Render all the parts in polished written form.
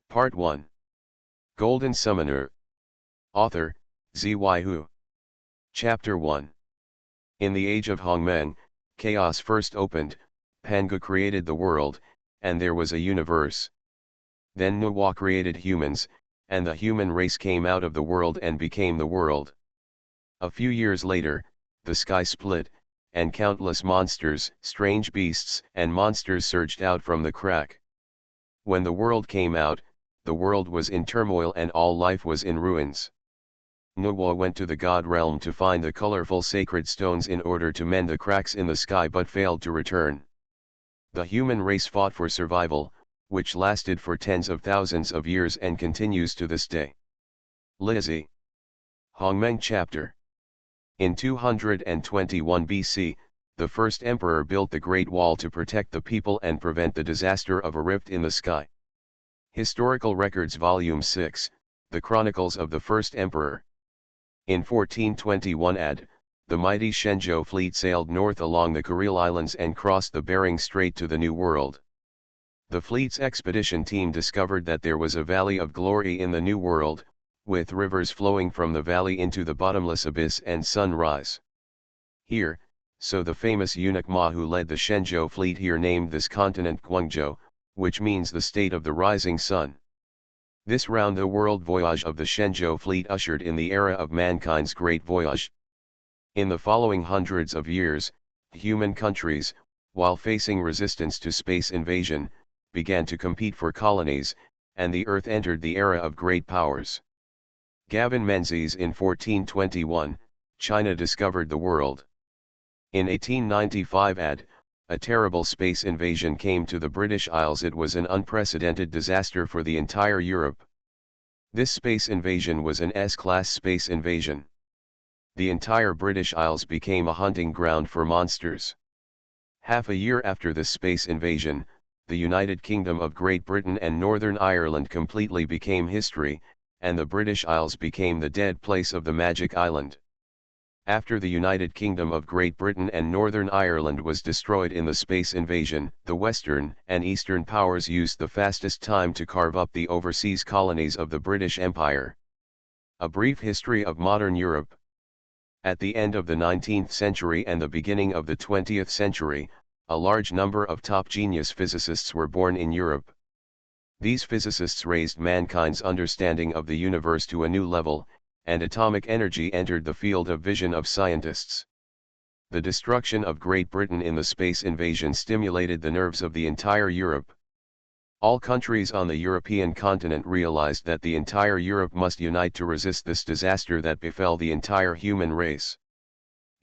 Part 1. Golden Summoner. Author, Xuanhuan. Chapter 1. In the age of Hongmeng, chaos first opened, Pangu created the world, and there was a universe. Then Nuwa created humans, and the human race came out of the world and became the world. A few years later, the sky split, and countless monsters, strange beasts and monsters surged out from the crack. When the world came out, the world was in turmoil and all life was in ruins. Nuwa went to the god realm to find the colorful sacred stones in order to mend the cracks in the sky but failed to return. The human race fought for survival, which lasted for tens of thousands of years and continues to this day. Lizzie. Hongmeng Chapter. In 221 BC, the first emperor built the Great Wall to protect the people and prevent the disaster of a rift in the sky. Historical Records Volume 6, The Chronicles of the First Emperor. In 1421 AD, the mighty Shenzhou fleet sailed north along the Kuril Islands and crossed the Bering Strait to the New World. The fleet's expedition team discovered that there was a valley of glory in the New World, with rivers flowing from the valley into the bottomless abyss and sunrise. Here, so the famous eunuch Ma who led the Shenzhou fleet here named this continent Guangzhou, which means the state of the rising sun. This round-the-world voyage of the Shenzhou fleet ushered in the era of mankind's great voyage. In the following hundreds of years, human countries, while facing resistance to space invasion, began to compete for colonies, and the Earth entered the era of great powers. Gavin Menzies in 1421, China discovered the world. In 1895 AD, a terrible space invasion came to the British Isles. It was an unprecedented disaster for the entire Europe. This space invasion was an S-class space invasion. The entire British Isles became a hunting ground for monsters. Half a year after this space invasion, the United Kingdom of Great Britain and Northern Ireland completely became history, and the British Isles became the dead place of the Magic Island. After the United Kingdom of Great Britain and Northern Ireland was destroyed in the space invasion, the Western and Eastern powers used the fastest time to carve up the overseas colonies of the British Empire. A brief history of modern Europe. At the end of the 19th century and the beginning of the 20th century, a large number of top genius physicists were born in Europe. These physicists raised mankind's understanding of the universe to a new level, and atomic energy entered the field of vision of scientists. The destruction of Great Britain in the space invasion stimulated the nerves of the entire Europe. All countries on the European continent realized that the entire Europe must unite to resist this disaster that befell the entire human race.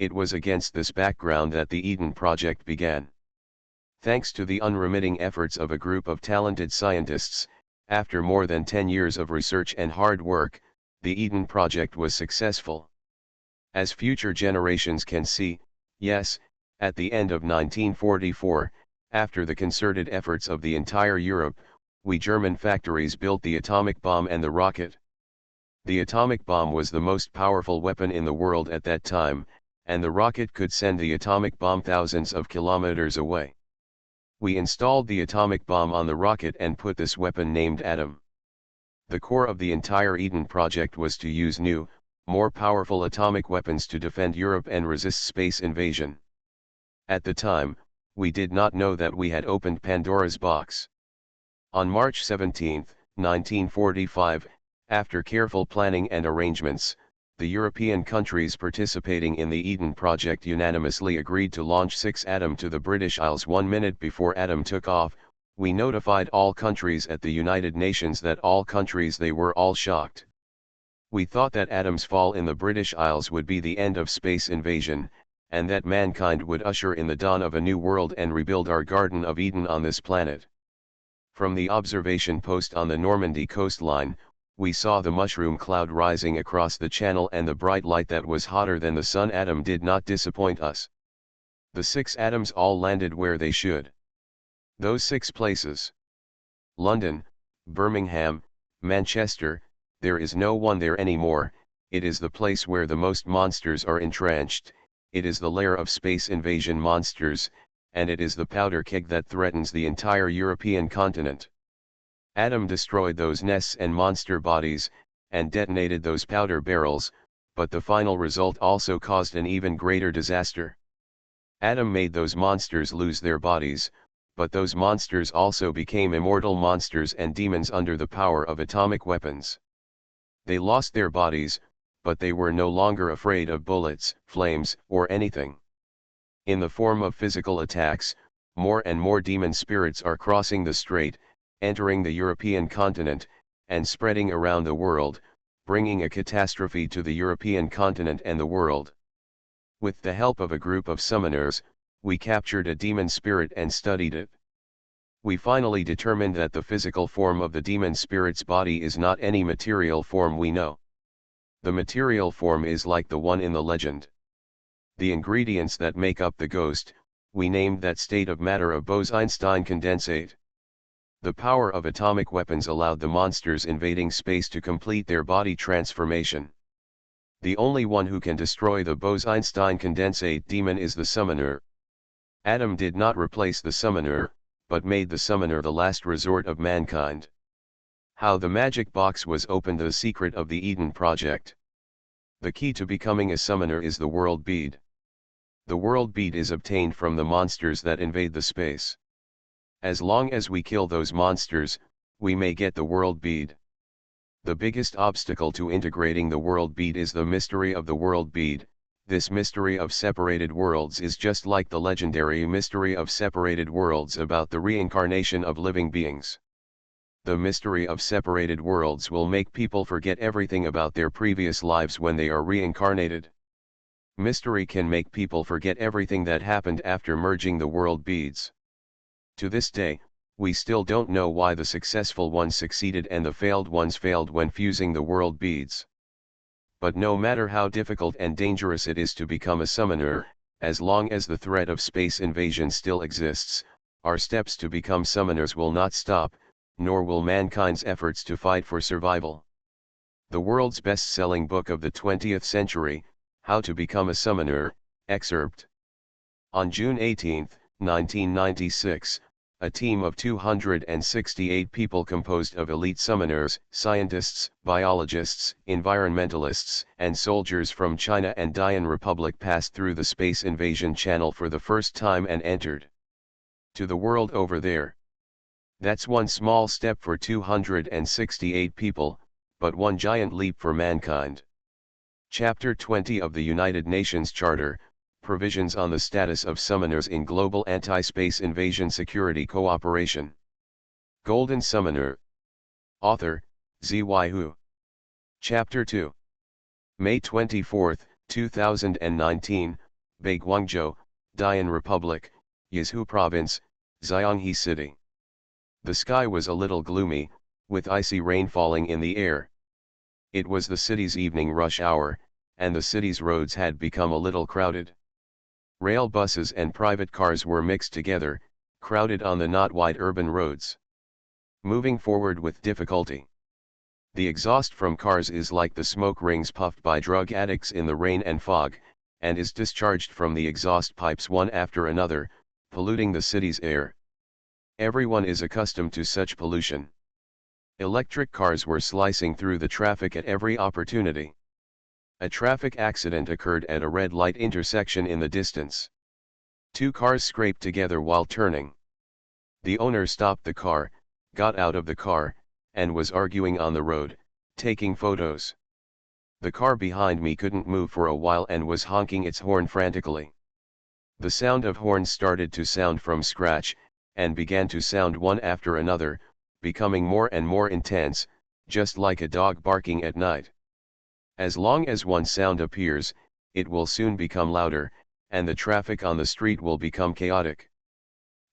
It was against this background that the Eden Project began. Thanks to the unremitting efforts of a group of talented scientists, after more than 10 years of research and hard work, the Eden Project was successful. As future generations can see, yes, at the end of 1944, after the concerted efforts of the entire Europe, we German factories built the atomic bomb and the rocket. The atomic bomb was the most powerful weapon in the world at that time, and the rocket could send the atomic bomb thousands of kilometers away. We installed the atomic bomb on the rocket and put this weapon named Atom. The core of the entire Eden Project was to use new, more powerful atomic weapons to defend Europe and resist space invasion. At the time, we did not know that we had opened Pandora's box. On March 17, 1945, after careful planning and arrangements, the European countries participating in the Eden Project unanimously agreed to launch 6 Atom to the British Isles 1 minute before Atom took off. We notified all countries at the United Nations that all countries they were all shocked. We thought that Atom's fall in the British Isles would be the end of space invasion, and that mankind would usher in the dawn of a new world and rebuild our Garden of Eden on this planet. From the observation post on the Normandy coastline, we saw the mushroom cloud rising across the channel and the bright light that was hotter than the sun. Atom did not disappoint us. The 6 atoms all landed where they should. Those 6 places: London, Birmingham, Manchester. There is no one there anymore. It is the place where the most monsters are entrenched, it is the lair of space invasion monsters, and it is the powder keg that threatens the entire European continent. Adam destroyed those nests and monster bodies, and detonated those powder barrels, but the final result also caused an even greater disaster. Adam made those monsters lose their bodies, but those monsters also became immortal monsters and demons under the power of atomic weapons. They lost their bodies, but they were no longer afraid of bullets, flames, or anything. In the form of physical attacks, more and more demon spirits are crossing the strait, entering the European continent, and spreading around the world, bringing a catastrophe to the European continent and the world. With the help of a group of summoners, we captured a demon spirit and studied it. We finally determined that the physical form of the demon spirit's body is not any material form we know. The material form is like the one in the legend. The ingredients that make up the ghost, we named that state of matter of Bose-Einstein condensate. The power of atomic weapons allowed the monsters invading space to complete their body transformation. The only one who can destroy the Bose-Einstein condensate demon is the summoner. Adam did not replace the summoner, but made the summoner the last resort of mankind. How the magic box was opened. The secret of the Eden project. The key to becoming a summoner is the world bead. The world bead is obtained from the monsters that invade the space. As long as we kill those monsters, we may get the world bead. The biggest obstacle to integrating the world bead is the mystery of the world bead. This mystery of separated worlds is just like the legendary mystery of separated worlds about the reincarnation of living beings. The mystery of separated worlds will make people forget everything about their previous lives when they are reincarnated. Mystery can make people forget everything that happened after merging the world beads. To this day, we still don't know why the successful ones succeeded and the failed ones failed when fusing the world beads. But no matter how difficult and dangerous it is to become a summoner, as long as the threat of space invasion still exists, our steps to become summoners will not stop, nor will mankind's efforts to fight for survival. The world's best-selling book of the 20th century, How to Become a Summoner, excerpt. On June 18, 1996, a team of 268 people composed of elite summoners, scientists, biologists, environmentalists, and soldiers from China and Dian Republic passed through the space invasion channel for the first time and entered to the world over there. That's one small step for 268 people, but one giant leap for mankind. Chapter 20 of the United Nations Charter, Provisions on the Status of Summoners in Global Anti-Space Invasion Security Cooperation. Golden Summoner. Author, Xuanhuan. Chapter 2. May 24, 2019, Guangzhou, Dian Republic, Yizhou Province, Xianghe City. The sky was a little gloomy, with icy rain falling in the air. It was the city's evening rush hour, and the city's roads had become a little crowded. Rail buses and private cars were mixed together, crowded on the not wide urban roads. Moving forward with difficulty. The exhaust from cars is like the smoke rings puffed by drug addicts in the rain and fog, and is discharged from the exhaust pipes one after another, polluting the city's air. Everyone is accustomed to such pollution. Electric cars were slicing through the traffic at every opportunity. A traffic accident occurred at a red light intersection in the distance. Two cars scraped together while turning. The owner stopped the car, got out of the car, and was arguing on the road, taking photos. The car behind me couldn't move for a while and was honking its horn frantically. The sound of horns started to sound from scratch, and began to sound one after another, becoming more and more intense, just like a dog barking at night. As long as one sound appears, it will soon become louder, and the traffic on the street will become chaotic.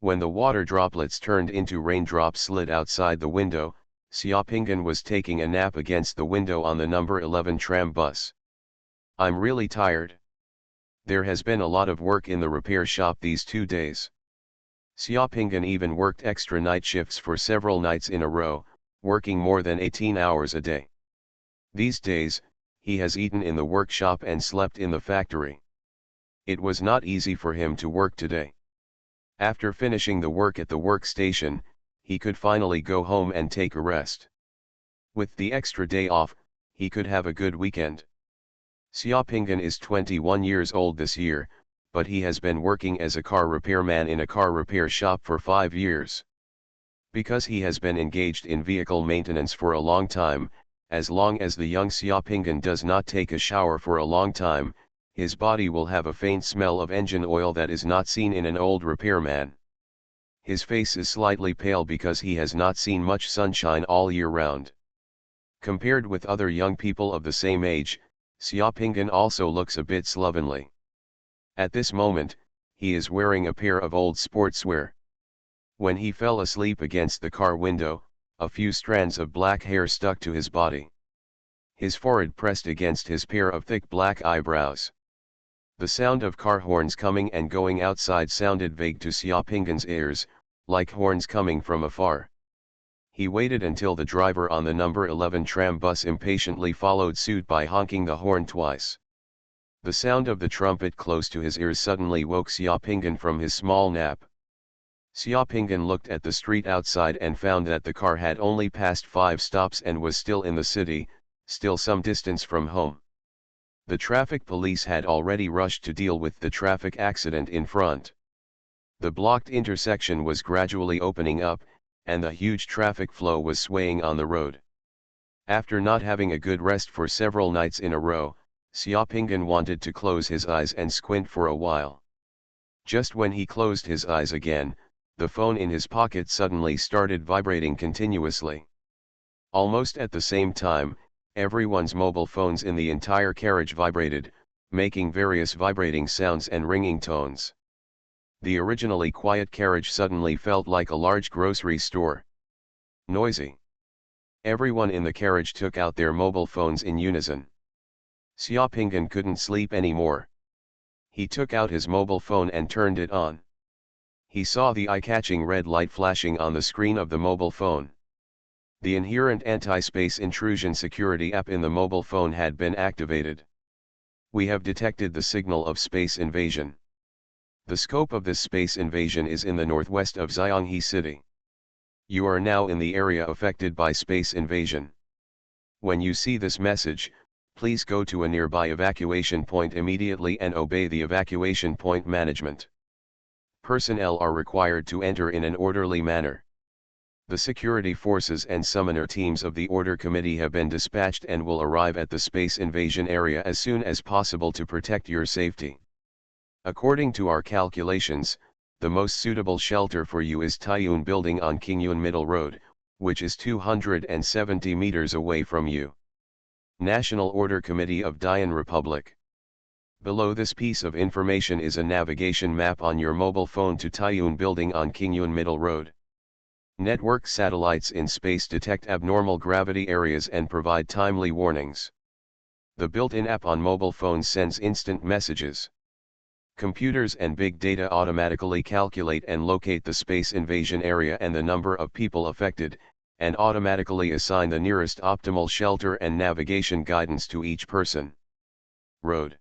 When the water droplets turned into raindrops slid outside the window, Xiaopingan was taking a nap against the window on the number 11 tram bus. I'm really tired. There has been a lot of work in the repair shop these 2 days. Xiaopingan even worked extra night shifts for several nights in a row, working more than 18 hours a day. These days, he has eaten in the workshop and slept in the factory. It was not easy for him to work today. After finishing the work at the workstation, he could finally go home and take a rest. With the extra day off, he could have a good weekend. Xiaopinghan is 21 years old this year, but he has been working as a car repairman in a car repair shop for 5 years. Because he has been engaged in vehicle maintenance for a long time, as long as the young Xiaopinghan does not take a shower for a long time, his body will have a faint smell of engine oil that is not seen in an old repairman. His face is slightly pale because he has not seen much sunshine all year round. Compared with other young people of the same age, Xiaopinghan also looks a bit slovenly. At this moment, he is wearing a pair of old sportswear. When he fell asleep against the car window, a few strands of black hair stuck to his body. His forehead pressed against his pair of thick black eyebrows. The sound of car horns coming and going outside sounded vague to Xiaopinghan's ears, like horns coming from afar. He waited until the driver on the number 11 tram bus impatiently followed suit by honking the horn twice. The sound of the trumpet close to his ears suddenly woke Xiaopinghan from his small nap. Xiaopinghan looked at the street outside and found that the car had only passed 5 stops and was still in the city, still some distance from home. The traffic police had already rushed to deal with the traffic accident in front. The blocked intersection was gradually opening up, and the huge traffic flow was swaying on the road. After not having a good rest for several nights in a row, Xiaopinghan wanted to close his eyes and squint for a while. Just when he closed his eyes again, the phone in his pocket suddenly started vibrating continuously. Almost at the same time, everyone's mobile phones in the entire carriage vibrated, making various vibrating sounds and ringing tones. The originally quiet carriage suddenly felt like a large grocery store. Noisy. Everyone in the carriage took out their mobile phones in unison. Xiaopinghan couldn't sleep anymore. He took out his mobile phone and turned it on. He saw the eye-catching red light flashing on the screen of the mobile phone. The inherent anti-space intrusion security app in the mobile phone had been activated. We have detected the signal of space invasion. The scope of this space invasion is in the northwest of Xianghe City. You are now in the area affected by space invasion. When you see this message, please go to a nearby evacuation point immediately and obey the evacuation point management. Personnel are required to enter in an orderly manner. The security forces and summoner teams of the Order Committee have been dispatched and will arrive at the space invasion area as soon as possible to protect your safety. According to our calculations, the most suitable shelter for you is Taiyuan Building on Qingyuan Middle Road, which is 270 meters away from you. National Order Committee of Dian Republic. Below this piece of information is a navigation map on your mobile phone to Taiyuan Building on Qingyuan Middle Road. Network satellites in space detect abnormal gravity areas and provide timely warnings. The built-in app on mobile phones sends instant messages. Computers and big data automatically calculate and locate the space invasion area and the number of people affected, and automatically assign the nearest optimal shelter and navigation guidance to each person. Road.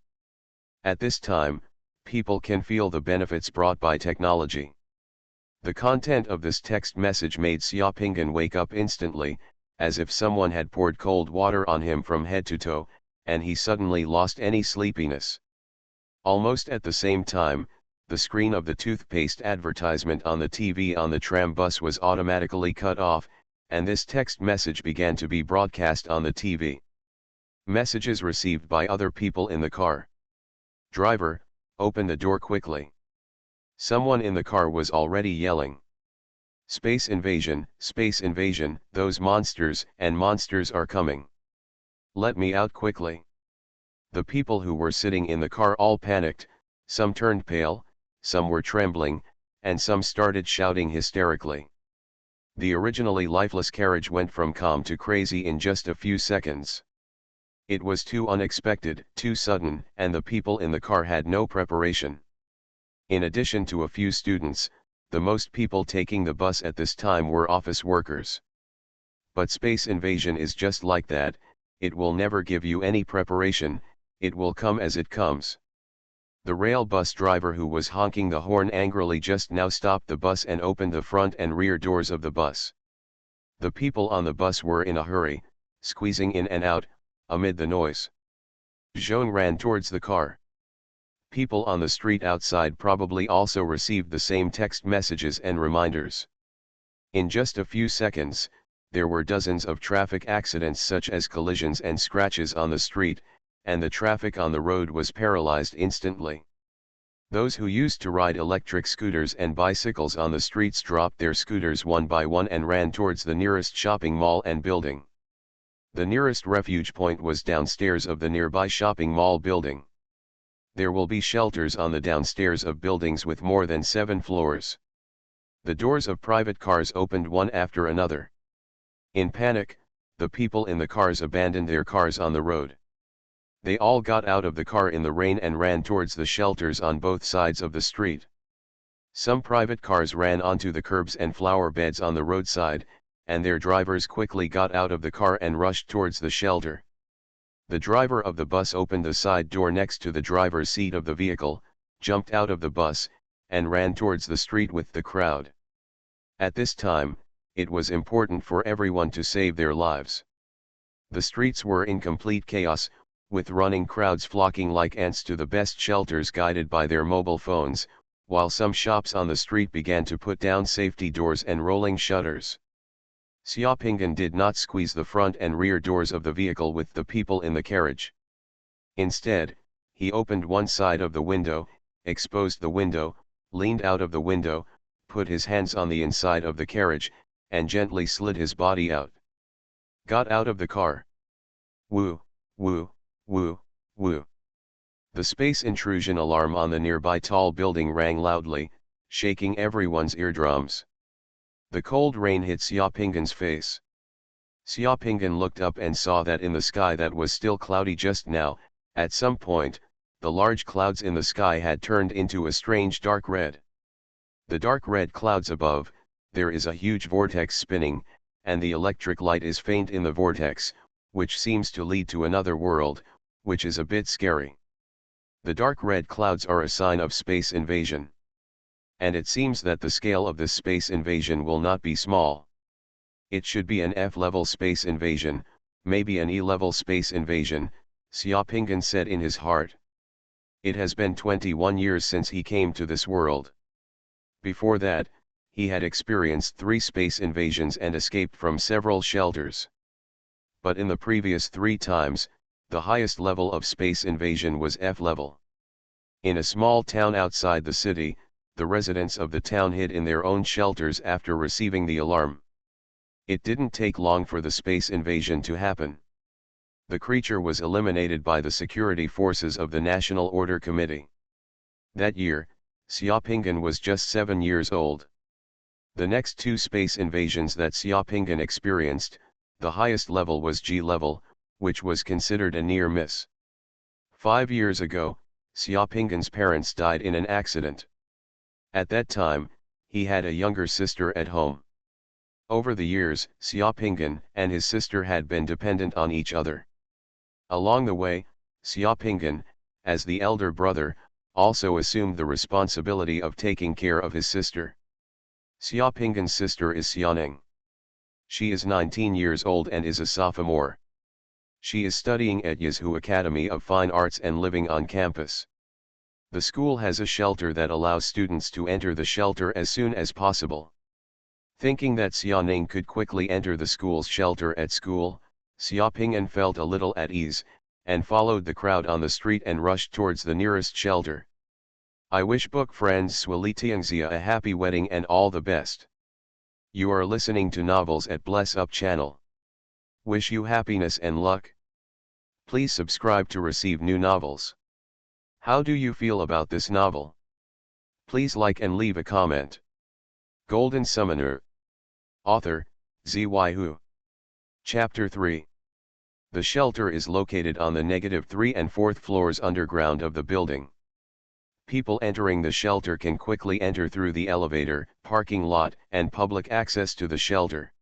At this time, people can feel the benefits brought by technology. The content of this text message made Xiaopinghan wake up instantly, as if someone had poured cold water on him from head to toe, and he suddenly lost any sleepiness. Almost at the same time, the screen of the toothpaste advertisement on the TV on the tram bus was automatically cut off, and this text message began to be broadcast on the TV. Messages received by other people in the car. Driver, open the door quickly. Someone in the car was already yelling. Space invasion, those monsters are coming. Let me out quickly. The people who were sitting in the car all panicked, some turned pale, some were trembling, and some started shouting hysterically. The originally lifeless carriage went from calm to crazy in just a few seconds. It was too unexpected, too sudden, and the people in the car had no preparation. In addition to a few students, the most people taking the bus at this time were office workers. But space invasion is just like that, it will never give you any preparation, it will come as it comes. The rail bus driver who was honking the horn angrily just now stopped the bus and opened the front and rear doors of the bus. The people on the bus were in a hurry, squeezing in and out, amid the noise. Zhong ran towards the car. People on the street outside probably also received the same text messages and reminders. In just a few seconds, there were dozens of traffic accidents such as collisions and scratches on the street, and the traffic on the road was paralyzed instantly. Those who used to ride electric scooters and bicycles on the streets dropped their scooters one by one and ran towards the nearest shopping mall and building. The nearest refuge point was downstairs of the nearby shopping mall building. There will be shelters on the downstairs of buildings with more than 7 floors. The doors of private cars opened one after another. In panic, the people in the cars abandoned their cars on the road. They all got out of the car in the rain and ran towards the shelters on both sides of the street. Some private cars ran onto the curbs and flower beds on the roadside, and their drivers quickly got out of the car and rushed towards the shelter. The driver of the bus opened the side door next to the driver's seat of the vehicle, jumped out of the bus, and ran towards the street with the crowd. At this time, it was important for everyone to save their lives. The streets were in complete chaos, with running crowds flocking like ants to the best shelters guided by their mobile phones, while some shops on the street began to put down safety doors and rolling shutters. Xiaopingyan did not squeeze the front and rear doors of the vehicle with the people in the carriage. Instead, he opened one side of the window, exposed the window, leaned out of the window, put his hands on the inside of the carriage, and gently slid his body out. Got out of the car. Woo, woo, woo, woo. The space intrusion alarm on the nearby tall building rang loudly, shaking everyone's eardrums. The cold rain hit Xiaopingyan's face. Xiaopingyan looked up and saw that in the sky that was still cloudy just now, at some point, the large clouds in the sky had turned into a strange dark red. The dark red clouds above, there is a huge vortex spinning, and the electric light is faint in the vortex, which seems to lead to another world, which is a bit scary. The dark red clouds are a sign of space invasion. And it seems that the scale of this space invasion will not be small. It should be an F-level space invasion, maybe an E-level space invasion, Xiaopingyan said in his heart. It has been 21 years since he came to this world. Before that, he had experienced 3 space invasions and escaped from several shelters. But in the previous 3 times, the highest level of space invasion was F-level. In a small town outside the city, the residents of the town hid in their own shelters after receiving the alarm. It didn't take long for the space invasion to happen. The creature was eliminated by the security forces of the National Order Committee. That year, Xiaopingyan was just 7 years old. The next 2 space invasions that Xiaopingyan experienced, the highest level was G level, which was considered a near miss. 5 years ago, Xiaopingyan's parents died in an accident. At that time, he had a younger sister at home. Over the years, Xiaopingyan and his sister had been dependent on each other. Along the way, Xiaopingyan, as the elder brother, also assumed the responsibility of taking care of his sister. Xiaopingyan's sister is Xuanhuan. She is 19 years old and is a sophomore. She is studying at Yazhu Academy of Fine Arts and living on campus. The school has a shelter that allows students to enter the shelter as soon as possible. Thinking that Xuanhuan could quickly enter the school's shelter at school, Xiaopingyan felt a little at ease, and followed the crowd on the street and rushed towards the nearest shelter. I wish book friends SpecialAbilities a happy wedding and all the best. You are listening to Novels at Bless Up channel. Wish you happiness and luck. Please subscribe to receive new novels. How do you feel about this novel? Please like and leave a comment. Golden Summoner. Author, Xuanhuan. Chapter 3. The shelter is located on the -3 and 4th floors underground of the building. People entering the shelter can quickly enter through the elevator, parking lot, and public access to the shelter.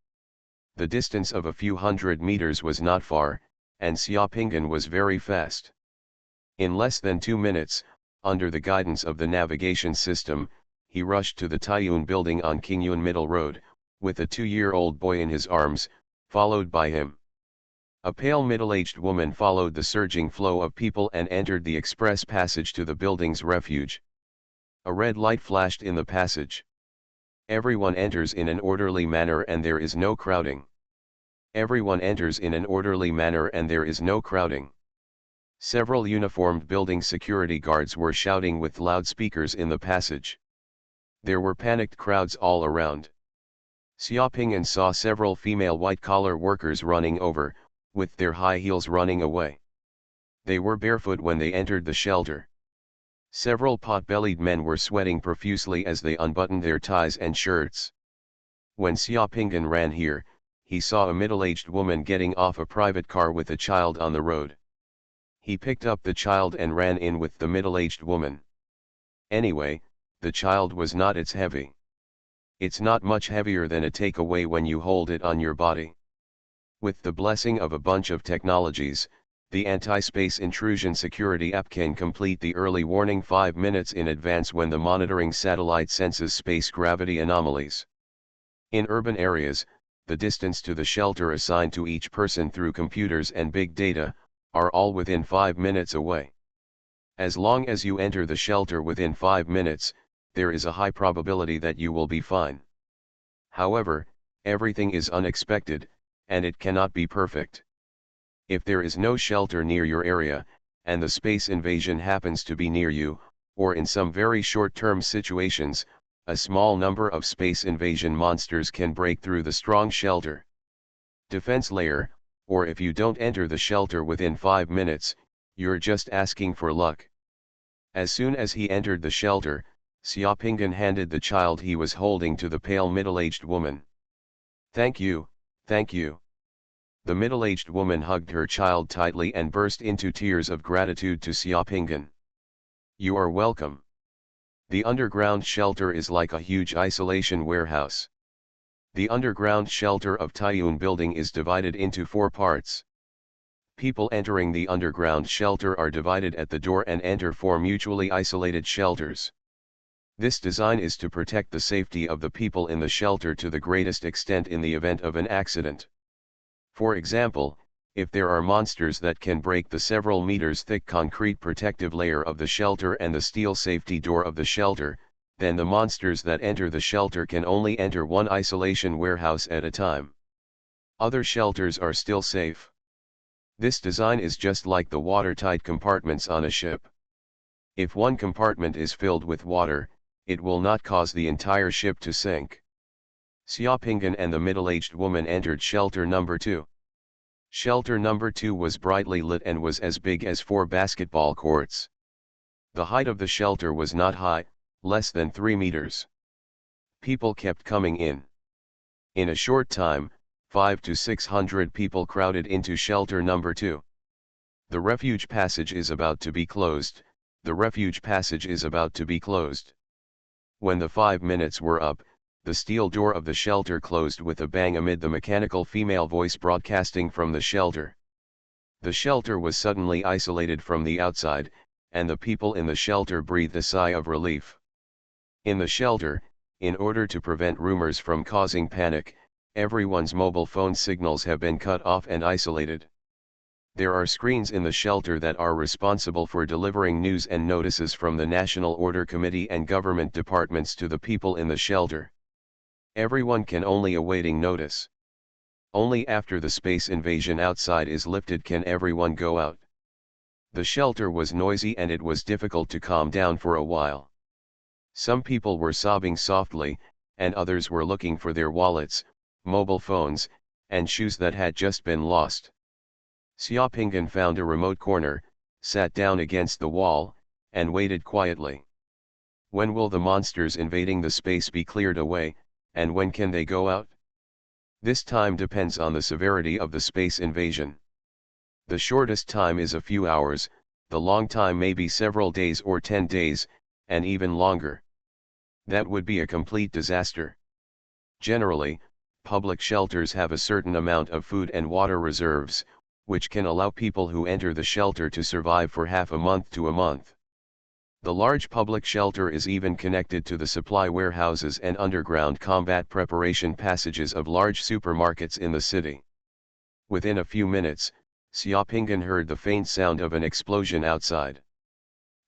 The distance of a few hundred meters was not far, and Xiaopingyan was very fast. In less than 2 minutes, under the guidance of the navigation system, he rushed to the Taiyuan building on Qingyun Middle Road, with a 2-year-old boy in his arms, followed by him. A pale middle-aged woman followed the surging flow of people and entered the express passage to the building's refuge. A red light flashed in the passage. Everyone enters in an orderly manner and there is no crowding. Everyone enters in an orderly manner and there is no crowding. Several uniformed building security guards were shouting with loudspeakers in the passage. There were panicked crowds all around. Xiaoping'an saw several female white-collar workers running over, with their high heels running away. They were barefoot when they entered the shelter. Several pot-bellied men were sweating profusely as they unbuttoned their ties and shirts. When Xiaoping'an ran here, he saw a middle-aged woman getting off a private car with a child on the road. He picked up the child and ran in with the middle-aged woman. Anyway, the child was not its heavy. It's not much heavier than a takeaway when you hold it on your body. With the blessing of a bunch of technologies, the anti-space intrusion security app can complete the early warning 5 minutes in advance when the monitoring satellite senses space gravity anomalies. In urban areas, the distance to the shelter assigned to each person through computers and big data, are all within 5 minutes away. As long as you enter the shelter within 5 minutes, there is a high probability that you will be fine. However, everything is unexpected, and it cannot be perfect. If there is no shelter near your area, and the space invasion happens to be near you, or in some very short-term situations, a small number of space invasion monsters can break through the strong shelter defense layer, or if you don't enter the shelter within 5 minutes, you're just asking for luck. As soon as he entered the shelter, Xiaoping'an handed the child he was holding to the pale middle-aged woman. "Thank you, thank you." The middle-aged woman hugged her child tightly and burst into tears of gratitude to Xiaoping'an. "You are welcome. The underground shelter is like a huge isolation warehouse. The underground shelter of Taiyuan building is divided into 4 parts. People entering the underground shelter are divided at the door and enter 4 mutually isolated shelters. This design is to protect the safety of the people in the shelter to the greatest extent in the event of an accident. For example, if there are monsters that can break the several meters thick concrete protective layer of the shelter and the steel safety door of the shelter, then the monsters that enter the shelter can only enter one isolation warehouse at a time. Other shelters are still safe. This design is just like the watertight compartments on a ship. If one compartment is filled with water, it will not cause the entire ship to sink. Xiaoping'an and the middle-aged woman entered shelter number 2. Shelter number 2 was brightly lit and was as big as 4 basketball courts. The height of the shelter was not high, less than 3 meters. People kept coming in. In a short time, 500 to 600 people crowded into shelter number 2. The refuge passage is about to be closed. The refuge passage is about to be closed. When the 5 minutes were up, the steel door of the shelter closed with a bang amid the mechanical female voice broadcasting from the shelter. The shelter was suddenly isolated from the outside, and the people in the shelter breathed a sigh of relief. In the shelter, in order to prevent rumors from causing panic, everyone's mobile phone signals have been cut off and isolated. There are screens in the shelter that are responsible for delivering news and notices from the National Order Committee and government departments to the people in the shelter. Everyone can only awaiting notice. Only after the space invasion outside is lifted can everyone go out. The shelter was noisy and it was difficult to calm down for a while. Some people were sobbing softly, and others were looking for their wallets, mobile phones, and shoes that had just been lost. Xiaoping'an found a remote corner, sat down against the wall, and waited quietly. When will the monsters invading the space be cleared away, and when can they go out? This time depends on the severity of the space invasion. The shortest time is a few hours, the long time may be several days or 10 days, and even longer. That would be a complete disaster. Generally, public shelters have a certain amount of food and water reserves, which can allow people who enter the shelter to survive for half a month to a month. The large public shelter is even connected to the supply warehouses and underground combat preparation passages of large supermarkets in the city. Within a few minutes, Xiaopinggan heard the faint sound of an explosion outside.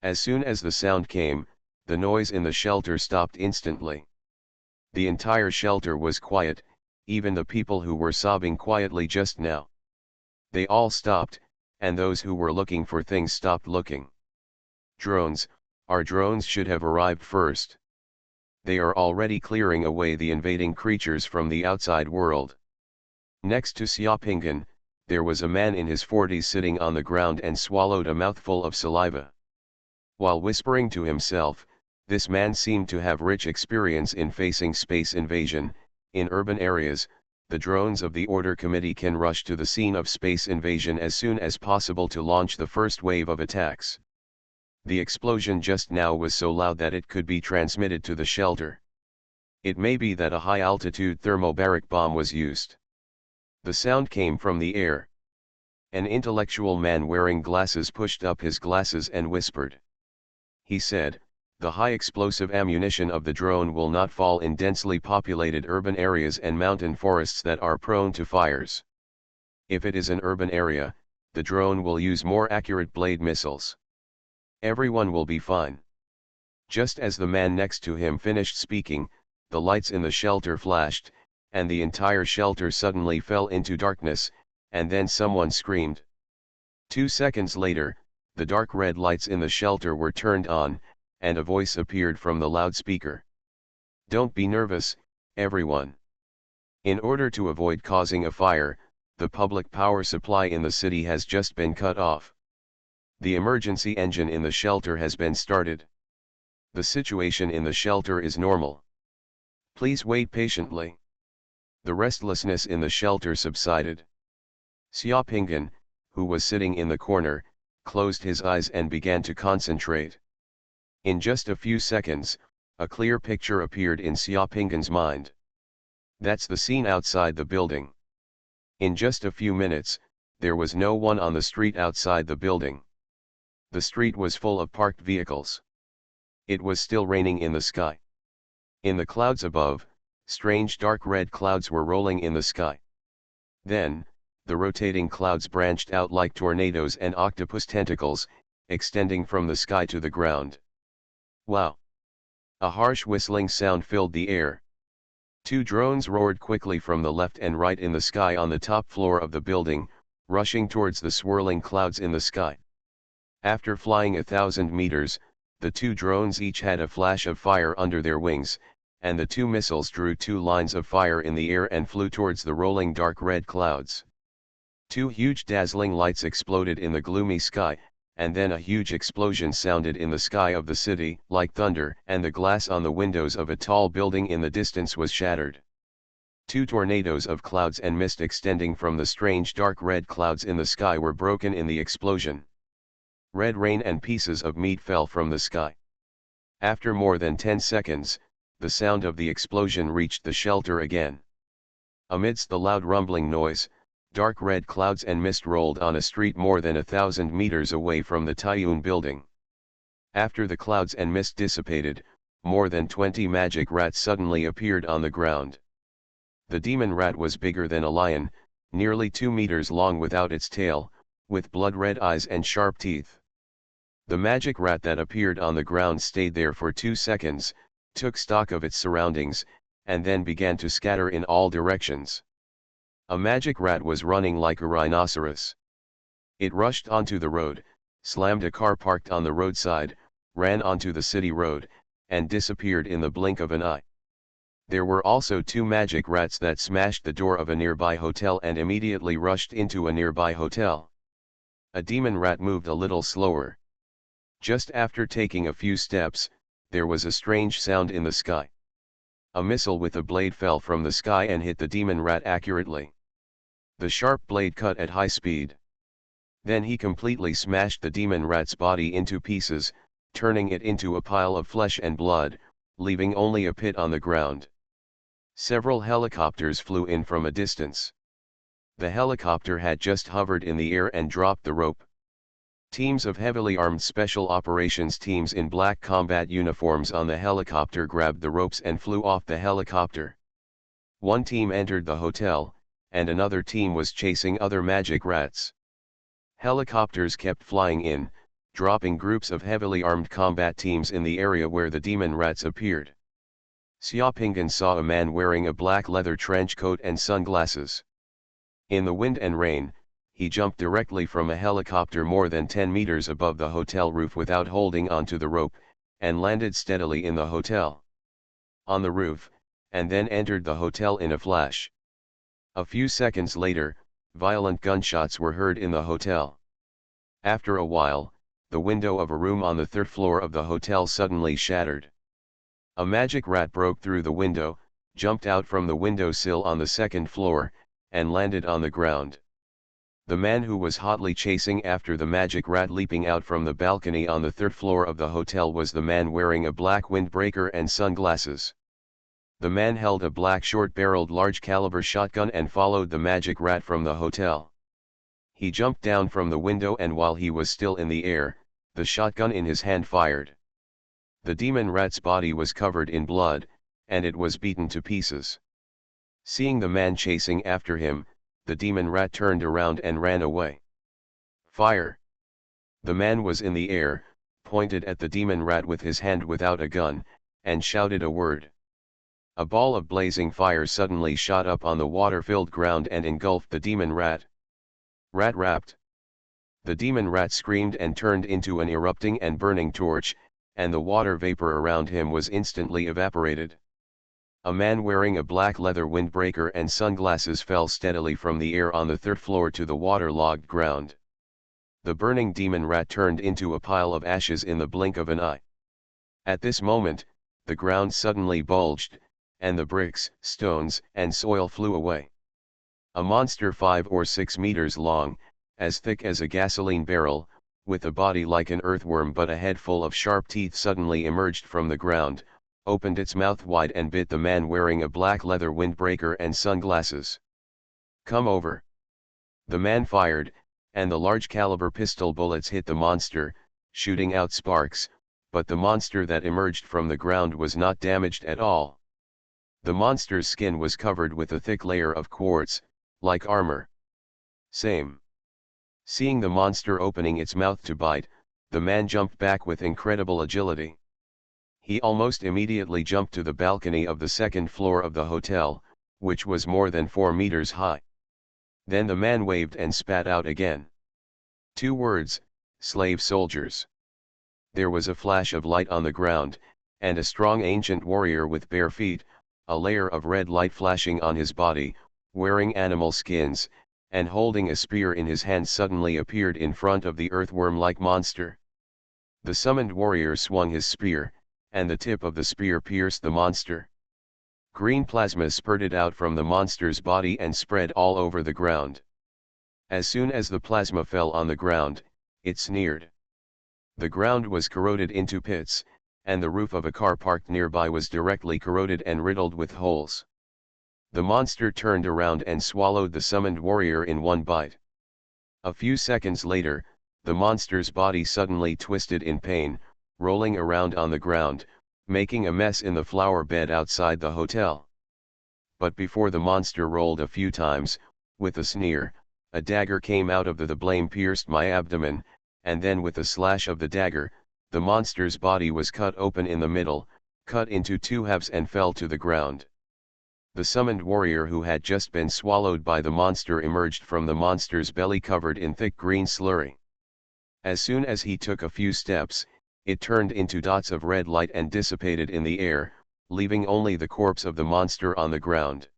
As soon as the sound came, the noise in the shelter stopped instantly. The entire shelter was quiet, even the people who were sobbing quietly just now. They all stopped, and those who were looking for things stopped looking. Drones, our drones should have arrived first. They are already clearing away the invading creatures from the outside world. Next to Xiaopinggan, there was a man in his 40s sitting on the ground and swallowed a mouthful of saliva. While whispering to himself, this man seemed to have rich experience in facing space invasion. In urban areas, the drones of the Order Committee can rush to the scene of space invasion as soon as possible to launch the first wave of attacks. The explosion just now was so loud that it could be transmitted to the shelter. It may be that a high-altitude thermobaric bomb was used. The sound came from the air. An intellectual man wearing glasses pushed up his glasses and whispered. He said, "The high explosive ammunition of the drone will not fall in densely populated urban areas and mountain forests that are prone to fires. If it is an urban area, the drone will use more accurate blade missiles. Everyone will be fine." Just as the man next to him finished speaking, the lights in the shelter flashed, and the entire shelter suddenly fell into darkness, and then someone screamed. 2 seconds later, the dark red lights in the shelter were turned on, and a voice appeared from the loudspeaker. "Don't be nervous, everyone. In order to avoid causing a fire, the public power supply in the city has just been cut off. The emergency engine in the shelter has been started. The situation in the shelter is normal. Please wait patiently." The restlessness in the shelter subsided. Xiaopinggan, who was sitting in the corner, closed his eyes and began to concentrate. In just a few seconds, a clear picture appeared in Xiaopinggan's mind. That's the scene outside the building. In just a few minutes, there was no one on the street outside the building. The street was full of parked vehicles. It was still raining in the sky. In the clouds above, strange dark red clouds were rolling in the sky. Then, the rotating clouds branched out like tornadoes and octopus tentacles, extending from the sky to the ground. Wow! A harsh whistling sound filled the air. 2 drones roared quickly from the left and right in the sky on the top floor of the building, rushing towards the swirling clouds in the sky. After flying 1,000 meters, the 2 drones each had a flash of fire under their wings, and the 2 missiles drew 2 lines of fire in the air and flew towards the rolling dark red clouds. 2 huge dazzling lights exploded in the gloomy sky, and then a huge explosion sounded in the sky of the city like thunder, and the glass on the windows of a tall building in the distance was shattered. 2 tornadoes of clouds and mist extending from the strange dark red clouds in the sky were broken in the explosion. Red rain and pieces of meat fell from the sky. After more than 10 seconds, the sound of the explosion reached the shelter again. Amidst the loud rumbling noise, dark red clouds and mist rolled on a street more than 1,000 meters away from the Taiyun building. After the clouds and mist dissipated, more than 20 magic rats suddenly appeared on the ground. The demon rat was bigger than a lion, nearly 2 meters long without its tail, with blood-red eyes and sharp teeth. The magic rat that appeared on the ground stayed there for 2 seconds, took stock of its surroundings, and then began to scatter in all directions. A magic rat was running like a rhinoceros. It rushed onto the road, slammed a car parked on the roadside, ran onto the city road, and disappeared in the blink of an eye. There were also 2 magic rats that smashed the door of a nearby hotel and immediately rushed into a nearby hotel. A demon rat moved a little slower. Just after taking a few steps, there was a strange sound in the sky. A missile with a blade fell from the sky and hit the demon rat accurately. The sharp blade cut at high speed. Then he completely smashed the demon rat's body into pieces, turning it into a pile of flesh and blood, leaving only a pit on the ground. Several helicopters flew in from a distance. The helicopter had just hovered in the air and dropped the rope. Teams of heavily armed special operations teams in black combat uniforms on the helicopter grabbed the ropes and flew off the helicopter. One team entered the hotel, and another team was chasing other magic rats. Helicopters kept flying in, dropping groups of heavily armed combat teams in the area where the demon rats appeared. Xiaopinggan saw a man wearing a black leather trench coat and sunglasses. In the wind and rain, he jumped directly from a helicopter more than 10 meters above the hotel roof without holding onto the rope, and landed steadily in the hotel. On the roof, and then entered the hotel in a flash. A few seconds later, violent gunshots were heard in the hotel. After a while, the window of a room on the third floor of the hotel suddenly shattered. A magic rat broke through the window, jumped out from the windowsill on the second floor, and landed on the ground. The man who was hotly chasing after the magic rat leaping out from the balcony on the third floor of the hotel was the man wearing a black windbreaker and sunglasses. The man held a black short-barreled large-caliber shotgun and followed the magic rat from the hotel. He jumped down from the window, and while he was still in the air, the shotgun in his hand fired. The demon rat's body was covered in blood, and it was beaten to pieces. Seeing the man chasing after him, the demon rat turned around and ran away. Fire! The man was in the air, pointed at the demon rat with his hand without a gun, and shouted a word. A ball of blazing fire suddenly shot up on the water-filled ground and engulfed the demon rat. Rat rapped. The demon rat screamed and turned into an erupting and burning torch, and the water vapor around him was instantly evaporated. A man wearing a black leather windbreaker and sunglasses fell steadily from the air on the third floor to the waterlogged ground. The burning demon rat turned into a pile of ashes in the blink of an eye. At this moment, the ground suddenly bulged, and the bricks, stones, and soil flew away. A monster 5 or 6 meters long, as thick as a gasoline barrel, with a body like an earthworm but a head full of sharp teeth suddenly emerged from the ground, opened its mouth wide and bit the man wearing a black leather windbreaker and sunglasses. "Come over." The man fired, and the large caliber pistol bullets hit the monster, shooting out sparks, but the monster that emerged from the ground was not damaged at all. The monster's skin was covered with a thick layer of quartz, like armor. Same. Seeing the monster opening its mouth to bite, the man jumped back with incredible agility. He almost immediately jumped to the balcony of the second floor of the hotel, which was more than 4 meters high. Then the man waved and spat out again. 2 words, slave soldiers. There was a flash of light on the ground, and a strong ancient warrior with bare feet, a layer of red light flashing on his body, wearing animal skins, and holding a spear in his hand suddenly appeared in front of the earthworm-like monster. The summoned warrior swung his spear, and the tip of the spear pierced the monster. Green plasma spurted out from the monster's body and spread all over the ground. As soon as the plasma fell on the ground, it sneered. The ground was corroded into pits, and the roof of a car parked nearby was directly corroded and riddled with holes. The monster turned around and swallowed the summoned warrior in one bite. A few seconds later, the monster's body suddenly twisted in pain, rolling around on the ground, making a mess in the flower bed outside the hotel. But before the monster rolled a few times, with a sneer, a dagger came out of the blade pierced my abdomen, and then with a slash of the dagger, the monster's body was cut open in the middle, cut into 2 halves and fell to the ground. The summoned warrior who had just been swallowed by the monster emerged from the monster's belly covered in thick green slurry. As soon as he took a few steps, it turned into dots of red light and dissipated in the air, leaving only the corpse of the monster on the ground.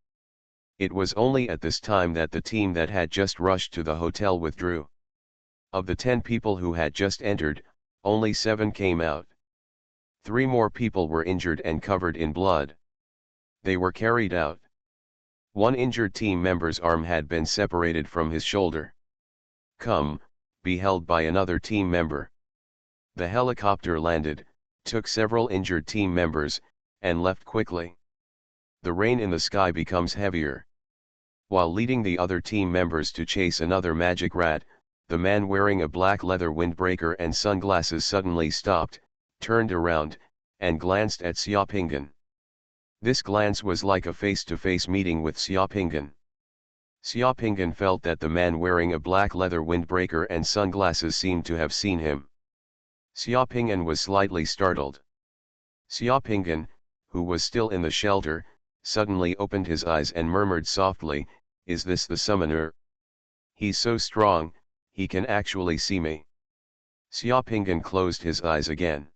It was only at this time that the team that had just rushed to the hotel withdrew. Of the 10 people who had just entered, only 7 came out. 3 more people were injured and covered in blood. They were carried out. One injured team member's arm had been separated from his shoulder. Come, be held by another team member. The helicopter landed, took several injured team members, and left quickly. The rain in the sky becomes heavier. While leading the other team members to chase another magic rat, the man wearing a black leather windbreaker and sunglasses suddenly stopped, turned around, and glanced at Xiaopinggan. This glance was like a face-to-face meeting with Xiaopinggan. Xiaopinggan felt that the man wearing a black leather windbreaker and sunglasses seemed to have seen him. Xiaopinggan was slightly startled. Xiaopinggan, who was still in the shelter, suddenly opened his eyes and murmured softly, "Is this the summoner? He's so strong, he can actually see me." Xiaopinggan closed his eyes again.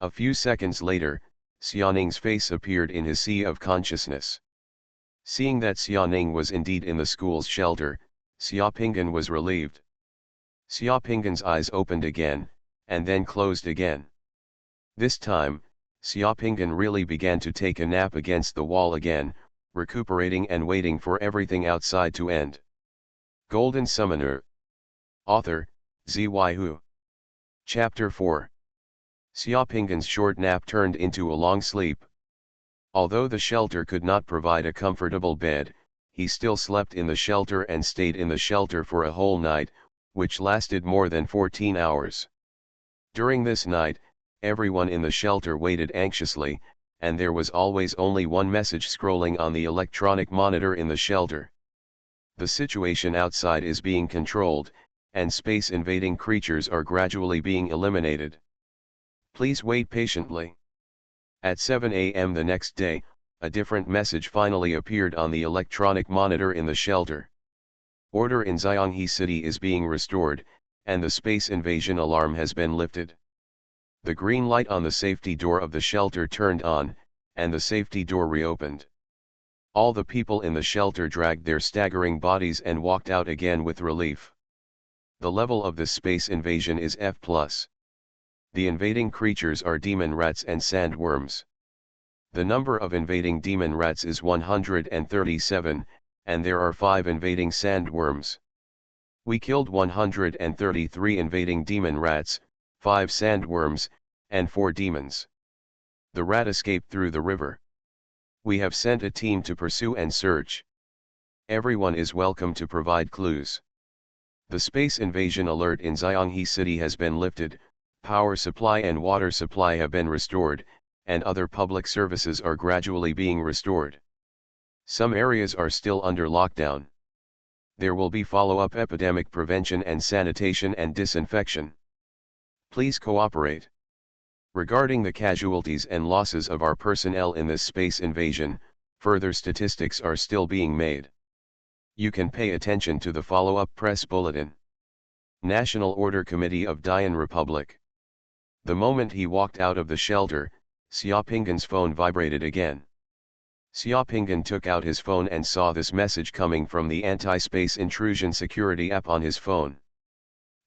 A few seconds later, Xianing's face appeared in his sea of consciousness. Seeing that Xianing was indeed in the school's shelter, Xiaopinggan was relieved. Xiaopinggan's eyes opened again, and then closed again. This time, Xiaopinggan really began to take a nap against the wall again, recuperating and waiting for everything outside to end. Golden Summoner. Author, Xuanhuan. Chapter 4. Xiaopinggan's short nap turned into a long sleep. Although the shelter could not provide a comfortable bed, he still slept in the shelter and stayed in the shelter for a whole night, which lasted more than 14 hours. During this night, everyone in the shelter waited anxiously, and there was always only one message scrolling on the electronic monitor in the shelter. The situation outside is being controlled, and space-invading creatures are gradually being eliminated. Please wait patiently. At 7 a.m. the next day, a different message finally appeared on the electronic monitor in the shelter. Order in Xianghe City is being restored, and the space invasion alarm has been lifted. The green light on the safety door of the shelter turned on, and the safety door reopened. All the people in the shelter dragged their staggering bodies and walked out again with relief. The level of this space invasion is F+. The invading creatures are demon rats and sandworms. The number of invading demon rats is 137, and there are 5 invading sandworms. We killed 133 invading demon rats, 5 sandworms, and 4 demons. The rat escaped through the river. We have sent a team to pursue and search. Everyone is welcome to provide clues. The space invasion alert in Xianghe City has been lifted. Power supply and water supply have been restored, and other public services are gradually being restored. Some areas are still under lockdown. There will be follow-up epidemic prevention and sanitation and disinfection. Please cooperate. Regarding the casualties and losses of our personnel in this space invasion, further statistics are still being made. You can pay attention to the follow-up press bulletin. National Order Committee of Dian Republic. The moment he walked out of the shelter, Xiaopinggan's phone vibrated again. Xiaopinggan took out his phone and saw this message coming from the anti-space intrusion security app on his phone.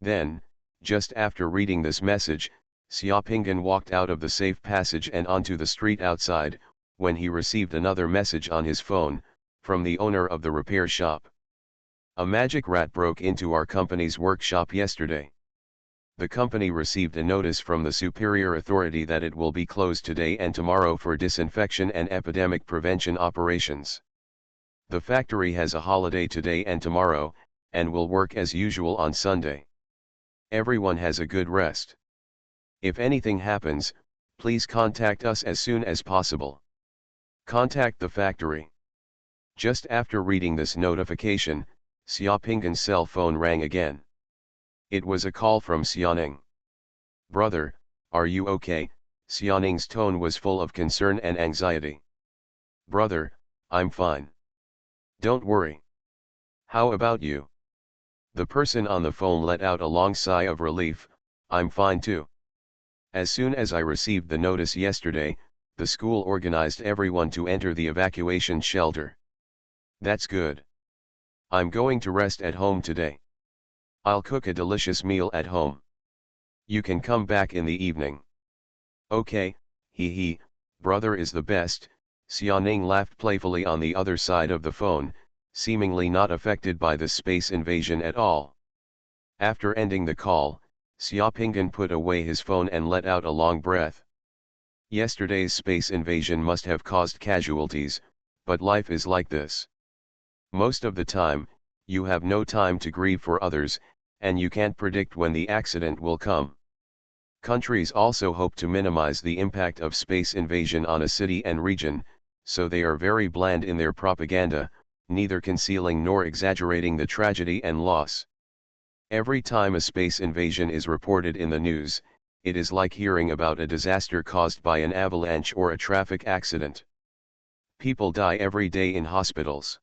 Then, just after reading this message, Xiaopinggan walked out of the safe passage and onto the street outside, when he received another message on his phone, from the owner of the repair shop. A magic rat broke into our company's workshop yesterday. The company received a notice from the superior authority that it will be closed today and tomorrow for disinfection and epidemic prevention operations. The factory has a holiday today and tomorrow, and will work as usual on Sunday. Everyone has a good rest. If anything happens, please contact us as soon as possible. Contact the factory. Just after reading this notification, Xiaopinggan's cell phone rang again. It was a call from Xianing. "Brother, are you okay?" Xianing's tone was full of concern and anxiety. "Brother, I'm fine. Don't worry. How about you?" The person on the phone let out a long sigh of relief. "I'm fine too. As soon as I received the notice yesterday, the school organized everyone to enter the evacuation shelter. That's good. I'm going to rest at home today. I'll cook a delicious meal at home. You can come back in the evening." "Okay, he, brother is the best." Xianing laughed playfully on the other side of the phone, seemingly not affected by the space invasion at all. After ending the call, Xiaopinggan put away his phone and let out a long breath. Yesterday's space invasion must have caused casualties, but life is like this. Most of the time, you have no time to grieve for others, and you can't predict when the accident will come. Countries also hope to minimize the impact of space invasion on a city and region, so they are very bland in their propaganda, neither concealing nor exaggerating the tragedy and loss. Every time a space invasion is reported in the news, it is like hearing about a disaster caused by an avalanche or a traffic accident. People die every day in hospitals.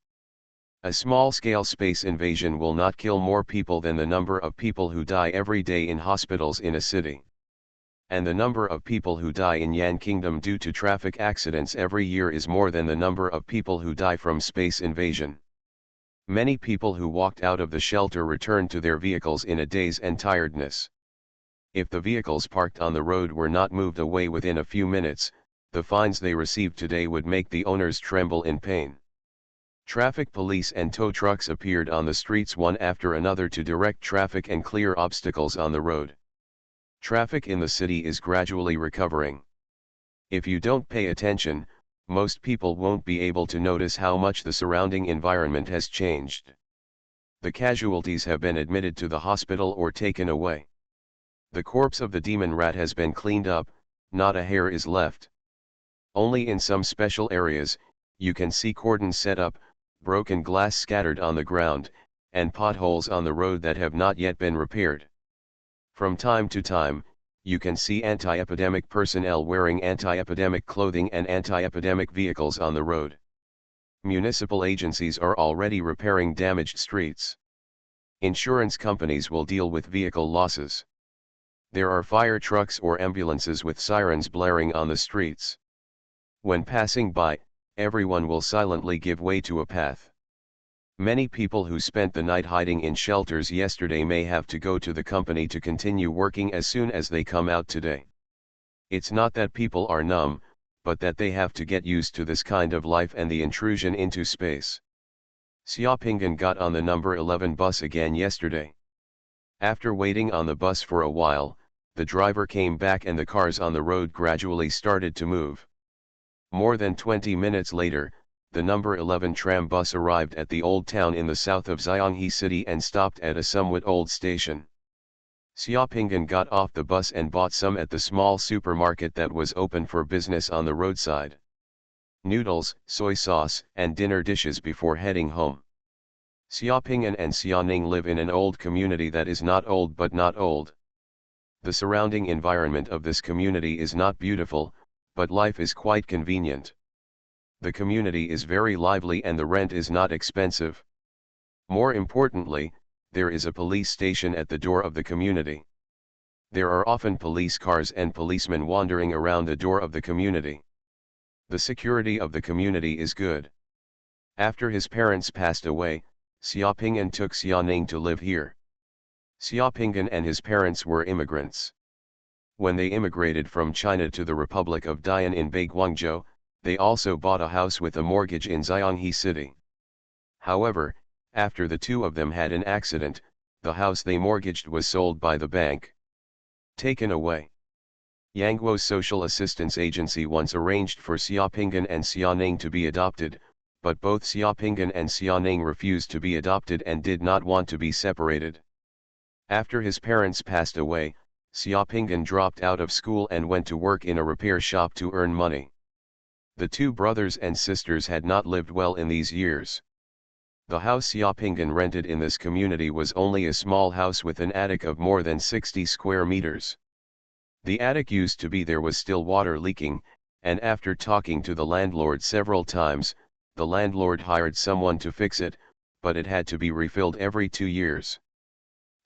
A small-scale space invasion will not kill more people than the number of people who die every day in hospitals in a city. And the number of people who die in Yan Kingdom due to traffic accidents every year is more than the number of people who die from space invasion. Many people who walked out of the shelter returned to their vehicles in a daze and tiredness. If the vehicles parked on the road were not moved away within a few minutes, the fines they received today would make the owners tremble in pain. Traffic police and tow trucks appeared on the streets one after another to direct traffic and clear obstacles on the road. Traffic in the city is gradually recovering. If you don't pay attention, most people won't be able to notice how much the surrounding environment has changed. The casualties have been admitted to the hospital or taken away. The corpse of the demon rat has been cleaned up, not a hair is left. Only in some special areas, you can see cordons set up, broken glass scattered on the ground, and potholes on the road that have not yet been repaired. From time to time, you can see anti-epidemic personnel wearing anti-epidemic clothing and anti-epidemic vehicles on the road. Municipal agencies are already repairing damaged streets. Insurance companies will deal with vehicle losses. There are fire trucks or ambulances with sirens blaring on the streets. When passing by, everyone will silently give way to a path. Many people who spent the night hiding in shelters yesterday may have to go to the company to continue working as soon as they come out today. It's not that people are numb, but that they have to get used to this kind of life and the intrusion into space. Xiaopingan got on the number 11 bus again yesterday. After waiting on the bus for a while, the driver came back and the cars on the road gradually started to move. More than 20 minutes later, the number 11 tram bus arrived at the old town in the south of Xianghe City and stopped at a somewhat old station. Xiaopingan got off the bus and bought some at the small supermarket that was open for business on the roadside. Noodles, soy sauce, and dinner dishes before heading home. Xiaopingan and Xianing live in an old community that is not old but not old. The surrounding environment of this community is not beautiful, but life is quite convenient. The community is very lively and the rent is not expensive. More importantly, there is a police station at the door of the community. There are often police cars and policemen wandering around the door of the community. The security of the community is good. After his parents passed away, Xiaopingan took Xianing to live here. Xiaopingan and his parents were immigrants. When they immigrated from China to the Republic of Dian in Baiguangzhou, they also bought a house with a mortgage in Xianghe City. However, after the two of them had an accident, the house they mortgaged was sold by the bank. Taken away. Yangguo's social assistance agency once arranged for Xiaopingan and Xianing to be adopted, but both Xiaopingan and Xianing refused to be adopted and did not want to be separated. After his parents passed away, Xiaopingan dropped out of school and went to work in a repair shop to earn money. The two brothers and sisters had not lived well in these years. The house Xiaopingan rented in this community was only a small house with an attic of more than 60 square meters. The attic used to be there was still water leaking, and after talking to the landlord several times, the landlord hired someone to fix it, but it had to be refilled every 2 years.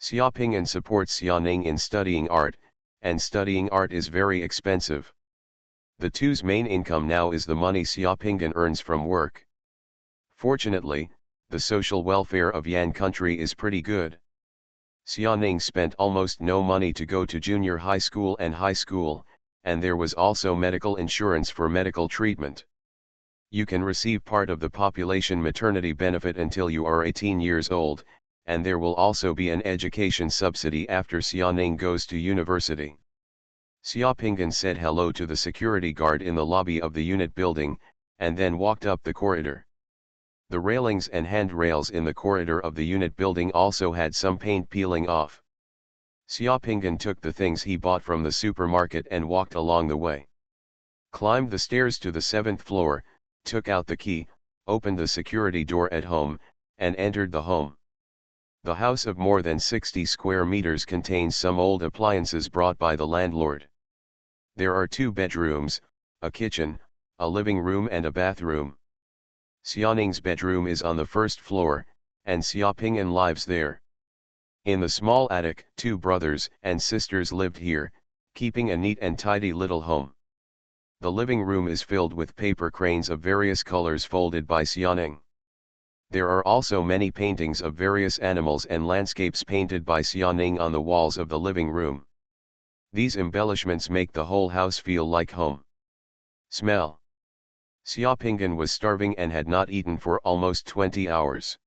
Xiaopingan supports Xianing in studying art, and studying art is very expensive. The two's main income now is the money Xiaopingan earns from work. Fortunately, the social welfare of Yan country is pretty good. Xianing spent almost no money to go to junior high school and high school, and there was also medical insurance for medical treatment. You can receive part of the population maternity benefit until you are 18 years old, and there will also be an education subsidy after Xianing goes to university. Xiaopingan said hello to the security guard in the lobby of the unit building, and then walked up the corridor. The railings and handrails in the corridor of the unit building also had some paint peeling off. Xiaopingan took the things he bought from the supermarket and walked along the way. Climbed the stairs to the 7th floor, took out the key, opened the security door at home, and entered the home. The house of more than 60 square meters contains some old appliances brought by the landlord. There are 2 bedrooms, a kitchen, a living room and a bathroom. Xianing's bedroom is on the 1st floor, and Xiaopingan lives there. In the small attic, 2 brothers and sisters lived here, keeping a neat and tidy little home. The living room is filled with paper cranes of various colors folded by Xianing. There are also many paintings of various animals and landscapes painted by Xianing on the walls of the living room. These embellishments make the whole house feel like home. Smell. Xiaopingan was starving and had not eaten for almost 20 hours.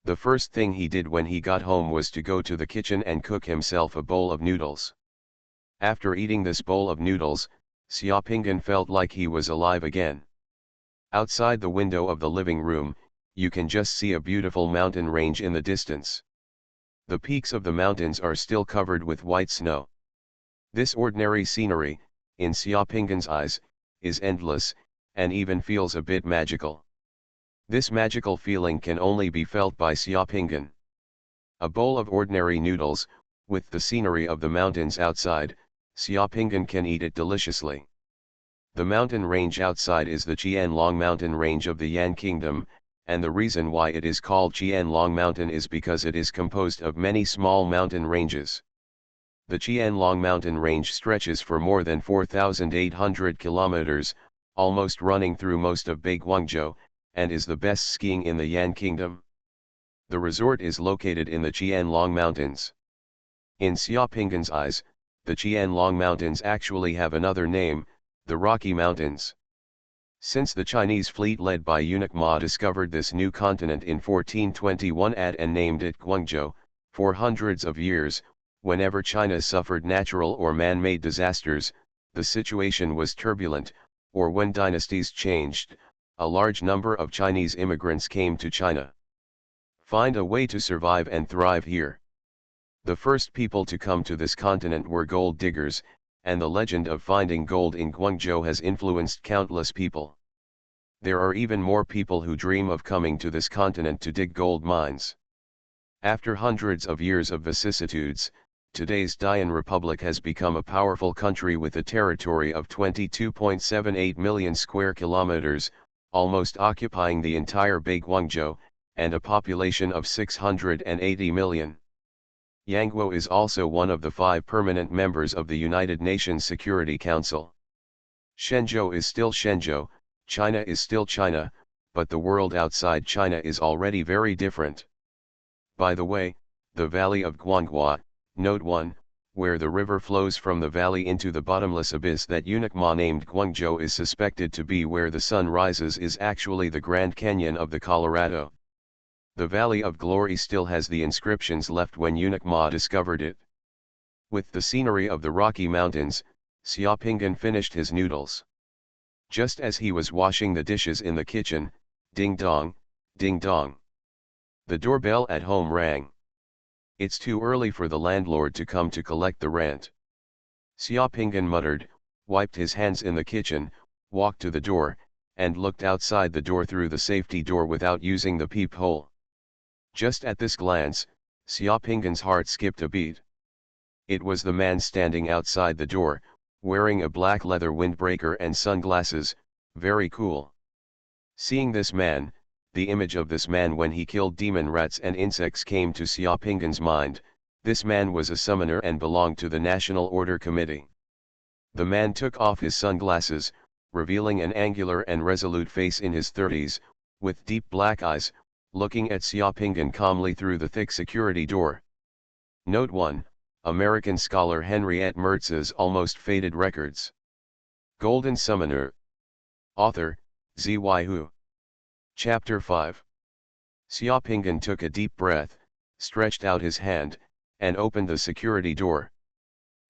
The first thing he did when he got home was to go to the kitchen and cook himself a bowl of noodles. After eating this bowl of noodles, Xiaopingan felt like he was alive again. Outside the window of the living room, you can just see a beautiful mountain range in the distance. The peaks of the mountains are still covered with white snow. This ordinary scenery, in Xiaopingan's eyes, is endless, and even feels a bit magical. This magical feeling can only be felt by Xiaopingan. A bowl of ordinary noodles, with the scenery of the mountains outside, Xiaopingan can eat it deliciously. The mountain range outside is the Qianlong mountain range of the Yan Kingdom, and the reason why it is called Qianlong Mountain is because it is composed of many small mountain ranges. The Qianlong mountain range stretches for more than 4,800 kilometers, almost running through most of Big Guangzhou, and is the best skiing in the Yan Kingdom. The resort is located in the Qianlong Mountains. In Xiaopingan's eyes, the Qianlong Mountains actually have another name, the Rocky Mountains. Since the Chinese fleet led by eunuch Ma discovered this new continent in 1421 and named it Guangzhou, for hundreds of years, whenever China suffered natural or man-made disasters, the situation was turbulent, or when dynasties changed, a large number of Chinese immigrants came to China. Find a way to survive and thrive here. The first people to come to this continent were gold diggers, and the legend of finding gold in Guangzhou has influenced countless people. There are even more people who dream of coming to this continent to dig gold mines. After hundreds of years of vicissitudes, today's Dian Republic has become a powerful country with a territory of 22.78 million square kilometers, almost occupying the entire Big Guangzhou, and a population of 680 million. Yangguo is also one of the 5 permanent members of the United Nations Security Council. Shenzhou is still Shenzhou, China is still China, but the world outside China is already very different. By the way, the valley of Guanghua, Note 1, where the river flows from the valley into the bottomless abyss that eunuch Ma named Guangzhou is suspected to be where the sun rises is actually the Grand Canyon of the Colorado. The Valley of Glory still has the inscriptions left when eunuch Ma discovered it. With the scenery of the Rocky Mountains, Xiaopingan finished his noodles. Just as he was washing the dishes in the kitchen, ding dong, ding dong. The doorbell at home rang. It's too early for the landlord to come to collect the rent. Xiaopingan muttered, wiped his hands in the kitchen, walked to the door, and looked outside the door through the safety door without using the peephole. Just at this glance, Xiaopingan's heart skipped a beat. It was the man standing outside the door, wearing a black leather windbreaker and sunglasses, very cool. Seeing this man, the image of this man when he killed demon rats and insects came to Xiaopingan's mind. This man was a summoner and belonged to the National Order Committee. The man took off his sunglasses, revealing an angular and resolute face in his 30s, with deep black eyes, looking at Xiaopingan calmly through the thick security door. Note 1, American scholar Henriette Mertz's Almost Faded Records. Golden Summoner. Author, Xuanhuan. Chapter 5. Xiaopingan took a deep breath, stretched out his hand, and opened the security door.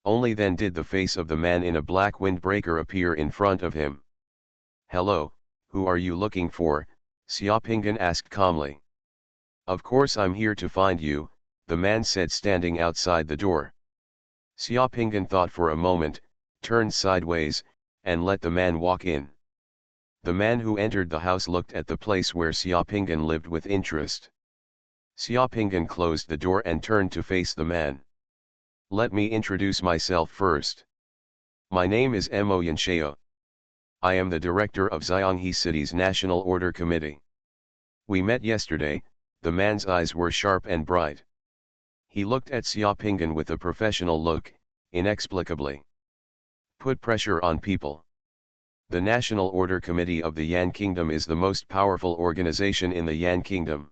Only then did the face of the man in a black windbreaker appear in front of him. "Hello, who are you looking for?" Xiaopinggan asked calmly. Of course I'm here to find you, the man said standing outside the door. Xiaopinggan thought for a moment, turned sideways, and let the man walk in. The man who entered the house looked at the place where Xiaopinggan lived with interest. Xiaopinggan closed the door and turned to face the man. Let me introduce myself first. My name is Mo Yanshao. I am the director of Xianghe City's National Order Committee. We met yesterday. The man's eyes were sharp and bright. He looked at Xiaopinggan with a professional look, inexplicably. Put pressure on people. The National Order Committee of the Yan Kingdom is the most powerful organization in the Yan Kingdom.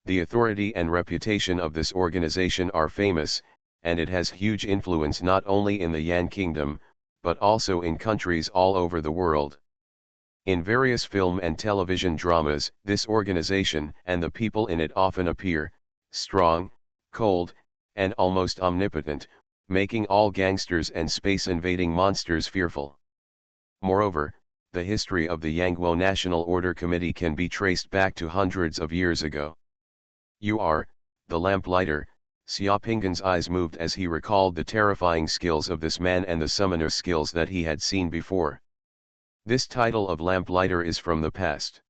The authority and reputation of this organization are famous, and it has huge influence not only in the Yan Kingdom, but also in countries all over the world. In various film and television dramas, this organization and the people in it often appear strong, cold, and almost omnipotent, making all gangsters and space-invading monsters fearful. Moreover, the history of the Yangguo National Order Committee can be traced back to hundreds of years ago. You are, the lamplighter. Xiaopinggan's eyes moved as he recalled the terrifying skills of this man and the summoner skills that he had seen before. This title of lamplighter is from the past.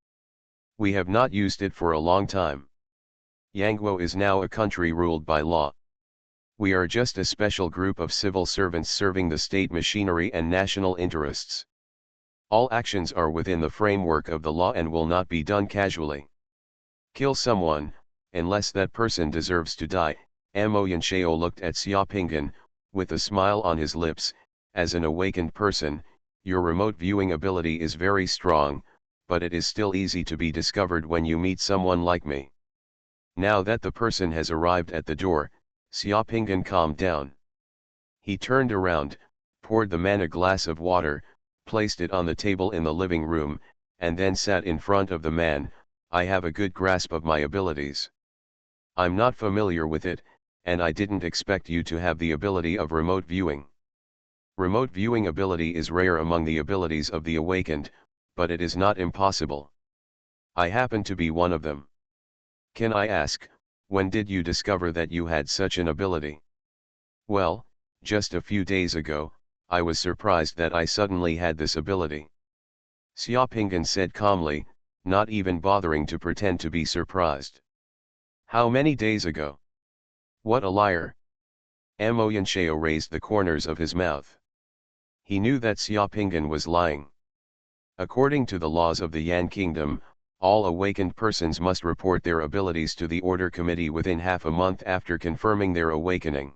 We have not used it for a long time. Yangguo is now a country ruled by law. We are just a special group of civil servants serving the state machinery and national interests. All actions are within the framework of the law and will not be done casually. Kill someone, unless that person deserves to die. Mo Yanshao looked at Xiaopinggan, with a smile on his lips. As an awakened person, your remote viewing ability is very strong, but it is still easy to be discovered when you meet someone like me. Now that the person has arrived at the door, Xiaopinggan calmed down. He turned around, poured the man a glass of water, placed it on the table in the living room, and then sat in front of the man. I have a good grasp of my abilities. I'm not familiar with it, and I didn't expect you to have the ability of remote viewing. Remote viewing ability is rare among the abilities of the awakened, but it is not impossible. I happen to be one of them. Can I ask, when did you discover that you had such an ability? Well, just a few days ago, I was surprised that I suddenly had this ability. Xiaopinggan said calmly, not even bothering to pretend to be surprised. How many days ago? What a liar! Mo Yanshao raised the corners of his mouth. He knew that Xiaopinggan was lying. According to the laws of the Yan Kingdom, all awakened persons must report their abilities to the Order Committee within half a month after confirming their awakening.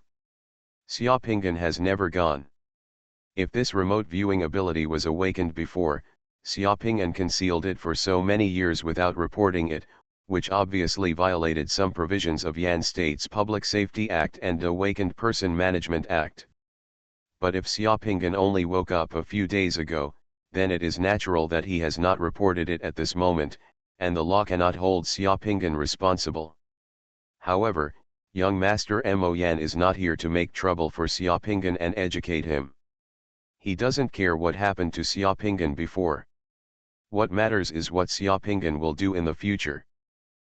Xiaopinggan has never gone. If this remote viewing ability was awakened before, Xiaopinggan concealed it for so many years without reporting it, which obviously violated some provisions of Yan State's Public Safety Act and Awakened Person Management Act. But if Xiaopinggan only woke up a few days ago, then it is natural that he has not reported it at this moment, and the law cannot hold Xiaopinggan responsible. However, young Master Mo Yan is not here to make trouble for Xiaopinggan and educate him. He doesn't care what happened to Xiaopinggan before. What matters is what Xiaopinggan will do in the future.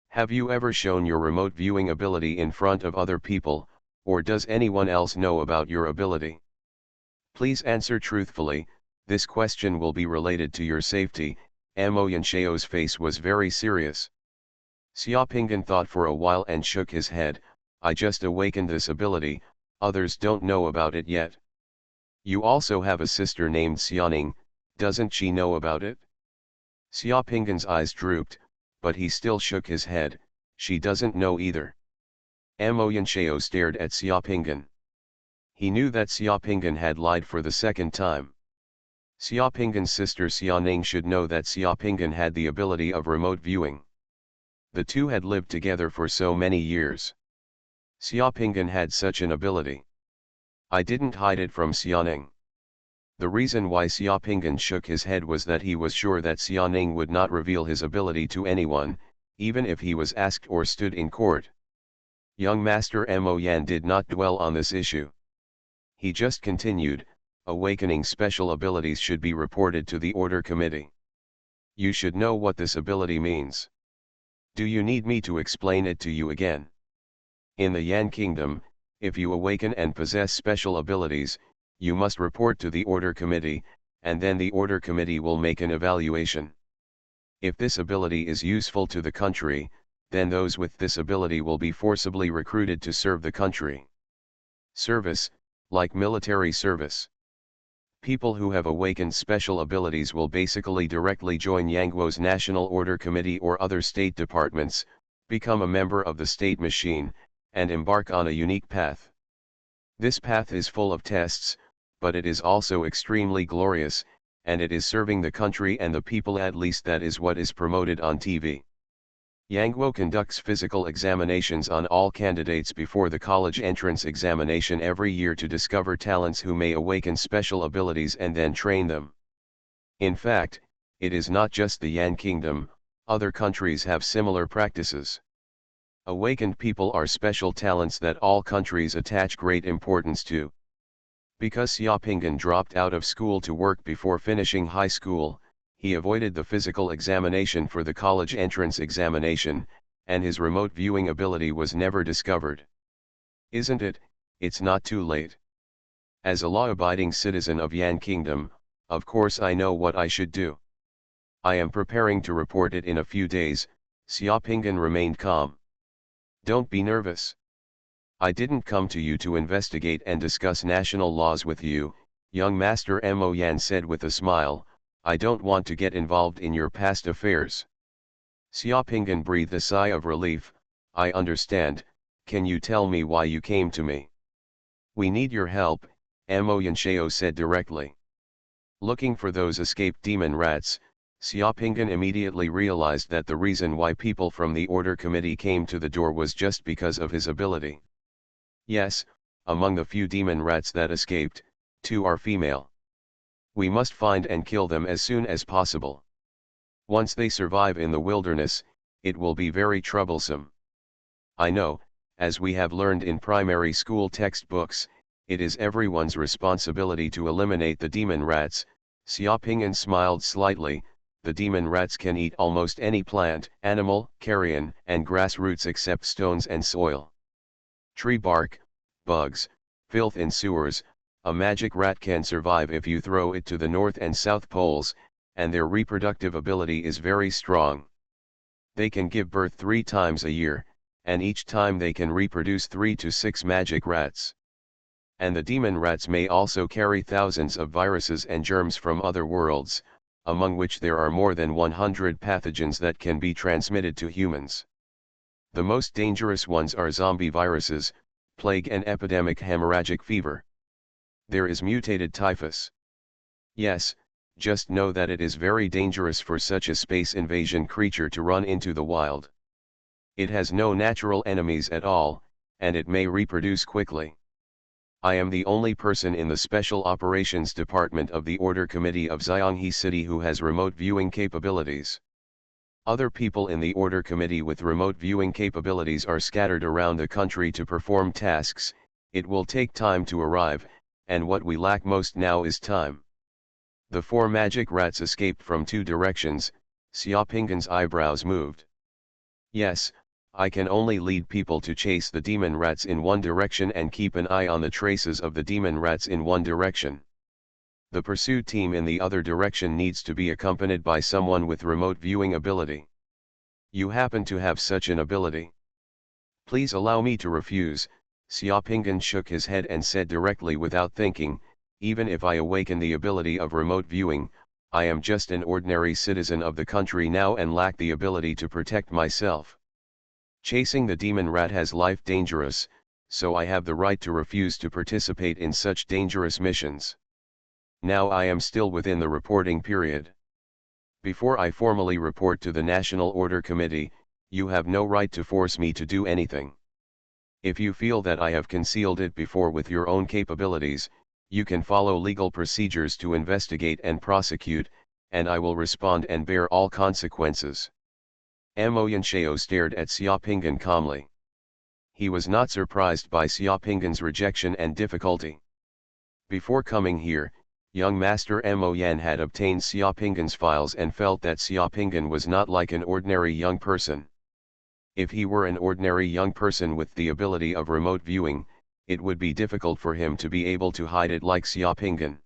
Have you ever shown your remote viewing ability in front of other people, or does anyone else know about your ability? Please answer truthfully. This question will be related to your safety. Mo Yanshao's face was very serious. Xiaopinggan thought for a while and shook his head. I just awakened this ability, others don't know about it yet. You also have a sister named Xianing, doesn't she know about it? Xiaopinggan's eyes drooped, but he still shook his head. She doesn't know either. Mo Yanshao stared at Xiaopinggan. He knew that Xiaopinggan had lied for the second time. Xiaopinggan's sister Xianing should know that Xiaopinggan had the ability of remote viewing. The two had lived together for so many years. Xiaopinggan had such an ability. I didn't hide it from Xianing. The reason why Xiaopinggan shook his head was that he was sure that Xianing would not reveal his ability to anyone, even if he was asked or stood in court. Young Master Mo Yan did not dwell on this issue. He just continued, awakening special abilities should be reported to the Order Committee. You should know what this ability means. Do you need me to explain it to you again? In the Yan Kingdom, if you awaken and possess special abilities, you must report to the Order Committee, and then the Order Committee will make an evaluation. If this ability is useful to the country, then those with this ability will be forcibly recruited to serve the country. Service, like military service. People who have awakened special abilities will basically directly join Yangguo's National Order Committee or other state departments, become a member of the state machine, and embark on a unique path. This path is full of tests, but it is also extremely glorious, and it is serving the country and the people, at least that is what is promoted on TV. Yangguo conducts physical examinations on all candidates before the college entrance examination every year to discover talents who may awaken special abilities and then train them. In fact, it is not just the Yan Kingdom, other countries have similar practices. Awakened people are special talents that all countries attach great importance to. Because Xiaopinggan dropped out of school to work before finishing high school, he avoided the physical examination for the college entrance examination, and his remote viewing ability was never discovered. Isn't it? It's not too late. As a law-abiding citizen of Yan Kingdom, of course I know what I should do. I am preparing to report it in a few days. Xiaopinggan remained calm. Don't be nervous. I didn't come to you to investigate and discuss national laws with you, young Master Mo Yan said with a smile. I don't want to get involved in your past affairs. Xiaopinggan breathed a sigh of relief. I understand. Can you tell me why you came to me? We need your help, Mo Yanshao said directly. Looking for those escaped demon rats, Xiaopinggan immediately realized that the reason why people from the Order Committee came to the door was just because of his ability. Yes, among the few demon rats that escaped, 2 are female. We must find and kill them as soon as possible. Once they survive in the wilderness, it will be very troublesome. I know, as we have learned in primary school textbooks, it is everyone's responsibility to eliminate the demon rats. Xiaopinggan smiled slightly. The demon rats can eat almost any plant, animal, carrion, and grass roots except stones and soil. Tree bark, bugs, filth in sewers. A magic rat can survive if you throw it to the North and South Poles, and their reproductive ability is very strong. They can give birth 3 times a year, and each time they can reproduce 3 to 6 magic rats. And the demon rats may also carry thousands of viruses and germs from other worlds, among which there are more than 100 pathogens that can be transmitted to humans. The most dangerous ones are zombie viruses, plague and epidemic hemorrhagic fever. There is mutated typhus. Yes, just know that it is very dangerous for such a space invasion creature to run into the wild. It has no natural enemies at all, and it may reproduce quickly. I am the only person in the Special Operations Department of the Order Committee of Xianghe City who has remote viewing capabilities. Other people in the Order Committee with remote viewing capabilities are scattered around the country to perform tasks. It will take time to arrive, and what we lack most now is time. The 4 magic rats escaped from 2 directions. Xiaopinggan's eyebrows moved. Yes, I can only lead people to chase the demon rats in one direction and keep an eye on the traces of the demon rats in one direction. The pursuit team in the other direction needs to be accompanied by someone with remote viewing ability. You happen to have such an ability. Please allow me to refuse. Xiaopinggan shook his head and said directly without thinking, even if I awaken the ability of remote viewing, I am just an ordinary citizen of the country now and lack the ability to protect myself. Chasing the demon rat has life dangerous, so I have the right to refuse to participate in such dangerous missions. Now I am still within the reporting period. Before I formally report to the National Order Committee, you have no right to force me to do anything. If you feel that I have concealed it before with your own capabilities, you can follow legal procedures to investigate and prosecute, and I will respond and bear all consequences. Mo Yanshao stared at Xiaopinggan calmly. He was not surprised by Xiaopinggan's rejection and difficulty. Before coming here, Young Master Mo Yan had obtained Xiaopinggan's files and felt that Xiaopinggan was not like an ordinary young person. If he were an ordinary young person with the ability of remote viewing, it would be difficult for him to be able to hide it like Xiaopinggan.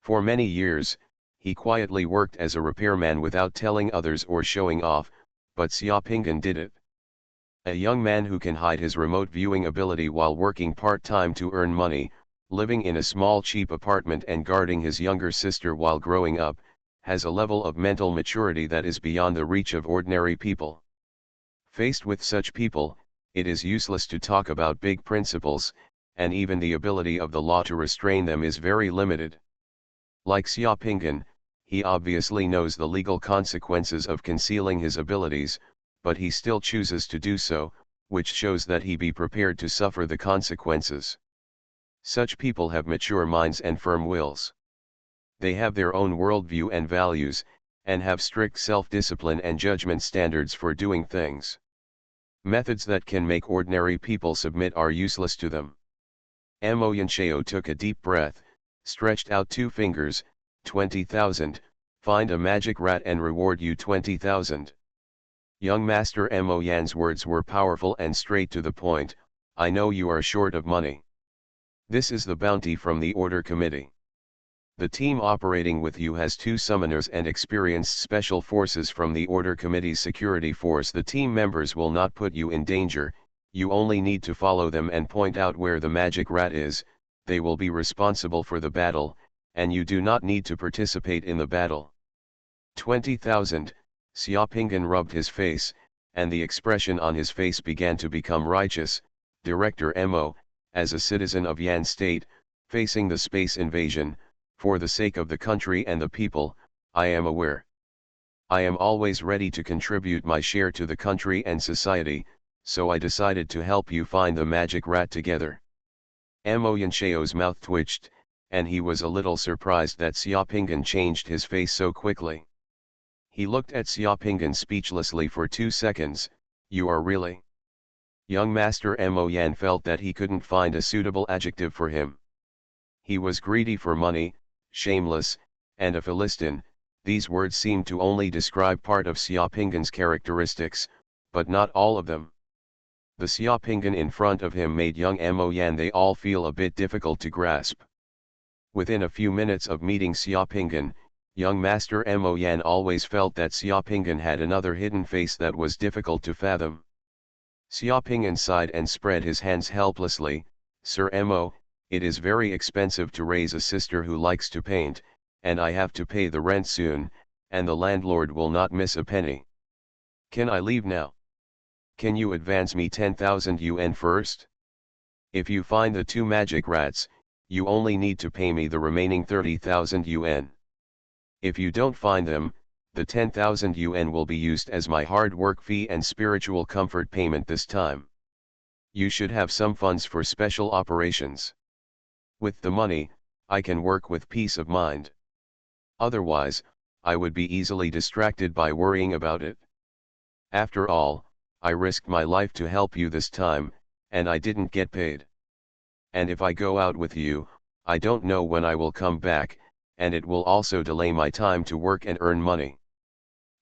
For many years, he quietly worked as a repairman without telling others or showing off, but Xiaopinggan did it. A young man who can hide his remote viewing ability while working part-time to earn money, living in a small cheap apartment and guarding his younger sister while growing up, has a level of mental maturity that is beyond the reach of ordinary people. Faced with such people, it is useless to talk about big principles, and even the ability of the law to restrain them is very limited. Like Xiaopinggan, he obviously knows the legal consequences of concealing his abilities, but he still chooses to do so, which shows that he be prepared to suffer the consequences. Such people have mature minds and firm wills. They have their own worldview and values, and have strict self-discipline and judgment standards for doing things. Methods that can make ordinary people submit are useless to them. Mo Yanchao took a deep breath, stretched out 2 fingers, 20,000, find a magic rat and reward you 20,000. Young Master Mo Yan's words were powerful and straight to the point. I know you are short of money. This is the bounty from the Order Committee. The team operating with you has 2 summoners and experienced special forces from the Order Committee's security force. The team members will not put you in danger, you only need to follow them and point out where the magic rat is. They will be responsible for the battle, and you do not need to participate in the battle. 20,000, Xiaopinggan rubbed his face, and the expression on his face began to become righteous. Director Mo, as a citizen of Yan State, facing the space invasion, for the sake of the country and the people, I am aware. I am always ready to contribute my share to the country and society, so I decided to help you find the magic rat together. Mo Yanchao's mouth twitched, and he was a little surprised that Xiaopinggan changed his face so quickly. He looked at Xiaopinggan speechlessly for 2 seconds. You are really? Young Master Mo Yan felt that he couldn't find a suitable adjective for him. He was greedy for money, shameless, and a Philistine. These words seemed to only describe part of Xiaopinggan's characteristics, but not all of them. The Xiaopinggan in front of him made young Mo Yan they all feel a bit difficult to grasp. Within a few minutes of meeting Xiaopinggan, young Master Mo Yan always felt that Xiaopinggan had another hidden face that was difficult to fathom. Xiaopinggan sighed and spread his hands helplessly. Sir Mo, it is very expensive to raise a sister who likes to paint, and I have to pay the rent soon, and the landlord will not miss a penny. Can I leave now? Can you advance me 10,000 yuan first? If you find the 2 magic rats, you only need to pay me the remaining 30,000 yuan. If you don't find them, the 10,000 yuan will be used as my hard work fee and spiritual comfort payment this time. You should have some funds for special operations. With the money, I can work with peace of mind. Otherwise, I would be easily distracted by worrying about it. After all, I risked my life to help you this time, and I didn't get paid. And if I go out with you, I don't know when I will come back, and it will also delay my time to work and earn money.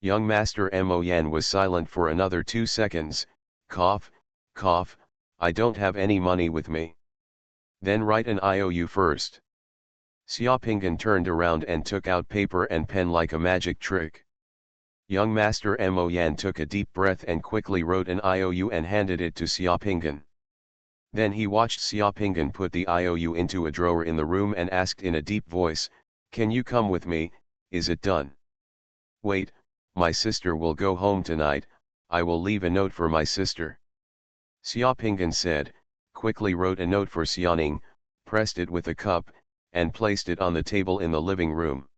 Young Master Mo Yan was silent for another 2 seconds. Cough, cough, I don't have any money with me. Then write an IOU first. Xiaopinggan turned around and took out paper and pen like a magic trick. Young Master Mo Yan took a deep breath and quickly wrote an IOU and handed it to Xiaopinggan. Then he watched Xiaopinggan put the IOU into a drawer in the room and asked in a deep voice, "Can you come with me, is it done?" "Wait, my sister will go home tonight, I will leave a note for my sister." Xiaopinggan said, quickly wrote a note for Xianing, pressed it with a cup, and placed it on the table in the living room.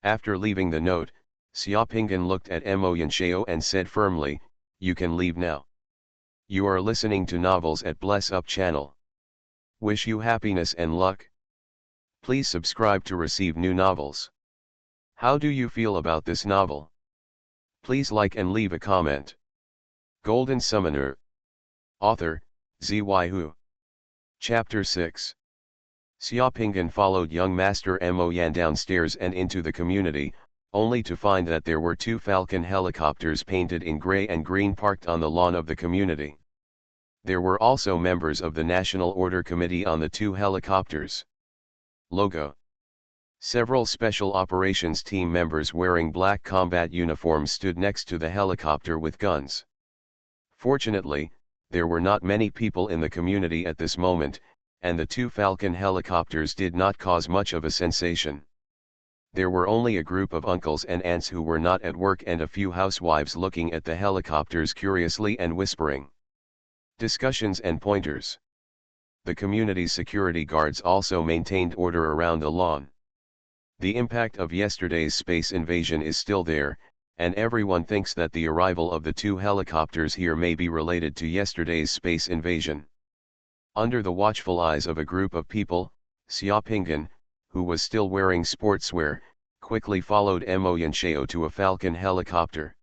After leaving the note, Xiaopinggan looked at Mo Yanchao and said firmly, "You can leave now." You are listening to Novels at Bless Up channel. Wish you happiness and luck. Please subscribe to receive new novels. How do you feel about this novel? Please like and leave a comment. Golden Summoner. Author, Xuanhuan. Chapter 6. Xiaopinggan followed young Master Mo Yan downstairs and into the community, only to find that there were two Falcon helicopters painted in gray and green parked on the lawn of the community. There were also members of the National Order Committee on the two helicopters. Logo. Several Special Operations Team members wearing black combat uniforms stood next to the helicopter with guns. Fortunately, there were not many people in the community at this moment, and the two Falcon helicopters did not cause much of a sensation. There were only a group of uncles and aunts who were not at work and a few housewives looking at the helicopters curiously and whispering discussions and pointers. The community's security guards also maintained order around the lawn. The impact of yesterday's space invasion is still there, and everyone thinks that the arrival of the two helicopters here may be related to yesterday's space invasion. Under the watchful eyes of a group of people, Xiaopinggan, who was still wearing sportswear, quickly followed Mo Yanshao to a Falcon helicopter.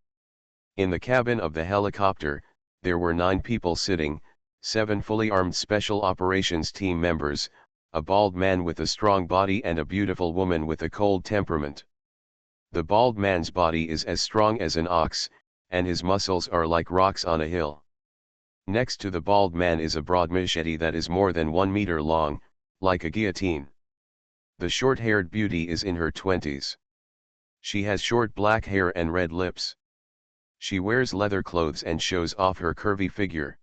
In the cabin of the helicopter, there were 9 people sitting, 7 fully armed Special Operations Team members, a bald man with a strong body and a beautiful woman with a cold temperament. The bald man's body is as strong as an ox, and his muscles are like rocks on a hill. Next to the bald man is a broad machete that is more than 1 meter long, like a guillotine. The short-haired beauty is in her 20s. She has short black hair and red lips. She wears leather clothes and shows off her curvy figure.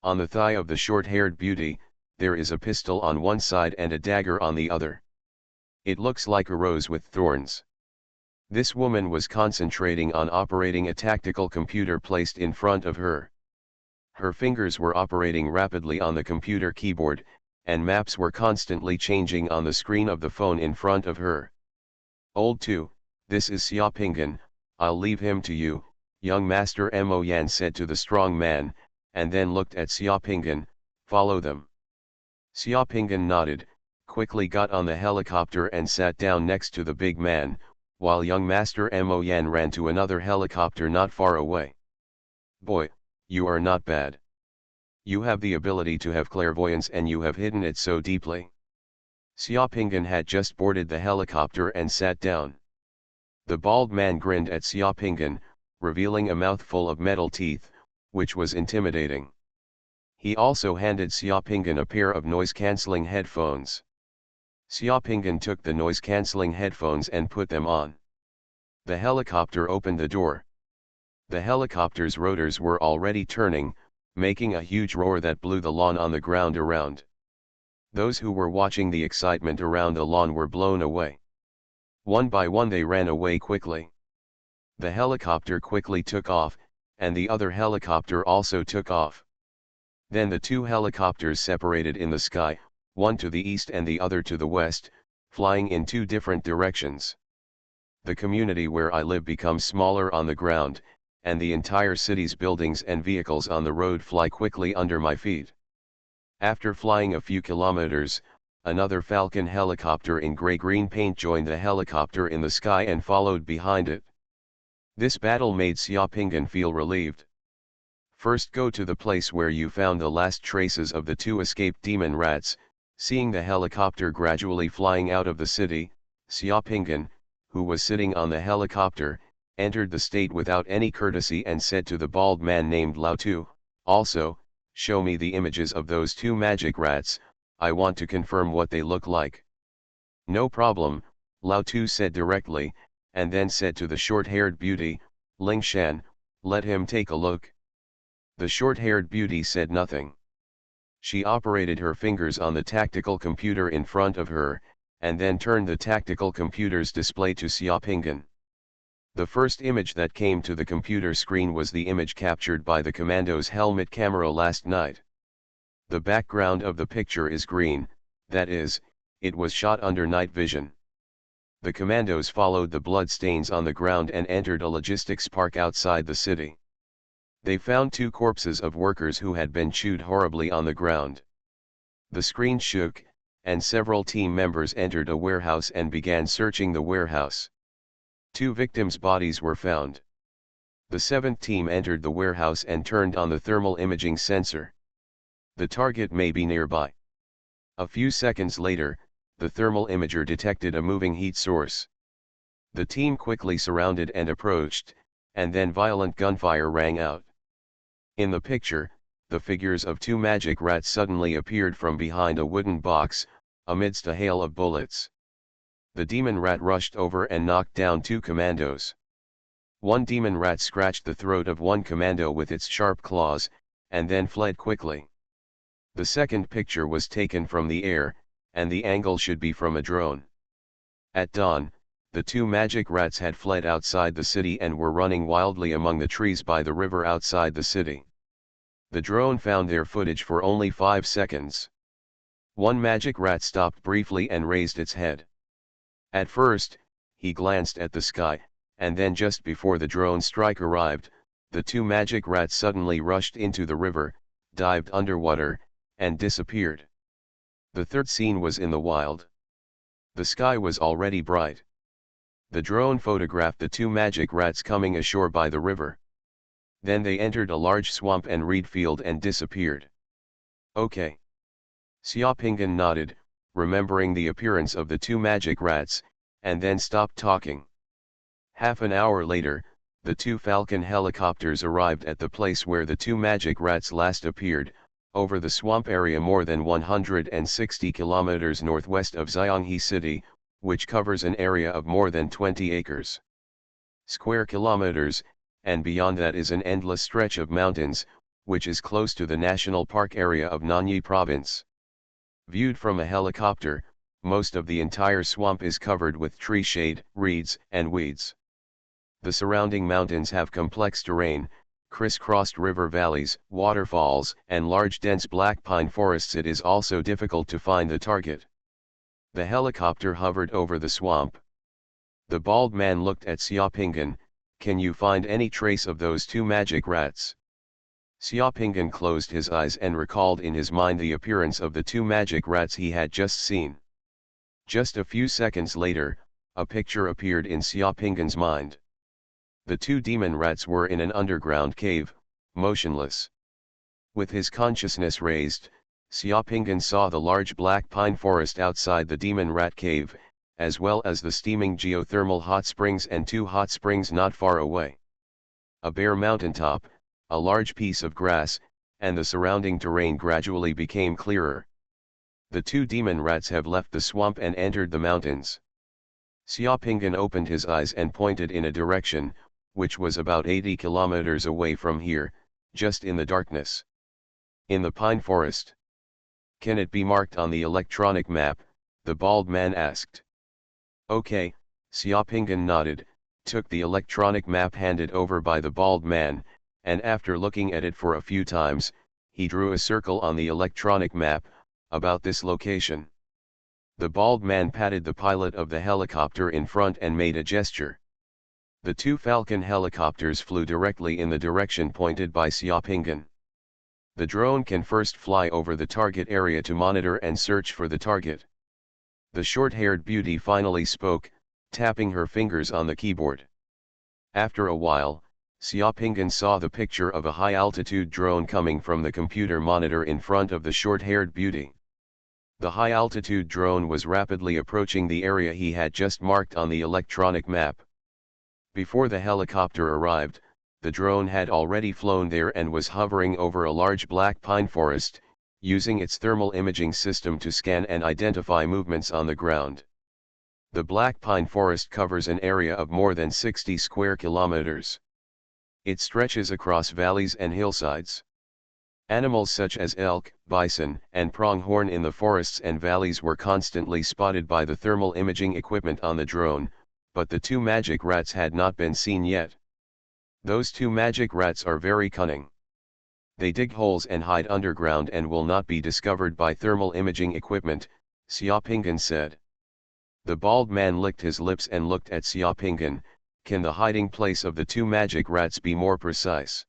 On the thigh of the short-haired beauty, there is a pistol on one side and a dagger on the other. It looks like a rose with thorns. This woman was concentrating on operating a tactical computer placed in front of her. Her fingers were operating rapidly on the computer keyboard, and maps were constantly changing on the screen of the phone in front of her. Old 2, this is Xiaopinggan, I'll leave him to you, young Master Mo Yan said to the strong man, and then looked at Xiaopinggan, follow them. Xiaopinggan nodded, quickly got on the helicopter and sat down next to the big man, while young Master Mo Yan ran to another helicopter not far away. Boy, you are not bad. You have the ability to have clairvoyance and you have hidden it so deeply. Xiaopinggan had just boarded the helicopter and sat down. The bald man grinned at Xiaopinggan, revealing a mouthful of metal teeth, which was intimidating. He also handed Xiaopinggan a pair of noise-cancelling headphones. Xiaopinggan took the noise-cancelling headphones and put them on. The helicopter opened the door. The helicopter's rotors were already turning, making a huge roar that blew the lawn on the ground around. Those who were watching the excitement around the lawn were blown away. One by one they ran away quickly. The helicopter quickly took off, and the other helicopter also took off. Then the two helicopters separated in the sky, one to the east and the other to the west, flying in 2 different directions. The community where I live becomes smaller on the ground, and the entire city's buildings and vehicles on the road fly quickly under my feet. After flying a few kilometers, another Falcon helicopter in gray-green paint joined the helicopter in the sky and followed behind it. This battle made Xiaopinggan feel relieved. First go to the place where you found the last traces of the 2 escaped demon rats. Seeing the helicopter gradually flying out of the city, Xiaopinggan, who was sitting on the helicopter, entered the state without any courtesy and said to the bald man named Lao Tu, also, show me the images of those 2 magic rats, I want to confirm what they look like. No problem, Lao Tu said directly, and then said to the short-haired beauty, Ling Shan, let him take a look. The short-haired beauty said nothing. She operated her fingers on the tactical computer in front of her, and then turned the tactical computer's display to Xiaopinggan. The first image that came to the computer screen was the image captured by the commando's helmet camera last night. The background of the picture is green, that is, it was shot under night vision. The commandos followed the blood stains on the ground and entered a logistics park outside the city. They found 2 corpses of workers who had been chewed horribly on the ground. The screen shook, and several team members entered a warehouse and began searching the warehouse. 2 victims' bodies were found. The 7th team entered the warehouse and turned on the thermal imaging sensor. The target may be nearby. A few seconds later, the thermal imager detected a moving heat source. The team quickly surrounded and approached, and then violent gunfire rang out. In the picture, the figures of two magic rats suddenly appeared from behind a wooden box, amidst a hail of bullets. The demon rat rushed over and knocked down two commandos. One demon rat scratched the throat of one commando with its sharp claws, and then fled quickly. The second picture was taken from the air, and the angle should be from a drone. At dawn, the two magic rats had fled outside the city and were running wildly among the trees by the river outside the city. The drone found their footage for only 5 seconds. One magic rat stopped briefly and raised its head. At first, he glanced at the sky, and then just before the drone strike arrived, the two magic rats suddenly rushed into the river, dived underwater, and disappeared. The third scene was in the wild. The sky was already bright. The drone photographed the two magic rats coming ashore by the river. Then they entered a large swamp and reed field and disappeared. Okay. Xiaopingan nodded, remembering the appearance of the two magic rats, and then stopped talking. Half an hour later, the two Falcon helicopters arrived at the place where the two magic rats last appeared, over the swamp area more than 160 kilometers northwest of Xianghe City, which covers an area of more than 20 acres. Square kilometers, and beyond that is an endless stretch of mountains, which is close to the national park area of Nanyi Province. Viewed from a helicopter, most of the entire swamp is covered with tree shade, reeds, and weeds. The surrounding mountains have complex terrain, crisscrossed river valleys, waterfalls, and large dense black pine forests. It is also difficult to find the target. The helicopter hovered over the swamp. The bald man looked at Xiaopingan. Can you find any trace of those two magic rats? Xiaopingan closed his eyes and recalled in his mind the appearance of the two magic rats he had just seen. Just a few seconds later, a picture appeared in Xiaopingan's mind. The two demon rats were in an underground cave, motionless. With his consciousness raised, Xiaopingan saw the large black pine forest outside the demon rat cave, as well as the steaming geothermal hot springs and two hot springs not far away. A bare mountaintop, a large piece of grass, and the surrounding terrain gradually became clearer. The two demon rats have left the swamp and entered the mountains. Xiaopingan opened his eyes and pointed in a direction, which was about 80 kilometers away from here, just in the darkness. In the pine forest. Can it be marked on the electronic map? The bald man asked. Okay, Xiaopingan nodded, took the electronic map handed over by the bald man, and after looking at it for a few times, he drew a circle on the electronic map, about this location. The bald man patted the pilot of the helicopter in front and made a gesture. The two Falcon helicopters flew directly in the direction pointed by Xiaopingan. The drone can first fly over the target area to monitor and search for the target. The short-haired beauty finally spoke, tapping her fingers on the keyboard. After a while, Xiaopingan saw the picture of a high-altitude drone coming from the computer monitor in front of the short-haired beauty. The high-altitude drone was rapidly approaching the area he had just marked on the electronic map. Before the helicopter arrived, the drone had already flown there and was hovering over a large black pine forest, using its thermal imaging system to scan and identify movements on the ground. The black pine forest covers an area of more than 60 square kilometers. It stretches across valleys and hillsides. Animals such as elk, bison, and pronghorn in the forests and valleys were constantly spotted by the thermal imaging equipment on the drone, but the two magic rats had not been seen yet. Those two magic rats are very cunning. They dig holes and hide underground and will not be discovered by thermal imaging equipment, Xiaopingan said. The bald man licked his lips and looked at Xiaopingan. Can the hiding place of the two magic rats be more precise?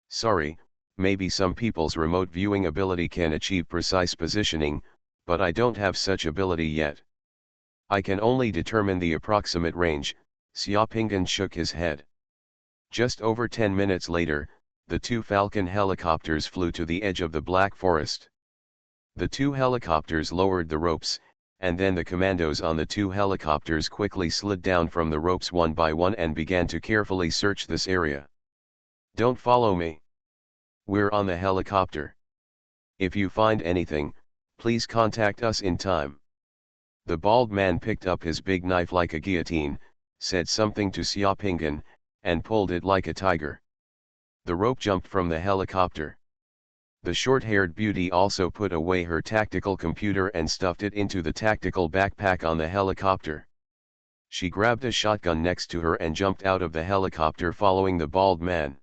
Sorry, maybe some people's remote viewing ability can achieve precise positioning, but I don't have such ability yet. I can only determine the approximate range. Xiaopingan shook his head. Just over 10 minutes later, the two Falcon helicopters flew to the edge of the Black Forest. The two helicopters lowered the ropes, and then the commandos on the two helicopters quickly slid down from the ropes one by one and began to carefully search this area. "Don't follow me. We're on the helicopter. If you find anything, please contact us in time." The bald man picked up his big knife like a guillotine, said something to Xiaopinggan, and pulled it like a tiger. The rope jumped from the helicopter. The short-haired beauty also put away her tactical computer and stuffed it into the tactical backpack on the helicopter. She grabbed a shotgun next to her and jumped out of the helicopter following the bald man.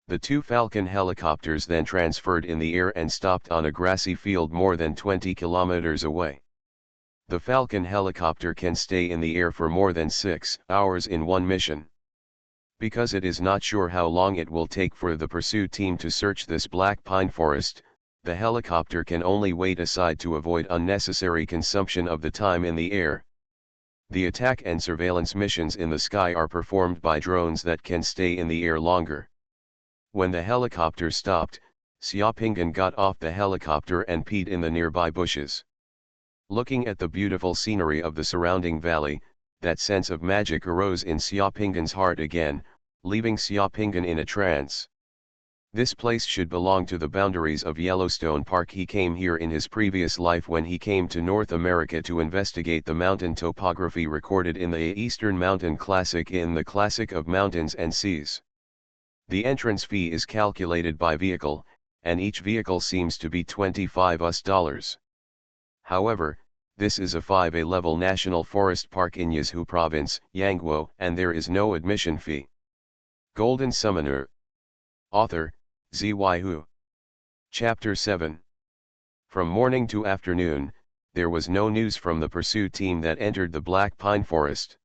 The two Falcon helicopters then transferred in the air and stopped on a grassy field more than 20 kilometers away. The Falcon helicopter can stay in the air for more than 6 hours in one mission. Because it is not sure how long it will take for the pursuit team to search this black pine forest, the helicopter can only wait aside to avoid unnecessary consumption of the time in the air. The attack and surveillance missions in the sky are performed by drones that can stay in the air longer. When the helicopter stopped, Xiaopinggan got off the helicopter and peed in the nearby bushes. Looking at the beautiful scenery of the surrounding valley, that sense of magic arose in Xiaopinggan's heart again, leaving Xiaopinggan in a trance. This place should belong to the boundaries of Yellowstone Park. He came here in his previous life when he came to North America to investigate the mountain topography recorded in the Eastern Mountain Classic in the Classic of Mountains and Seas. The entrance fee is calculated by vehicle, and each vehicle seems to be $25. However, this is a 5A level national forest park in Yazhu province, Yangguo, and there is no admission fee. Golden Summoner. Author, Xuanhuan. Chapter 7. From morning to afternoon, there was no news from the pursuit team that entered the Black Pine Forest.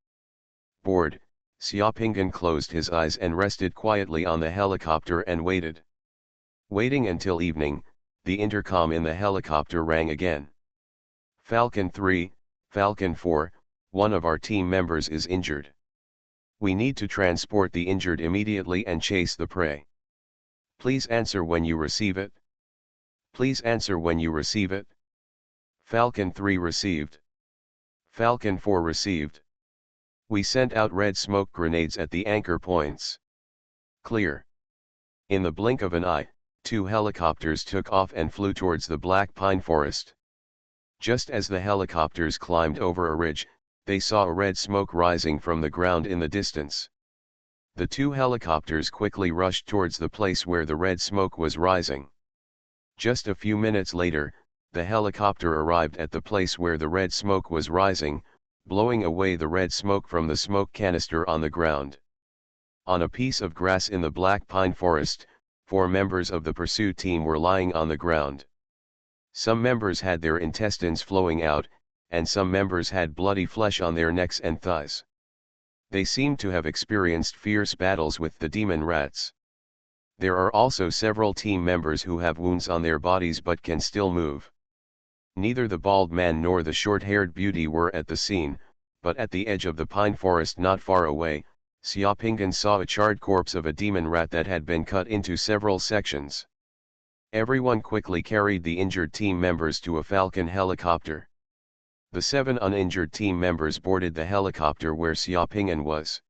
Bored, Xiaopinggan closed his eyes and rested quietly on the helicopter and waited. Waiting until evening, the intercom in the helicopter rang again. "Falcon 3, Falcon 4, one of our team members is injured. We need to transport the injured immediately and chase the prey. Please answer when you receive it. Please answer when you receive it." Falcon 3 received. Falcon 4 received. "We sent out red smoke grenades at the anchor points. Clear." In the blink of an eye, two helicopters took off and flew towards the Black Pine Forest. Just as the helicopters climbed over a ridge, they saw a red smoke rising from the ground in the distance. The two helicopters quickly rushed towards the place where the red smoke was rising. Just a few minutes later, the helicopter arrived at the place where the red smoke was rising, blowing away the red smoke from the smoke canister on the ground. On a piece of grass in the Black Pine Forest, 4 members of the pursuit team were lying on the ground. Some members had their intestines flowing out, and some members had bloody flesh on their necks and thighs. They seemed to have experienced fierce battles with the demon rats. There are also several team members who have wounds on their bodies but can still move. Neither the bald man nor the short-haired beauty were at the scene, but at the edge of the pine forest not far away, Xiaopinggan saw a charred corpse of a demon rat that had been cut into several sections. Everyone quickly carried the injured team members to a Falcon helicopter. The 7 uninjured team members boarded the helicopter where Xiaopinggan was.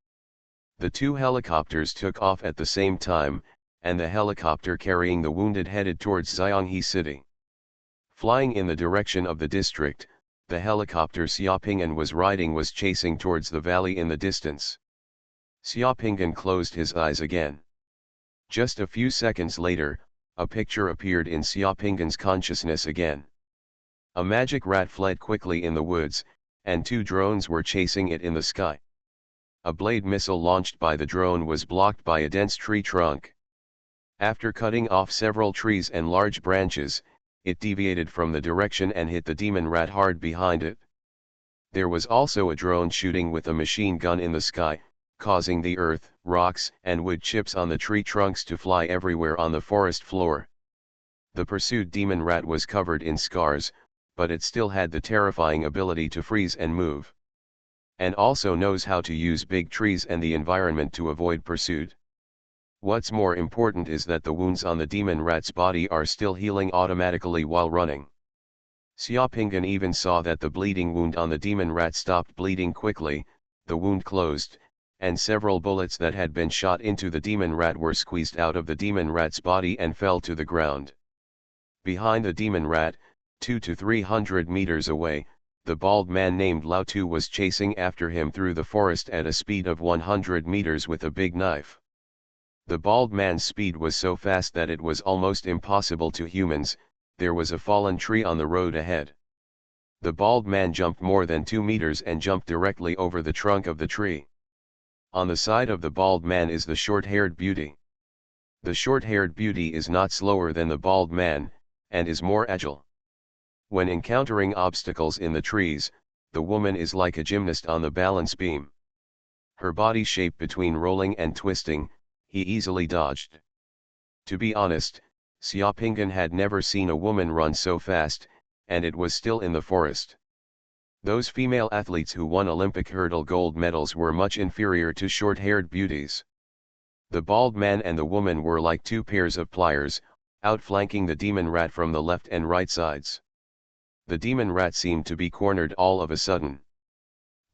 The 2 helicopters took off at the same time, and the helicopter carrying the wounded headed towards Xianghe City. Flying in the direction of the district, the helicopter Xiaopinggan was riding was chasing towards the valley in the distance. Xiaopinggan closed his eyes again. Just a few seconds later, a picture appeared in Xiaopinggan's consciousness again. A magic rat fled quickly in the woods, and 2 drones were chasing it in the sky. A blade missile launched by the drone was blocked by a dense tree trunk. After cutting off several trees and large branches, it deviated from the direction and hit the demon rat hard behind it. There was also a drone shooting with a machine gun in the sky, causing the earth, rocks, and wood chips on the tree trunks to fly everywhere on the forest floor. The pursued demon rat was covered in scars, but it still had the terrifying ability to freeze and move. And also knows how to use big trees and the environment to avoid pursuit. What's more important is that the wounds on the demon rat's body are still healing automatically while running. Xiaopinggan even saw that the bleeding wound on the demon rat stopped bleeding quickly, the wound closed, and several bullets that had been shot into the demon rat were squeezed out of the demon rat's body and fell to the ground. Behind the demon rat, 200 to 300 meters away, the bald man named Lao Tu was chasing after him through the forest at a speed of 100 meters with a big knife. The bald man's speed was so fast that it was almost impossible to humans. There was a fallen tree on the road ahead. The bald man jumped more than 2 meters and jumped directly over the trunk of the tree. On the side of the bald man is the short-haired beauty. The short-haired beauty is not slower than the bald man, and is more agile. When encountering obstacles in the trees, the woman is like a gymnast on the balance beam. Her body shape between rolling and twisting, he easily dodged. To be honest, Xiaopinggan had never seen a woman run so fast, and it was still in the forest. Those female athletes who won Olympic hurdle gold medals were much inferior to short-haired beauties. The bald man and the woman were like two pairs of pliers, outflanking the demon rat from the left and right sides. The demon rat seemed to be cornered all of a sudden.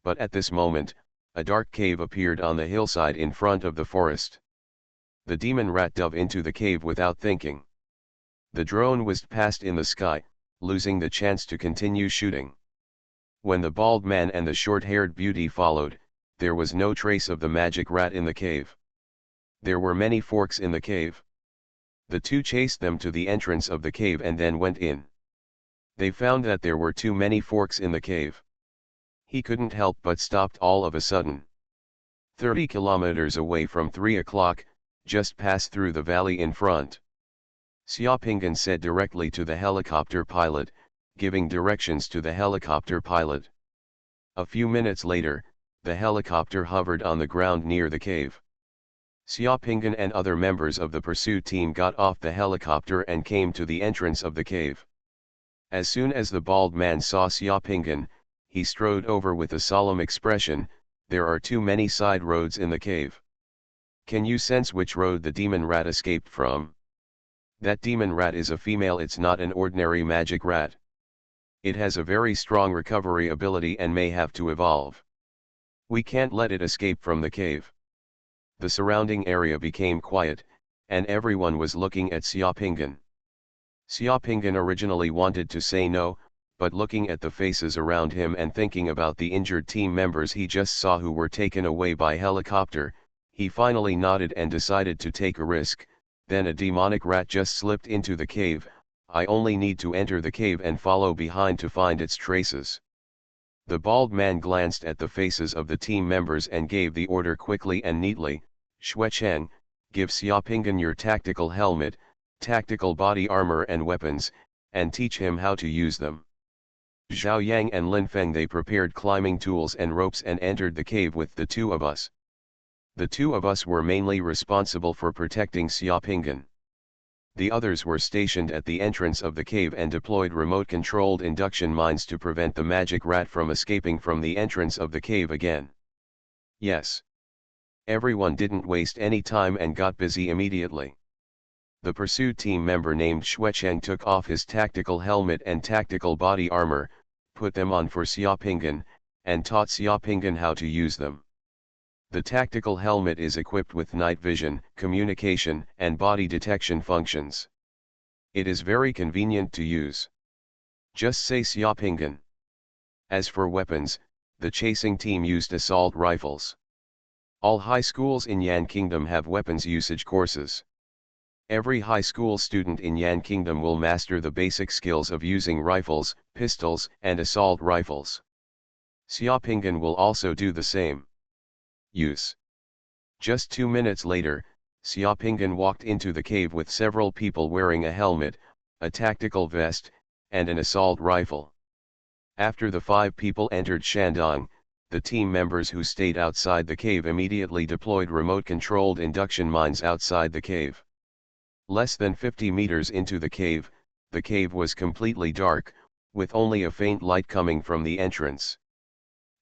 But at this moment, a dark cave appeared on the hillside in front of the forest. The demon rat dove into the cave without thinking. The drone whizzed past in the sky, losing the chance to continue shooting. When the bald man and the short-haired beauty followed, there was no trace of the magic rat in the cave. There were many forks in the cave. The two chased them to the entrance of the cave and then went in. They found that there were too many forks in the cave. He couldn't help but stopped all of a sudden. 30 kilometers away from 3 o'clock, just passed through the valley in front. Xiaopinggan said directly to the helicopter pilot, giving directions to the helicopter pilot. A few minutes later, the helicopter hovered on the ground near the cave. Xiaopinggan and other members of the pursuit team got off the helicopter and came to the entrance of the cave. As soon as the bald man saw Xiaopinggan, he strode over with a solemn expression. There are too many side roads in the cave. Can you sense which road the demon rat escaped from? That demon rat is a female, it's not an ordinary magic rat. It has a very strong recovery ability and may have to evolve. We can't let it escape from the cave. The surrounding area became quiet, and everyone was looking at Xiaopinggan. Xiaopinggan originally wanted to say no, but looking at the faces around him and thinking about the injured team members he just saw who were taken away by helicopter, he finally nodded and decided to take a risk. Then a demonic rat just slipped into the cave. I only need to enter the cave and follow behind to find its traces. The bald man glanced at the faces of the team members and gave the order quickly and neatly. Xuanhuan, give Xiaopinggan your tactical helmet, tactical body armor and weapons, and teach him how to use them. Zhao Yang and Lin Feng, they prepared climbing tools and ropes and entered the cave with the two of us. The two of us were mainly responsible for protecting Xiaopinggan. The others were stationed at the entrance of the cave and deployed remote-controlled induction mines to prevent the magic rat from escaping from the entrance of the cave again. Yes. Everyone didn't waste any time and got busy immediately. The pursuit team member named Xuanhuan took off his tactical helmet and tactical body armor, put them on for Xiaopinggan, and taught Xiaopinggan how to use them. The tactical helmet is equipped with night vision, communication, and body detection functions. It is very convenient to use. Just say Xiaopinggan. As for weapons, the chasing team used assault rifles. All high schools in Yan Kingdom have weapons usage courses. Every high school student in Yan Kingdom will master the basic skills of using rifles, pistols, and assault rifles. Xiaopinggan will also do the same. Use. Just 2 minutes later, Xiaopinggan walked into the cave with several people wearing a helmet, a tactical vest, and an assault rifle. After the 5 people entered Shandong, the team members who stayed outside the cave immediately deployed remote-controlled induction mines outside the cave. Less than 50 meters into the cave was completely dark, with only a faint light coming from the entrance.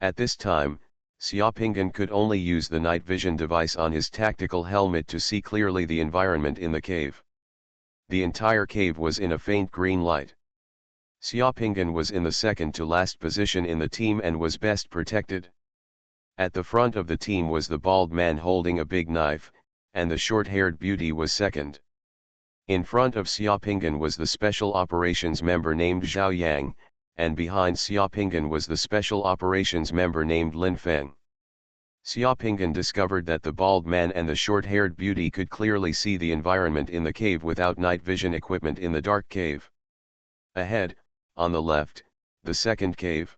At this time, Xiaopinggan could only use the night vision device on his tactical helmet to see clearly the environment in the cave. The entire cave was in a faint green light. Xiaopinggan was in the second to last position in the team and was best protected. At the front of the team was the bald man holding a big knife, and the short-haired beauty was second. In front of Xiaopinggan was the Special Operations member named Zhao Yang, and behind Xiaopinggan was the Special Operations member named Lin Feng. Xiaopinggan discovered that the bald man and the short-haired beauty could clearly see the environment in the cave without night vision equipment in the dark cave. Ahead, on the left, the second cave.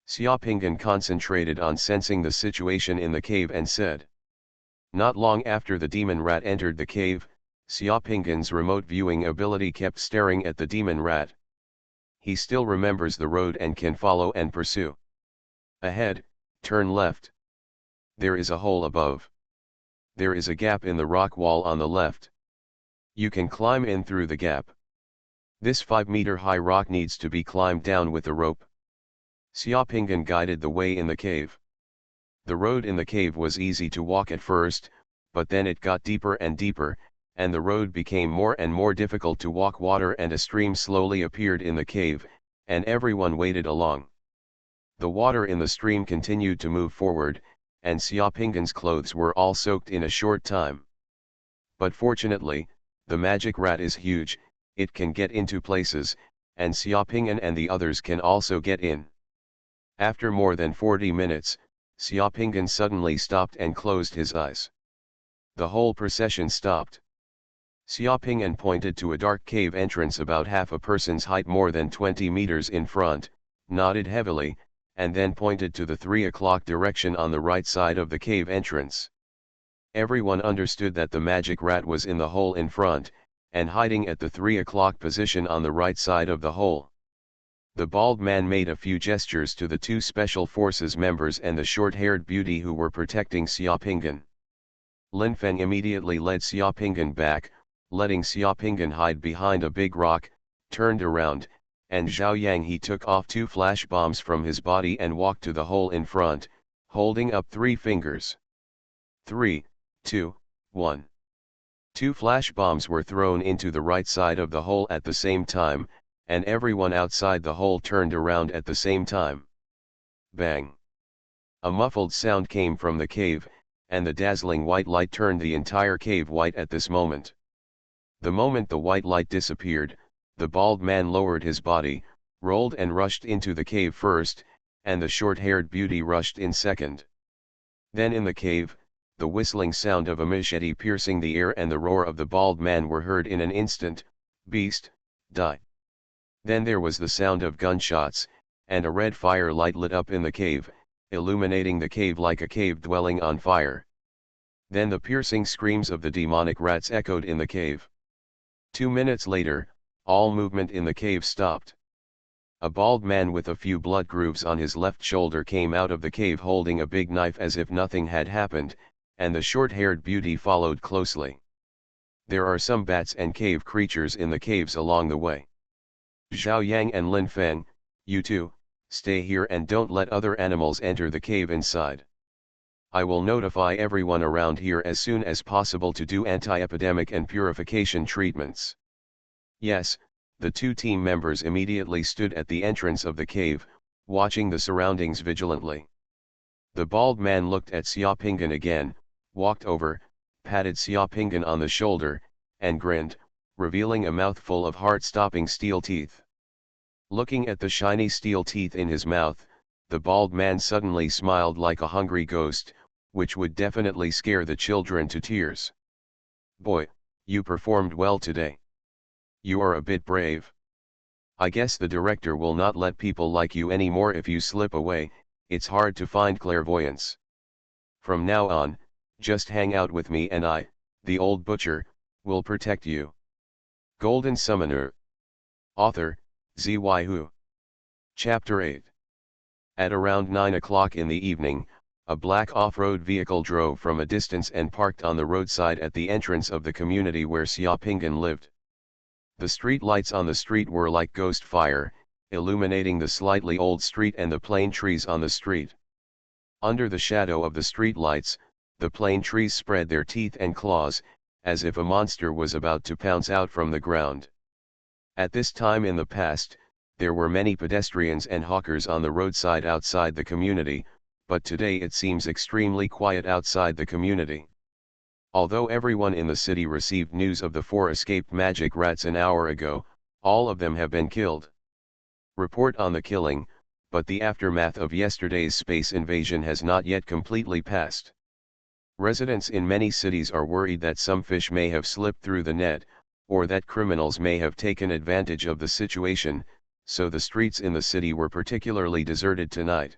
Xiaopinggan concentrated on sensing the situation in the cave and said. Not long after the demon rat entered the cave, Xiaopinggan's remote viewing ability kept staring at the demon rat. He still remembers the road and can follow and pursue. Ahead, turn left. There is a hole above. There is a gap in the rock wall on the left. You can climb in through the gap. This 5-meter high rock needs to be climbed down with a rope. Xiaopinggan guided the way in the cave. The road in the cave was easy to walk at first, but then it got deeper and deeper, and the road became more and more difficult to walk. Water and a stream slowly appeared in the cave, and everyone waded along. The water in the stream continued to move forward, and Xiaopinggan's clothes were all soaked in a short time. But fortunately, the magic rat is huge, it can get into places, and Xiaopinggan and the others can also get in. After more than 40 minutes, Xiaopinggan suddenly stopped and closed his eyes. The whole procession stopped. Xiaopinggan pointed to a dark cave entrance about half a person's height, more than 20 meters in front, nodded heavily, and then pointed to the 3 o'clock direction on the right side of the cave entrance. Everyone understood that the magic rat was in the hole in front, and hiding at the 3 o'clock position on the right side of the hole. The bald man made a few gestures to the 2 special forces members and the short-haired beauty who were protecting Xiaopinggan. Lin Feng immediately led Xiaopinggan back, letting Xiaopinggan hide behind a big rock, turned around, and Zhao Yang he took off 2 flash bombs from his body and walked to the hole in front, holding up 3 fingers. 3, 2, 1. 2 flash bombs were thrown into the right side of the hole at the same time, and everyone outside the hole turned around at the same time. Bang! A muffled sound came from the cave, and the dazzling white light turned the entire cave white at this moment. The moment the white light disappeared, the bald man lowered his body, rolled and rushed into the cave first, and the short-haired beauty rushed in second. Then in the cave, the whistling sound of a machete piercing the air and the roar of the bald man were heard in an instant. Beast, die. Then there was the sound of gunshots, and a red fire light lit up in the cave, illuminating the cave like a cave dwelling on fire. Then the piercing screams of the demonic rats echoed in the cave. 2 minutes later, all movement in the cave stopped. A bald man with a few blood grooves on his left shoulder came out of the cave holding a big knife as if nothing had happened, and the short-haired beauty followed closely. There are some bats and cave creatures in the caves along the way. Zhao Yang and Lin Feng, you two, stay here and don't let other animals enter the cave inside. I will notify everyone around here as soon as possible to do anti-epidemic and purification treatments. Yes, the 2 team members immediately stood at the entrance of the cave, watching the surroundings vigilantly. The bald man looked at Xiaopinggan again, walked over, patted Xiaopinggan on the shoulder, and grinned, revealing a mouthful of heart-stopping steel teeth. Looking at the shiny steel teeth in his mouth, the bald man suddenly smiled like a hungry ghost, which would definitely scare the children to tears. Boy, you performed well today. You are a bit brave. I guess the director will not let people like you anymore if you slip away. It's hard to find clairvoyance. From now on, just hang out with me and I, the old butcher, will protect you. Golden Summoner. Author, Xuanhuan. Chapter 8. At around 9 o'clock in the evening, a black off-road vehicle drove from a distance and parked on the roadside at the entrance of the community where Xiaopinggan lived. The street lights on the street were like ghost fire, illuminating the slightly old street and the plane trees on the street. Under the shadow of the street lights, the plane trees spread their teeth and claws, as if a monster was about to pounce out from the ground. At this time in the past, there were many pedestrians and hawkers on the roadside outside the community, but today it seems extremely quiet outside the community. Although everyone in the city received news of the 4 escaped magic rats an hour ago, all of them have been killed. Report on the killing, but the aftermath of yesterday's space invasion has not yet completely passed. Residents in many cities are worried that some fish may have slipped through the net, or that criminals may have taken advantage of the situation, so the streets in the city were particularly deserted tonight.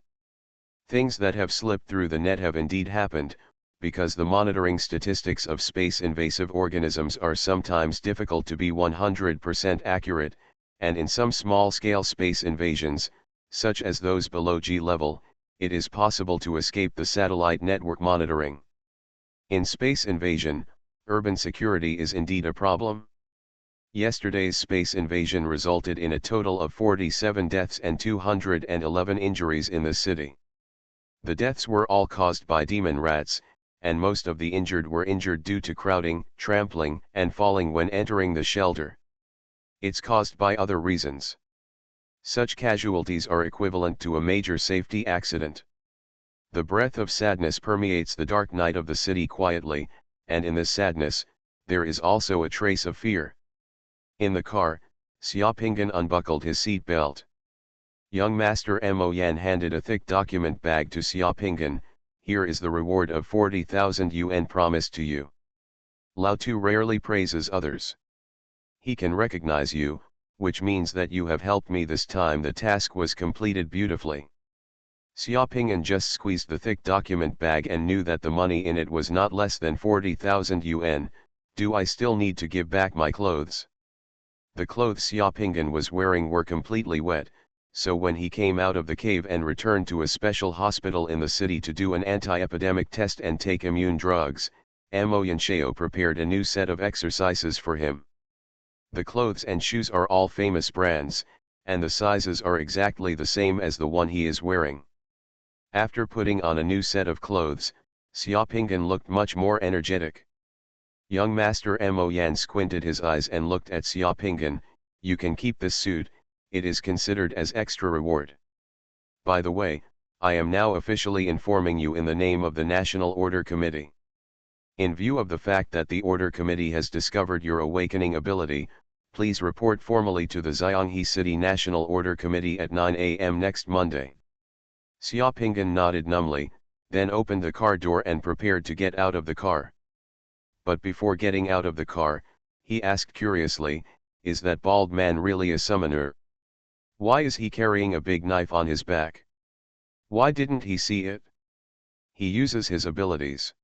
Things that have slipped through the net have indeed happened, because the monitoring statistics of space-invasive organisms are sometimes difficult to be 100% accurate, and in some small-scale space invasions, such as those below G level, it is possible to escape the satellite network monitoring. In space invasion, urban security is indeed a problem. Yesterday's space invasion resulted in a total of 47 deaths and 211 injuries in the city. The deaths were all caused by demon rats, and most of the injured were injured due to crowding, trampling, and falling when entering the shelter. It's caused by other reasons. Such casualties are equivalent to a major safety accident. The breath of sadness permeates the dark night of the city quietly, and in this sadness, there is also a trace of fear. In the car, Xiaopingan unbuckled his seat belt. Young Master Mo Yan handed a thick document bag to Xiaopingan. Here is the reward of 40,000 yuan promised to you. Lao Tu rarely praises others. He can recognize you, which means that you have helped me this time. The task was completed beautifully. Xiaopingan just squeezed the thick document bag and knew that the money in it was not less than 40,000 yuan. Do I still need to give back my clothes? The clothes Xiaopingan was wearing were completely wet, so when he came out of the cave and returned to a special hospital in the city to do an anti-epidemic test and take immune drugs, Mo Yanshao prepared a new set of exercises for him. The clothes and shoes are all famous brands, and the sizes are exactly the same as the one he is wearing. After putting on a new set of clothes, Xiaopingan looked much more energetic. Young Master Mo Yan squinted his eyes and looked at Xiaopingan. You can keep this suit, it is considered as extra reward. By the way, I am now officially informing you in the name of the National Order Committee. In view of the fact that the Order Committee has discovered your awakening ability, please report formally to the Xianghe City National Order Committee at 9 a.m. next Monday. Xiaopingan nodded numbly, then opened the car door and prepared to get out of the car. But before getting out of the car, he asked curiously, is that bald man really a summoner? Why is he carrying a big knife on his back? Why didn't he see it? He uses his abilities.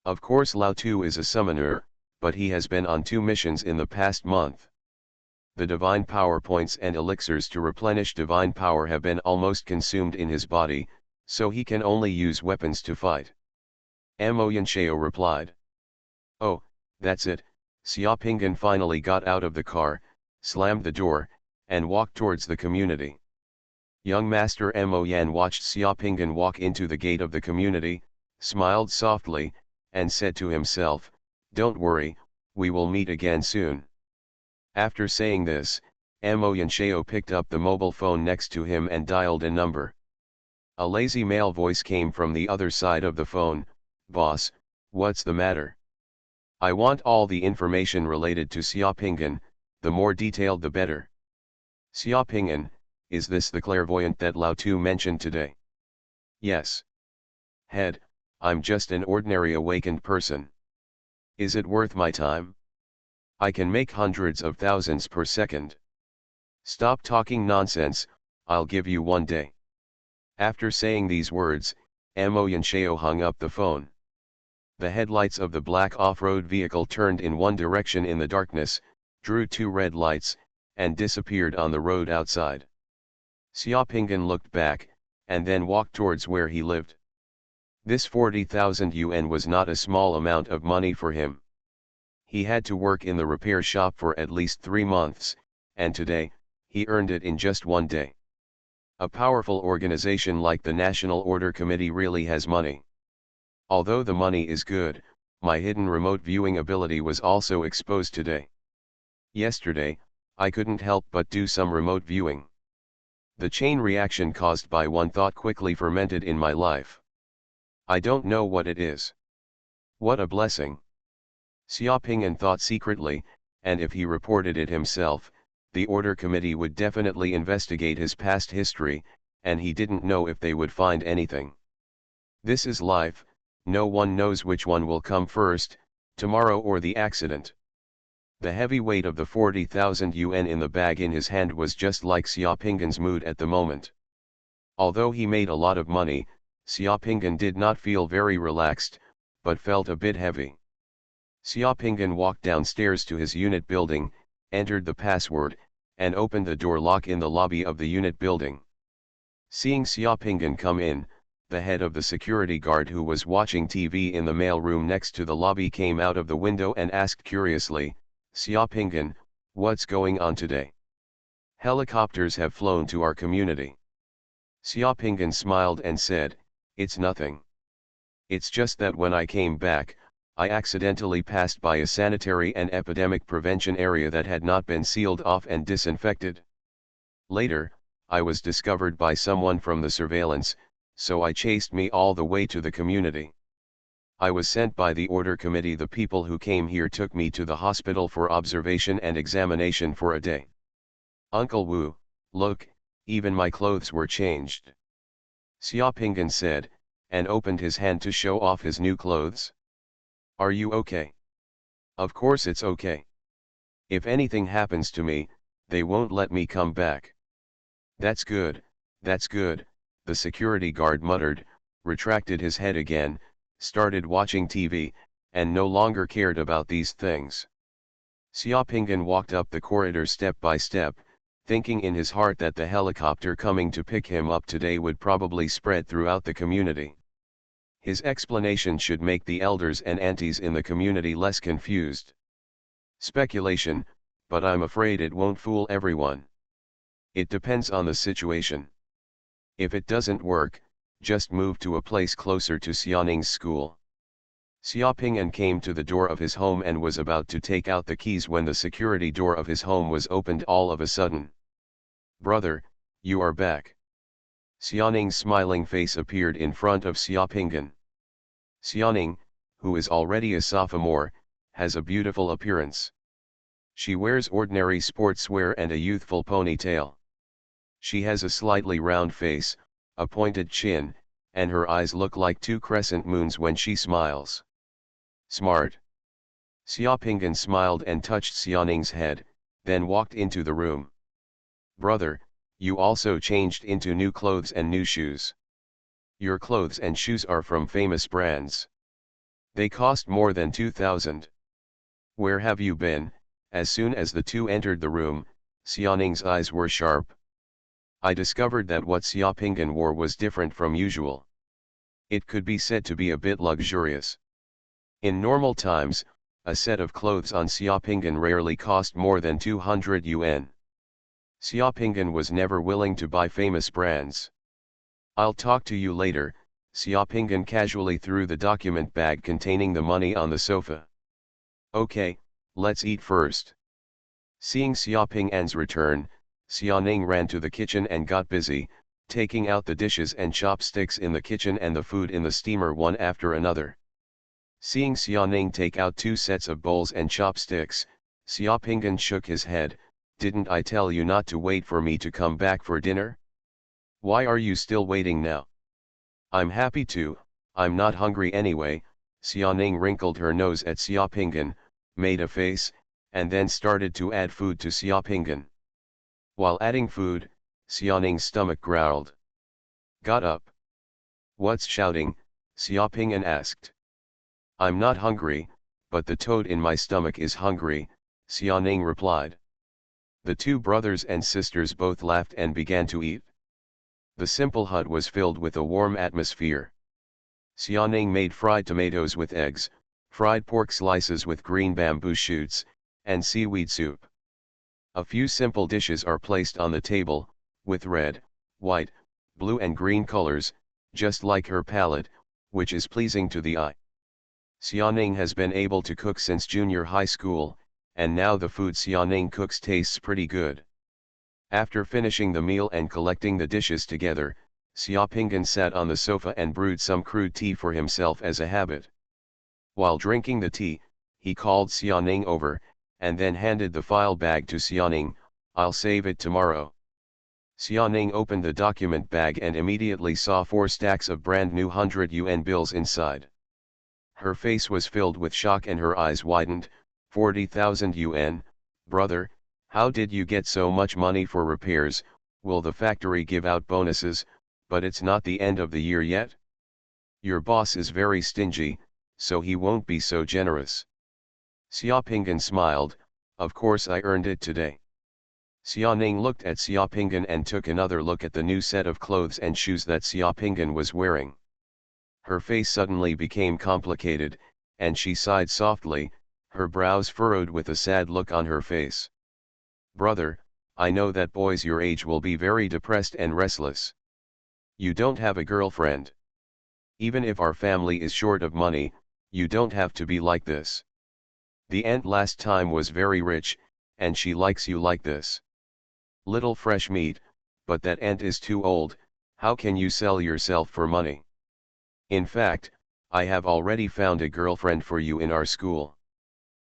Of course Lao Tu is a summoner, but he has been on 2 missions in the past month. The divine power points and elixirs to replenish divine power have been almost consumed in his body, so he can only use weapons to fight. Mo Yanshao replied. Oh, that's it. Xiaopingan finally got out of the car, slammed the door, and walked towards the community. Young Master Mo Yan watched Xiaopingan walk into the gate of the community, smiled softly, and said to himself, don't worry, we will meet again soon. After saying this, Mo Yanshao picked up the mobile phone next to him and dialed a number. A lazy male voice came from the other side of the phone. Boss, what's the matter? I want all the information related to Xiaopingan, the more detailed the better. Xiaopingan, is this the clairvoyant that Lao Tu mentioned today? Yes. Head, I'm just an ordinary awakened person. Is it worth my time? I can make hundreds of thousands per second. Stop talking nonsense, I'll give you 1 day. After saying these words, Mo Yanshao hung up the phone. The headlights of the black off-road vehicle turned in one direction in the darkness, drew 2 red lights, and disappeared on the road outside. Xiaopingan looked back, and then walked towards where he lived. This 40,000 yuan was not a small amount of money for him. He had to work in the repair shop for at least 3 months, and today, he earned it in just 1 day. A powerful organization like the National Order Committee really has money. Although the money is good, my hidden remote viewing ability was also exposed today. Yesterday, I couldn't help but do some remote viewing. The chain reaction caused by one thought quickly fermented in my life. I don't know what it is. What a blessing. Xiaoping'an thought secretly, and if he reported it himself, the order committee would definitely investigate his past history, and he didn't know if they would find anything. This is life, no one knows which one will come first, tomorrow or the accident. The heavy weight of the 40,000 yuan in the bag in his hand was just like Xiaoping'an's mood at the moment. Although he made a lot of money, Xiaoping'an did not feel very relaxed, but felt a bit heavy. Xiaoping'an walked downstairs to his unit building, entered the password, and opened the door lock in the lobby of the unit building. Seeing Xiaoping'an come in, the head of the security guard who was watching TV in the mailroom next to the lobby came out of the window and asked curiously, "Xiaoping'an, what's going on today? Helicopters have flown to our community." Xiaoping'an smiled and said, "It's nothing. It's just that when I came back, I accidentally passed by a sanitary and epidemic prevention area that had not been sealed off and disinfected. Later, I was discovered by someone from the surveillance, so I chased me all the way to the community. I was sent by the order committee. The people who came here took me to the hospital for observation and examination for a day. Uncle Wu, look, even my clothes were changed." Xiaoping'an said, and opened his hand to show off his new clothes. "Are you okay?" "Of course it's okay. If anything happens to me, they won't let me come back." That's good, the security guard muttered, retracted his head again, started watching TV, and no longer cared about these things. Xiaoping'an walked up the corridor step by step, thinking in his heart that the helicopter coming to pick him up today would probably spread throughout the community. His explanation should make the elders and aunties in the community less confused. Speculation, but I'm afraid it won't fool everyone. It depends on the situation. If it doesn't work, just move to a place closer to Xianing's school. Xiaoping'an came to the door of his home and was about to take out the keys when the security door of his home was opened all of a sudden. "Brother, you are back." Xianing's smiling face appeared in front of Xiaoping'an. Xianing, who is already a sophomore, has a beautiful appearance. She wears ordinary sportswear and a youthful ponytail. She has a slightly round face, a pointed chin, and her eyes look like two crescent moons when she smiles. "Smart." Xiaoping'an smiled and touched Xianing's head, then walked into the room. "Brother, you also changed into new clothes and new shoes. Your clothes and shoes are from famous brands. They cost more than 2,000. Where have you been?" As soon as the two entered the room, Xianing's eyes were sharp. I discovered that what Xiaoping'an wore was different from usual. It could be said to be a bit luxurious. In normal times, a set of clothes on Xiaoping'an rarely cost more than 200 yuan. Xiaoping'an was never willing to buy famous brands. "I'll talk to you later." Xiaoping'an casually threw the document bag containing the money on the sofa. "Okay, let's eat first." Seeing Xiaoping'an's return, Xianing ran to the kitchen and got busy, taking out the dishes and chopsticks in the kitchen and the food in the steamer one after another. Seeing Xianing take out 2 sets of bowls and chopsticks, Xiaoping'an shook his head. "Didn't I tell you not to wait for me to come back for dinner? Why are you still waiting now?" "I'm happy to, I'm not hungry anyway." Xianing wrinkled her nose at Xiaoping'an, made a face, and then started to add food to Xiaoping'an. While adding food, Xianing's stomach growled. "Got up." "What's shouting?" Xiaoping'an asked. "I'm not hungry, but the toad in my stomach is hungry," Xianing replied. The two brothers and sisters both laughed and began to eat. The simple hut was filled with a warm atmosphere. Xianing made fried tomatoes with eggs, fried pork slices with green bamboo shoots, and seaweed soup. A few simple dishes are placed on the table, with red, white, blue and green colors, just like her palette, which is pleasing to the eye. Xianing has been able to cook since junior high school, and now the food Xianing cooks tastes pretty good. After finishing the meal and collecting the dishes together, Xiaopinghan sat on the sofa and brewed some crude tea for himself as a habit. While drinking the tea, he called Xiaoning over, and then handed the file bag to Xiaoning. "I'll save it tomorrow." Xiaoning opened the document bag and immediately saw 4 stacks of brand new 100 yuan bills inside. Her face was filled with shock and her eyes widened. 40,000 yuan, brother, how did you get so much money for repairs? Will the factory give out bonuses? But it's not the end of the year yet. Your boss is very stingy, so he won't be so generous. Xiaopinghan smiled, "Of course I earned it today." Xiaoning looked at Xiaopinghan and took another look at the new set of clothes and shoes that Xiaopinghan was wearing. Her face suddenly became complicated, and she sighed softly, her brows furrowed with a sad look on her face. "Brother, I know that boys your age will be very depressed and restless. You don't have a girlfriend. Even if our family is short of money, you don't have to be like this. The aunt last time was very rich, and she likes you like this. Little fresh meat, but that aunt is too old. How can you sell yourself for money? In fact, I have already found a girlfriend for you in our school.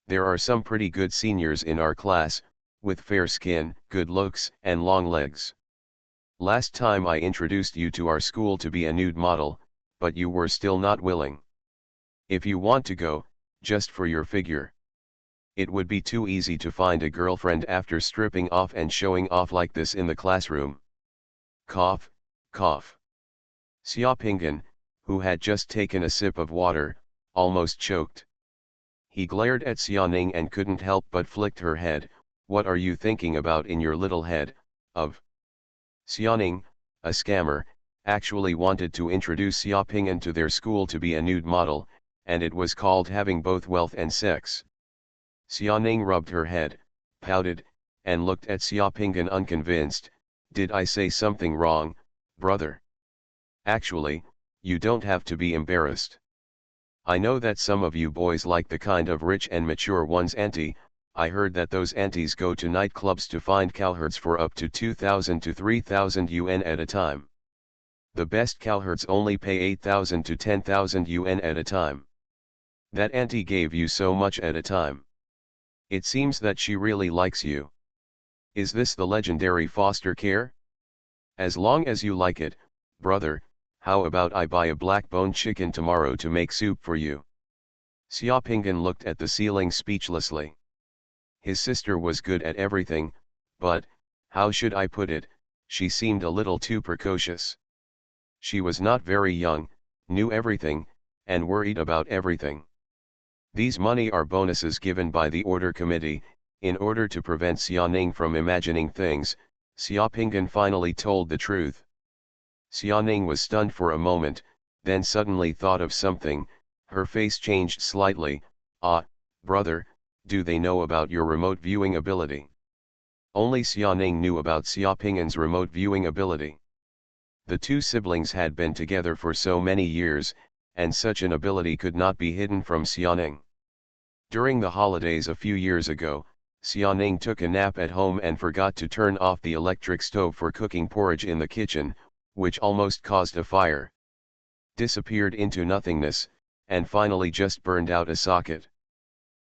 There are some pretty good seniors in our class, with fair skin, good looks, and long legs. Last time I introduced you to our school to be a nude model, but you were still not willing. If you want to go, just for your figure. It would be too easy to find a girlfriend after stripping off and showing off like this in the classroom." Cough, cough. Xiaopinghan, who had just taken a sip of water, almost choked. He glared at Xiaoning and couldn't help but flicked her head. "What are you thinking about in your little head, of?" Xiaoning, a scammer, actually wanted to introduce Xiaopinghan to their school to be a nude model, and it was called having both wealth and sex. Xiaoning rubbed her head, pouted, and looked at Xiaopinghan unconvinced. "Did I say something wrong, brother? Actually, you don't have to be embarrassed. I know that some of you boys like the kind of rich and mature ones auntie. I heard that those aunties go to nightclubs to find cowherds for up to 2,000 to 3,000 yuan at a time. The best cowherds only pay 8,000 to 10,000 yuan at a time. That auntie gave you so much at a time. It seems that she really likes you. Is this the legendary foster care? As long as you like it, brother, how about I buy a black-boned chicken tomorrow to make soup for you?" Xiaopinghan looked at the ceiling speechlessly. His sister was good at everything, but, how should I put it, she seemed a little too precocious. She was not very young, knew everything, and worried about everything. These money are bonuses given by the order committee. In order to prevent Xiaoning from imagining things, Xiaopinghan finally told the truth. Xiaoning was stunned for a moment, then suddenly thought of something. Her face changed slightly. "Ah, brother, do they know about your remote viewing ability?" Only Xiaoning knew about Xiaopinghan's remote viewing ability. The two siblings had been together for so many years, and such an ability could not be hidden from Xiaoning. During the holidays a few years ago, Xiaoning took a nap at home and forgot to turn off the electric stove for cooking porridge in the kitchen, which almost caused a fire. Disappeared into nothingness, and finally just burned out a socket.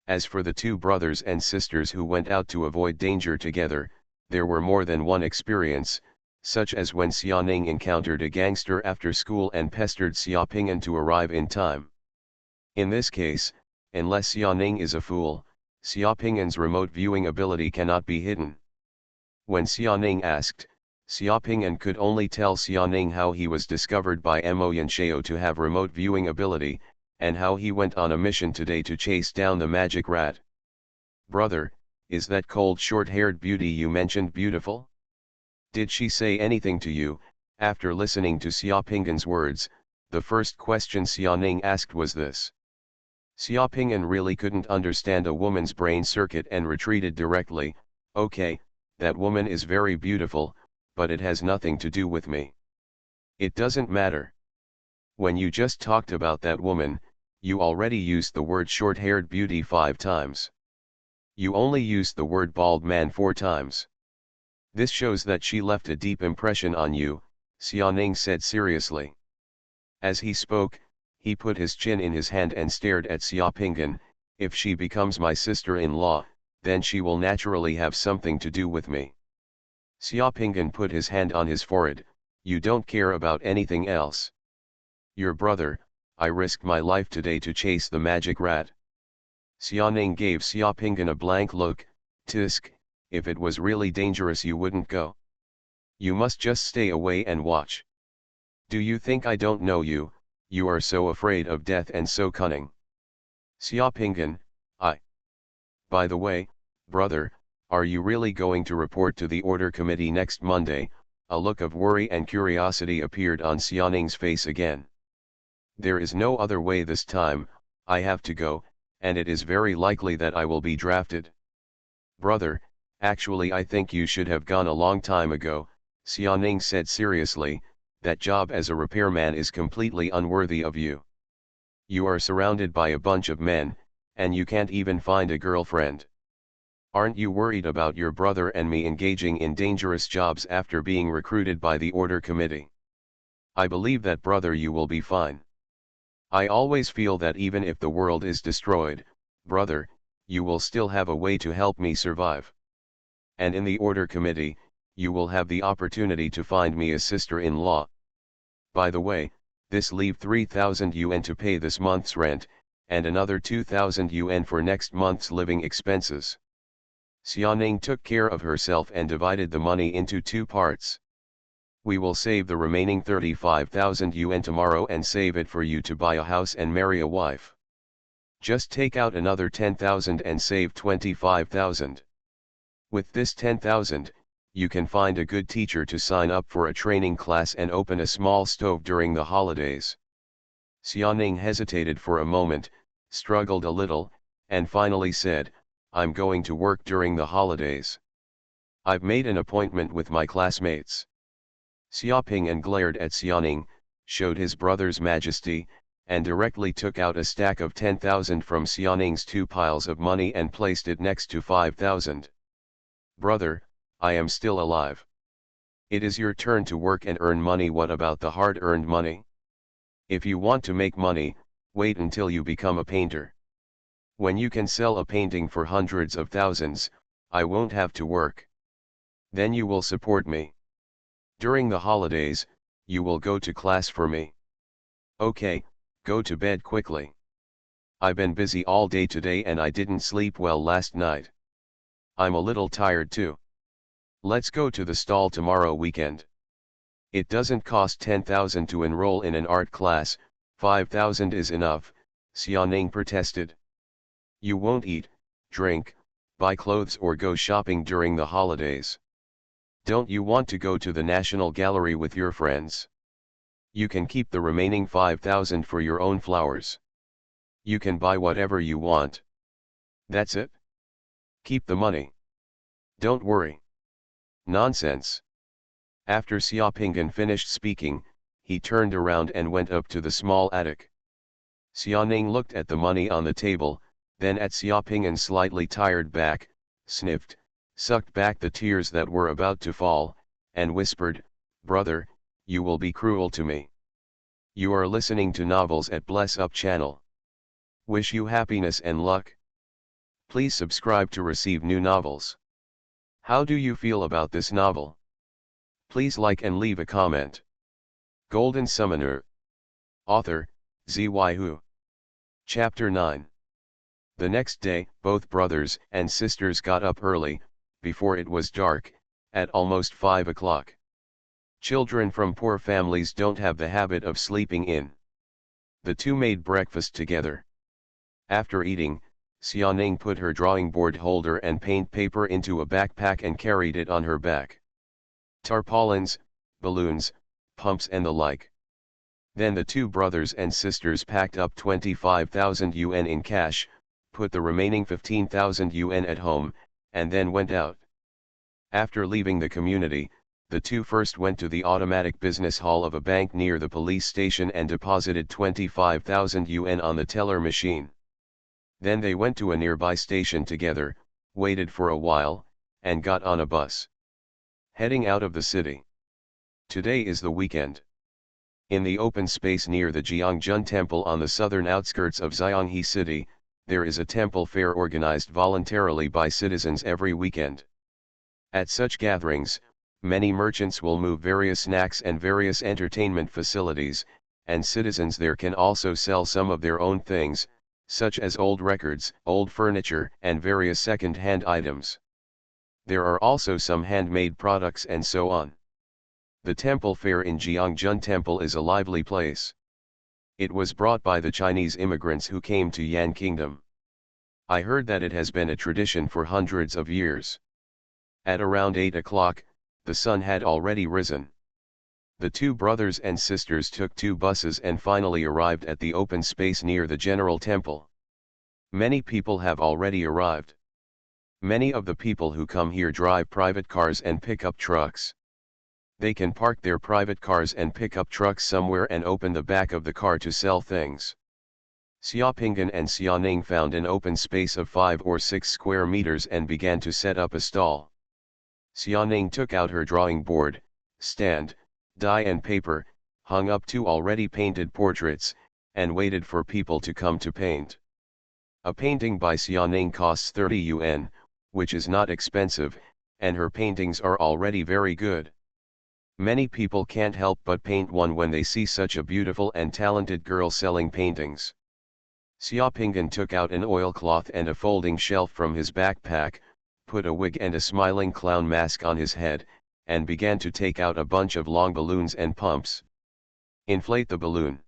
As for the two brothers and sisters who went out to avoid danger together, there were more than one experience, such as when Xiaoning encountered a gangster after school and pestered Xiaopinghan to arrive in time. In this case, unless Xiaoning is a fool, Xiaopinghan's remote viewing ability cannot be hidden. When Xiaoning asked, Xiaopinghan could only tell Xiaoning how he was discovered by Mo Yanxiao to have remote viewing ability, and how he went on a mission today to chase down the magic rat. "Brother, is that cold short-haired beauty you mentioned beautiful? Did she say anything to you?" After listening to Xiaopinghan's words, the first question Xiaoning asked was this. Xiaopinghan really couldn't understand a woman's brain circuit and retreated directly. "Okay, that woman is very beautiful, but it has nothing to do with me. It doesn't matter. When you just talked about that woman, you already used the word short-haired beauty 5 times. You only used the word bald man 4 times. This shows that she left a deep impression on you, Xuanning said seriously. As he spoke, he put his chin in his hand and stared at Xiaopinggan. If she becomes my sister-in-law, then she will naturally have something to do with me. Xiaopinggan put his hand on his forehead. You don't care about anything else. Your brother, I risked my life today to chase the magic rat. Xuanning gave Xiaopinggan a blank look. Tisk, if it was really dangerous you wouldn't go. You must just stay away and watch. Do you think I don't know you? You are so afraid of death and so cunning. Xiaopinggan, By the way, brother, are you really going to report to the order committee next Monday? A look of worry and curiosity appeared on Xianing's face again. There is no other way this time, I have to go, and it is very likely that I will be drafted. Brother, actually I think you should have gone a long time ago, Xianning said seriously. That job as a repairman is completely unworthy of you. You are surrounded by a bunch of men, and you can't even find a girlfriend. Aren't you worried about your brother and me engaging in dangerous jobs after being recruited by the order committee? I believe that brother you will be fine. I always feel that even if the world is destroyed, brother, you will still have a way to help me survive. And in the order committee, you will have the opportunity to find me a sister-in-law. By the way, this leave 3,000 yuan to pay this month's rent, and another 2,000 yuan for next month's living expenses. Xianning took care of herself and divided the money into two parts. We will save the remaining 35,000 yuan tomorrow and save it for you to buy a house and marry a wife. Just take out another 10,000 and save 25,000. With this 10,000, you can find a good teacher to sign up for a training class and open a small stove during the holidays. Xianning hesitated for a moment, struggled a little, and finally said, I'm going to work during the holidays. I've made an appointment with my classmates. Xiaopinggan glared at Xianning, showed his brother's majesty, and directly took out a stack of 10,000 from Xianning's two piles of money and placed it next to 5,000. Brother, I am still alive. It is your turn to work and earn money. What about the hard-earned money? If you want to make money, wait until you become a painter. When you can sell a painting for hundreds of thousands, I won't have to work. Then you will support me. During the holidays, you will go to class for me. Okay, go to bed quickly. I've been busy all day today and I didn't sleep well last night. I'm a little tired too. Let's go to the stall tomorrow weekend. It doesn't cost 10,000 to enroll in an art class, 5,000 is enough, Xianning protested. You won't eat, drink, buy clothes or go shopping during the holidays. Don't you want to go to the National Gallery with your friends? You can keep the remaining 5,000 for your own flowers. You can buy whatever you want. That's it. Keep the money. Don't worry. Nonsense. After Xiaopinggan finished speaking, he turned around and went up to the small attic. Xianning looked at the money on the table, then at Xiaopinggan's slightly tired back, sniffed, sucked back the tears that were about to fall, and whispered, Brother, you will be cruel to me. You are listening to novels at Bless Up channel. Wish you happiness and luck. Please subscribe to receive new novels. How do you feel about this novel? Please like and leave a comment. Golden Summoner. Author, Xuanhuan. Chapter 9. The next day, both brothers and sisters got up early, before it was dark, at almost 5 o'clock. Children from poor families don't have the habit of sleeping in. The two made breakfast together. After eating, Xianning put her drawing board holder and paint paper into a backpack and carried it on her back. Tarpaulins, balloons, pumps and the like. Then the two brothers and sisters packed up 25,000 yuan in cash, put the remaining 15,000 yuan at home, and then went out. After leaving the community, the two first went to the automatic business hall of a bank near the police station and deposited 25,000 yuan on the teller machine. Then they went to a nearby station together, waited for a while, and got on a bus. Heading out of the city. Today is the weekend. In the open space near the Jiangjun Temple on the southern outskirts of Xianghe City, there is a temple fair organized voluntarily by citizens every weekend. At such gatherings, many merchants will move various snacks and various entertainment facilities, and citizens there can also sell some of their own things, such as old records, old furniture, and various second-hand items. There are also some handmade products and so on. The temple fair in Jiangjun Temple is a lively place. It was brought by the Chinese immigrants who came to Yan Kingdom. I heard that it has been a tradition for hundreds of years. At around 8 o'clock, the sun had already risen. The two brothers and sisters took two buses and finally arrived at the open space near the general temple. Many people have already arrived. Many of the people who come here drive private cars and pickup trucks. They can park their private cars and pickup trucks somewhere and open the back of the car to sell things. Xiaopinggan and Xiaoning found an open space of 5 or 6 square meters and began to set up a stall. Xiaoning took out her drawing board, stand, die and paper, hung up 2 already painted portraits, and waited for people to come to paint. A painting by Xiaoning costs 30 yuan, which is not expensive, and her paintings are already very good. Many people can't help but paint one when they see such a beautiful and talented girl selling paintings. Xiaopinggan took out an oilcloth and a folding shelf from his backpack, put a wig and a smiling clown mask on his head, and began to take out a bunch of long balloons and pumps. Inflate the balloon.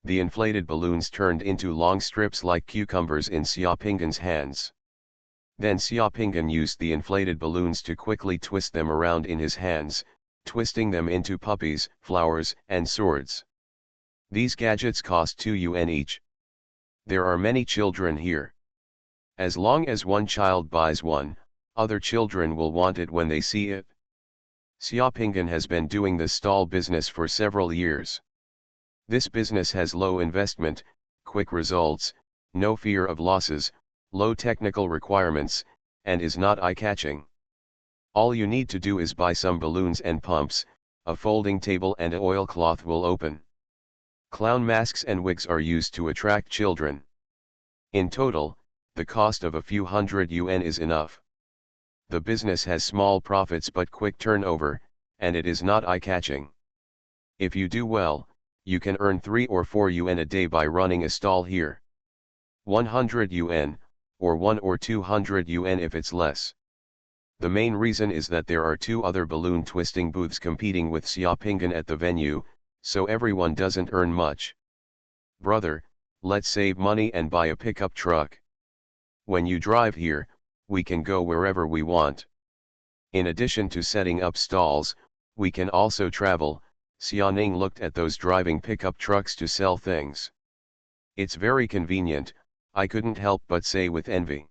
The inflated balloons turned into long strips like cucumbers in Xiaopinggan's hands. Then Xiaopinggan used the inflated balloons to quickly twist them around in his hands, twisting them into puppies, flowers, and swords. These gadgets cost 2 yuan each. There are many children here. As long as one child buys one, other children will want it when they see it. Xiaopinggan has been doing this stall business for several years. This business has low investment, quick results, no fear of losses, low technical requirements, and is not eye-catching. All you need to do is buy some balloons and pumps, a folding table and an oilcloth will open. Clown masks and wigs are used to attract children. In total, the cost of a few hundred yuan is enough. The business has small profits but quick turnover, and it is not eye-catching. If you do well, you can earn 3 or 4 yuan a day by running a stall here. 100 yuan, or 1 or 200 yuan if it's less. The main reason is that there are 2 other balloon twisting booths competing with Xiaopinggan at the venue, so everyone doesn't earn much. Brother, let's save money and buy a pickup truck. When you drive here, we can go wherever we want. In addition to setting up stalls, we can also travel. Xiaoning looked at those driving pickup trucks to sell things. It's very convenient, I couldn't help but say with envy.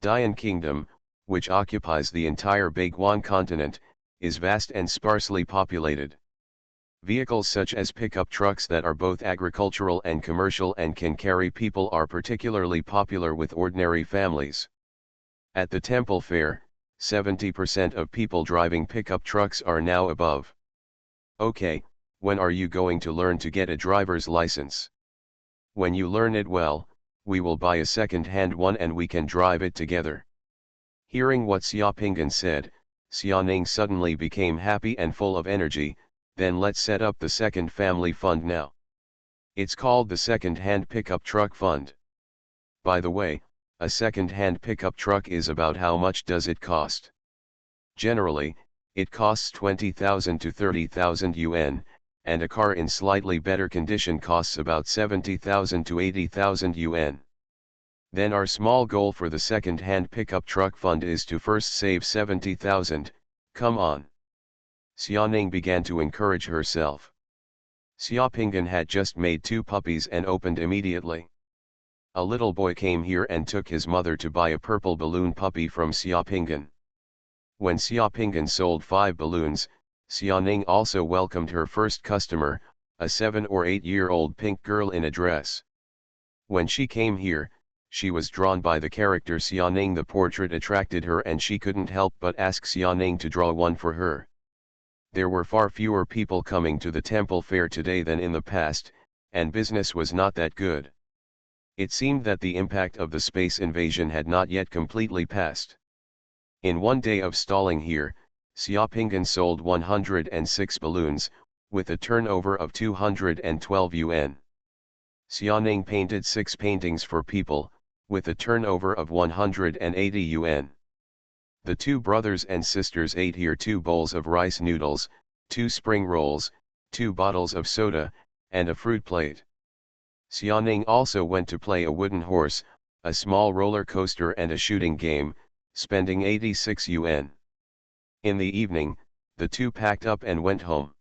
Dian Kingdom, which occupies the entire Beiguan continent, is vast and sparsely populated. Vehicles such as pickup trucks that are both agricultural and commercial and can carry people are particularly popular with ordinary families. At the temple fair, 70% of people driving pickup trucks are now above. Okay, when are you going to learn to get a driver's license? When you learn it well, we will buy a second-hand one and we can drive it together. Hearing what Xiaopinggan said, Xiaoning suddenly became happy and full of energy. Then let's set up the second family fund now. It's called the Second-Hand Pickup Truck Fund. By the way, a second-hand pickup truck is about how much does it cost? Generally, it costs 20,000 to 30,000 yuan, and a car in slightly better condition costs about 70,000 to 80,000 yuan. Then our small goal for the second-hand pickup truck fund is to first save 70,000, come on. Xiaoning began to encourage herself. Xiaopinggan had just made 2 puppies and opened immediately. A little boy came here and took his mother to buy a purple balloon puppy from Xiaopinggan. When Xiaopinggan sold 5 balloons, Xiaoning also welcomed her first customer, a 7 or 8-year-old pink girl in a dress. When she came here, She was drawn by the character Xuanning. The portrait attracted her and she couldn't help but ask Xuanning to draw one for her. There were far fewer people coming to the temple fair today than in the past, and business was not that good. It seemed that the impact of the space invasion had not yet completely passed. In one day of stalling here, Xiaopinggan sold 106 balloons, with a turnover of 212 yuan. Xuanning painted 6 paintings for people, with a turnover of 180 yuan. The two brothers and sisters ate here 2 bowls of rice noodles, 2 spring rolls, 2 bottles of soda, and a fruit plate. Xuanning also went to play a wooden horse, a small roller coaster and a shooting game, spending 86 yuan. In the evening, the two packed up and went home.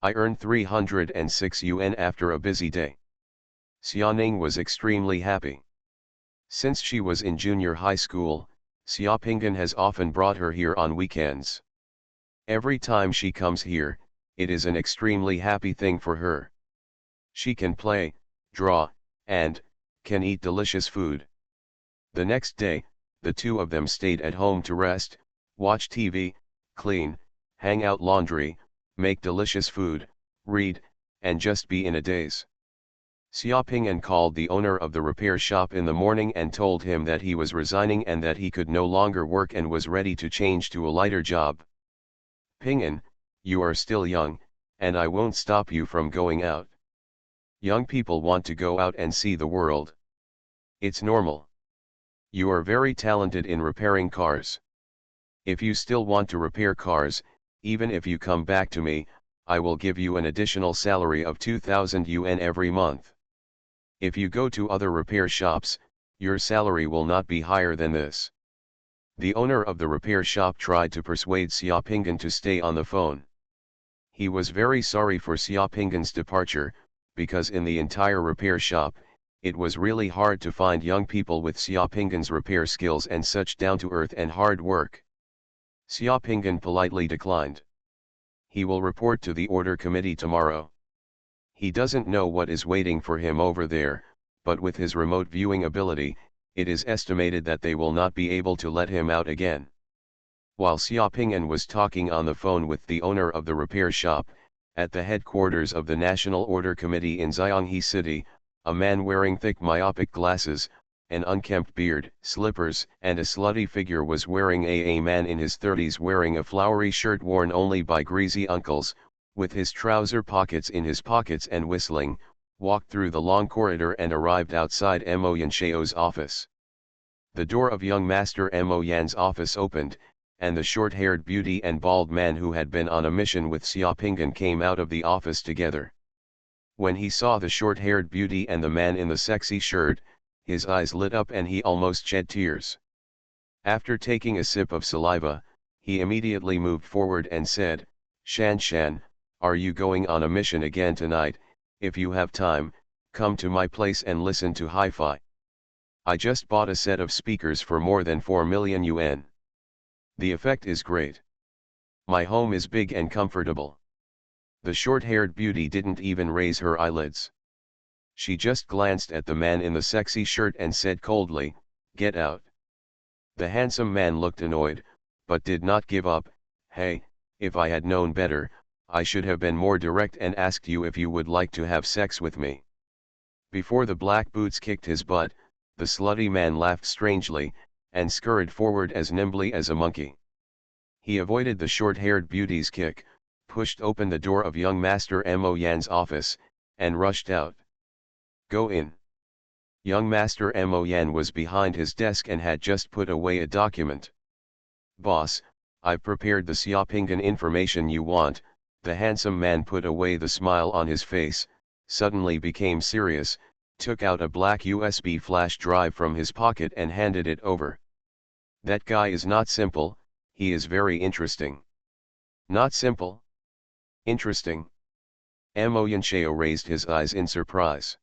I earned 306 yuan after a busy day. Xuanning was extremely happy. Since she was in junior high school, Xiaopinggan has often brought her here on weekends. Every time she comes here, it is an extremely happy thing for her. She can play, draw, and can eat delicious food. The next day, the two of them stayed at home to rest, watch TV, clean, hang out laundry, make delicious food, read, and just be in a daze. Xiaopinggan called the owner of the repair shop in the morning and told him that he was resigning and that he could no longer work and was ready to change to a lighter job. "Pinggan, you are still young, and I won't stop you from going out. Young people want to go out and see the world. It's normal. You are very talented in repairing cars. If you still want to repair cars, even if you come back to me, I will give you an additional salary of 2,000 yuan every month. If you go to other repair shops, your salary will not be higher than this." The owner of the repair shop tried to persuade Xiaopinggan to stay on the phone. He was very sorry for Xiaopinggan's departure, because in the entire repair shop, it was really hard to find young people with Xiaopinggan's repair skills and such down-to-earth and hard work. Xiaopinggan politely declined. He will report to the order committee tomorrow. He doesn't know what is waiting for him over there, but with his remote viewing ability, it is estimated that they will not be able to let him out again. While Xiaopinggan was talking on the phone with the owner of the repair shop, at the headquarters of the National Order Committee in Xianghe City, a man wearing thick myopic glasses, an unkempt beard, slippers, and a slutty figure was wearing a man in his 30s wearing a flowery shirt worn only by greasy uncles, with his trouser pockets in his pockets and whistling, walked through the long corridor and arrived outside Mo Yanxiao's office. The door of young Master Mo Yan's office opened, and the short-haired beauty and bald man who had been on a mission with Xiaopinggan came out of the office together. When he saw the short-haired beauty and the man in the sexy shirt, his eyes lit up and he almost shed tears. After taking a sip of saliva, he immediately moved forward and said, "Shan, are you going on a mission again tonight? If you have time, come to my place and listen to hi-fi. I just bought a set of speakers for more than 4 million yuan. The effect is great. My home is big and comfortable." The short-haired beauty didn't even raise her eyelids. She just glanced at the man in the sexy shirt and said coldly, "Get out." The handsome man looked annoyed, but did not give up. "Hey, if I had known better, I should have been more direct and asked you if you would like to have sex with me." Before the black boots kicked his butt, the slutty man laughed strangely, and scurried forward as nimbly as a monkey. He avoided the short-haired beauty's kick, pushed open the door of young Master Mo Yan's office, and rushed out. "Go in." Young Master Mo Yan was behind his desk and had just put away a document. "Boss, I've prepared the Xiaopinggan information you want." The handsome man put away the smile on his face, suddenly became serious, took out a black USB flash drive from his pocket and handed it over. "That guy is not simple, he is very interesting." "Not simple? Interesting?" Mo Yanxiao raised his eyes in surprise.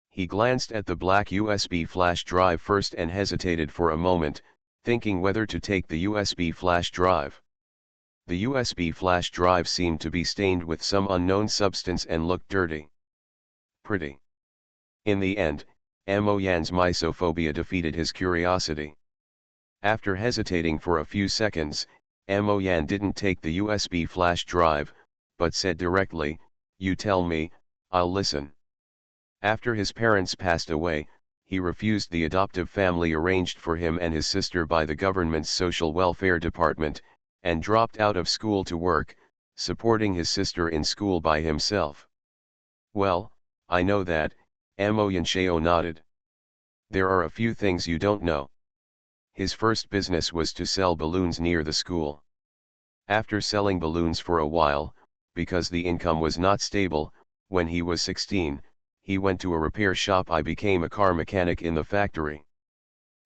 He glanced at the black USB flash drive first and hesitated for a moment, thinking whether to take the USB flash drive. The USB flash drive seemed to be stained with some unknown substance and looked dirty. Pretty. In the end, Mo Yan's misophobia defeated his curiosity. After hesitating for a few seconds, Mo Yan didn't take the USB flash drive, but said directly, "You tell me, I'll listen." After his parents passed away, he refused the adoptive family arranged for him and his sister by the government's social welfare department, and dropped out of school to work, supporting his sister in school by himself. "Well, I know that," Mo Yanshao nodded. "There are a few things you don't know. His first business was to sell balloons near the school. After selling balloons for a while, because the income was not stable, when he was 16, he went to a repair shop. I became a car mechanic in the factory."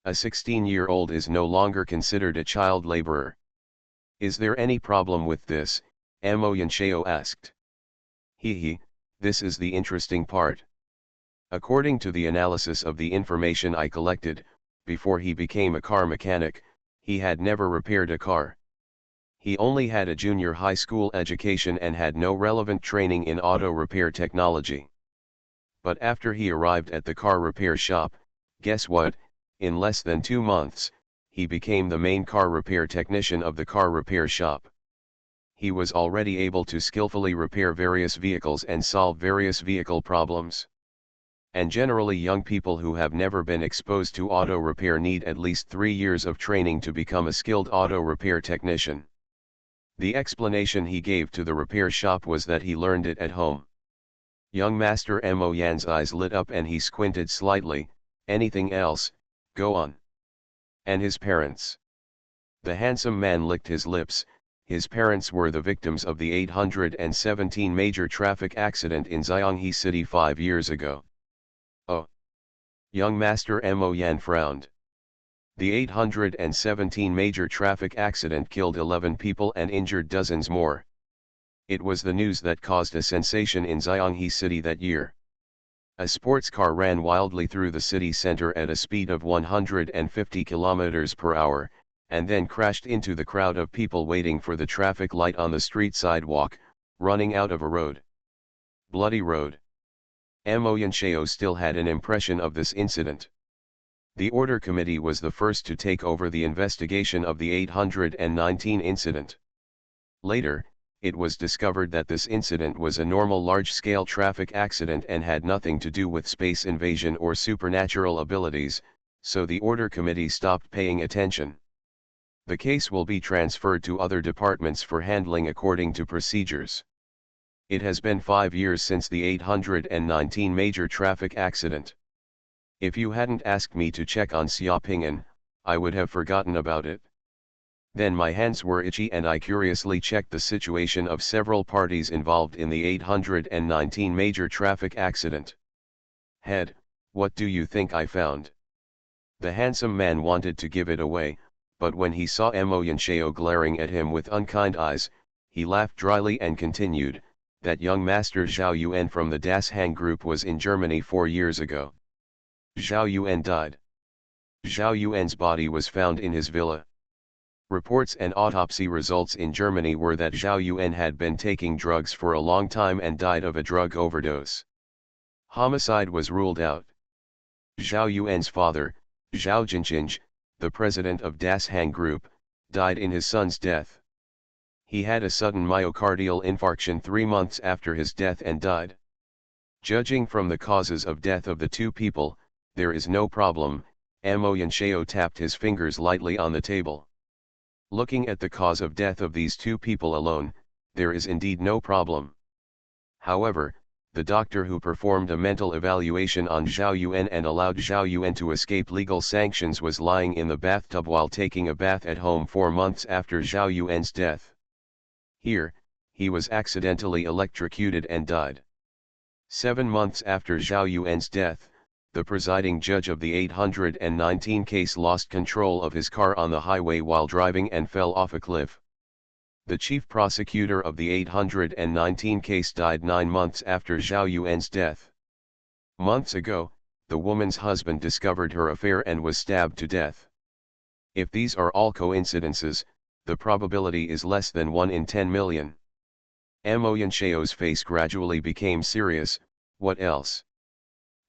A 16-year-old is no longer considered a child laborer. "Is there any problem with this?" Mo Yanshao asked. He, this is the interesting part. According to the analysis of the information I collected, before he became a car mechanic, he had never repaired a car. He only had a junior high school education and had no relevant training in auto repair technology. But after he arrived at the car repair shop, guess what? In less than 2 months, he became the main car repair technician of the car repair shop. He was already able to skillfully repair various vehicles and solve various vehicle problems. And generally young people who have never been exposed to auto repair need at least 3 years of training to become a skilled auto repair technician. The explanation he gave to the repair shop was that he learned it at home. Young Master Mo Yan's eyes lit up and he squinted slightly. "Anything else? Go on." "And his parents?" The handsome man licked his lips. His parents were the victims of the 817 major traffic accident in Xianghe City 5 years ago. "Oh." Young Master Mo Yan frowned. The 817 major traffic accident killed 11 people and injured dozens more. It was the news that caused a sensation in Xianghe City that year. A sports car ran wildly through the city center at a speed of 150 km per hour, and then crashed into the crowd of people waiting for the traffic light on the street sidewalk, running out of a road. Bloody road. Mo Yanshao still had an impression of this incident. The Order Committee was the first to take over the investigation of the 819 incident. Later, it was discovered that this incident was a normal large-scale traffic accident and had nothing to do with space invasion or supernatural abilities, so the Order Committee stopped paying attention. The case will be transferred to other departments for handling according to procedures. It has been 5 years since the 819 major traffic accident. If you hadn't asked me to check on Xiaoping'an, I would have forgotten about it. Then my hands were itchy and I curiously checked the situation of several parties involved in the 819 major traffic accident. Head, what do you think I found? The handsome man wanted to give it away, but when he saw Mo Yanshao glaring at him with unkind eyes, he laughed dryly and continued, "That young Master Zhao Yuan from the Das Hang group was in Germany 4 years ago. Zhao Yuan died. Zhao Yuan's body was found in his villa. Reports and autopsy results in Germany were that Zhao Yuan had been taking drugs for a long time and died of a drug overdose. Homicide was ruled out. Zhao Yuan's father, Zhao Jinqing, the president of Das Hang Group, died in his son's death. He had a sudden myocardial infarction 3 months after his death and died. Judging from the causes of death of the 2 people, there is no problem." Mo Yanshao tapped his fingers lightly on the table. "Looking at the cause of death of these 2 people alone, there is indeed no problem. However, the doctor who performed a mental evaluation on Zhao Yuan and allowed Zhao Yuan to escape legal sanctions was lying in the bathtub while taking a bath at home 4 months after Zhao Yuan's death. Here, he was accidentally electrocuted and died. 7 months after Zhao Yuan's death, the presiding judge of the 819 case lost control of his car on the highway while driving and fell off a cliff. The chief prosecutor of the 819 case died 9 months after Zhao Yuan's death. Months ago, the woman's husband discovered her affair and was stabbed to death. If these are all coincidences, the probability is less than 1 in 10 million. Mo Yanshao's face gradually became serious. "What else?"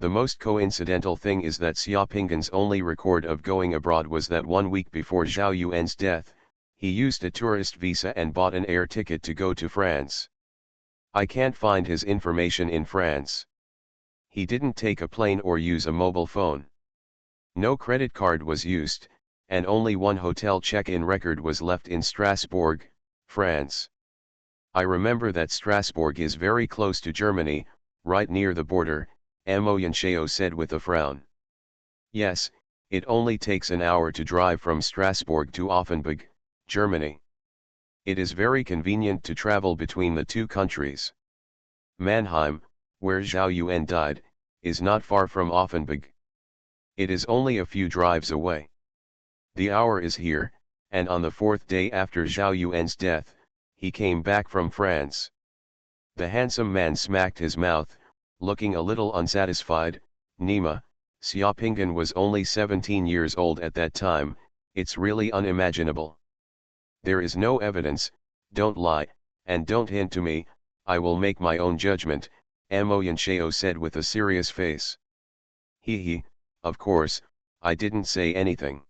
The most coincidental thing is that Xiaoping's only record of going abroad was that 1 week before Zhao Yuan's death, he used a tourist visa and bought an air ticket to go to France. I can't find his information in France. He didn't take a plane or use a mobile phone. No credit card was used, and only one hotel check-in record was left in Strasbourg, France. I remember that Strasbourg is very close to Germany, right near the border, Mo Yanshao said with a frown. Yes, it only takes an hour to drive from Strasbourg to Offenburg, Germany. It is very convenient to travel between the two countries. Mannheim, where Zhao Yuan died, is not far from Offenburg. It is only a few drives away. The hour is here, and on the 4th day after Zhao Yuan's death, he came back from France. The handsome man smacked his mouth, looking a little unsatisfied. Nima, Xiaoping was only 17 years old at that time, it's really unimaginable. There is no evidence, don't lie, and don't hint to me, I will make my own judgment, Mo Yanshao said with a serious face. He, of course, I didn't say anything.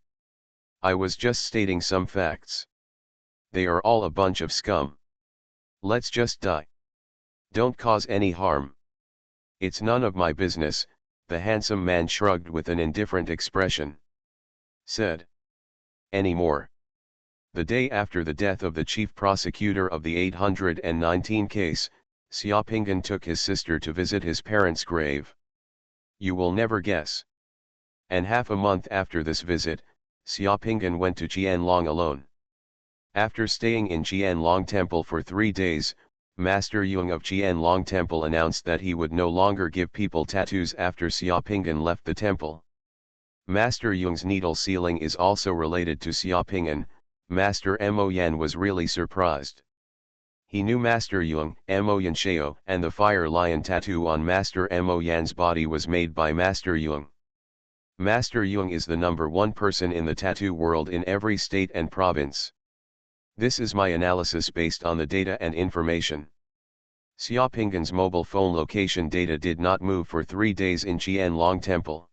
I was just stating some facts. They are all a bunch of scum. Let's just die. Don't cause any harm. It's none of my business, the handsome man shrugged with an indifferent expression. Said. Any more? The day after the death of the chief prosecutor of the 819 case, Xiaoping took his sister to visit his parents' grave. You will never guess. And half a month after this visit, Xiaoping went to Qianlong alone. After staying in Qianlong Temple for 3 days, Master Yung of Qianlong Temple announced that he would no longer give people tattoos after Xiaoping left the temple. Master Yung's needle sealing is also related to Xiaoping. Master Mo Yan was really surprised. He knew Master Yung, Mo Yanshao, and the fire lion tattoo on Master Mo Yan's body was made by Master Yung. Master Yung is the #1 person in the tattoo world in every state and province. This is my analysis based on the data and information. Xiaoping's mobile phone location data did not move for 3 days in Qianlong Temple.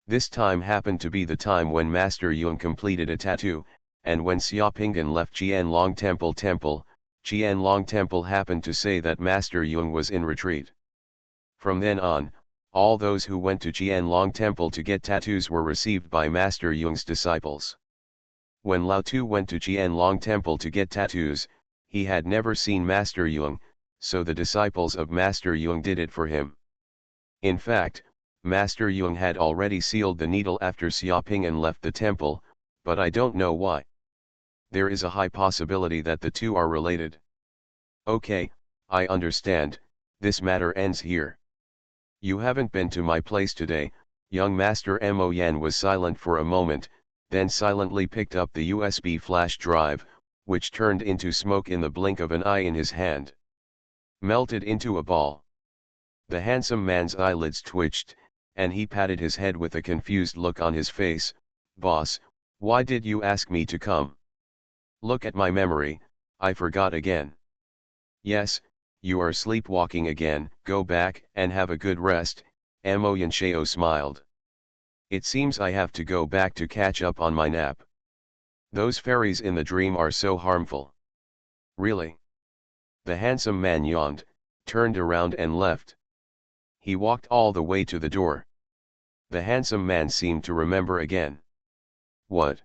This time happened to be the time when Master Yung completed a tattoo, and when Xiaoping left Qianlong Temple, Qianlong Temple happened to say that Master Yung was in retreat. From then on, all those who went to Qianlong Temple to get tattoos were received by Master Yung's disciples. When Lao Tu went to Qianlong Temple to get tattoos, he had never seen Master Yung, so the disciples of Master Yung did it for him. In fact, Master Yung had already sealed the needle after Xiaoping left the temple, but I don't know why. There is a high possibility that the two are related. Okay, I understand, this matter ends here. You haven't been to my place today. Young Master Mo Yan was silent for a moment, then silently picked up the USB flash drive, which turned into smoke in the blink of an eye in his hand. Melted into a ball. The handsome man's eyelids twitched, and he patted his head with a confused look on his face. Boss, why did you ask me to come? Look at my memory, I forgot again. Yes, you are sleepwalking again, go back and have a good rest, Mo Yanshao smiled. It seems I have to go back to catch up on my nap. Those fairies in the dream are so harmful. Really? The handsome man yawned, turned around and left. He walked all the way to the door. The handsome man seemed to remember again. What?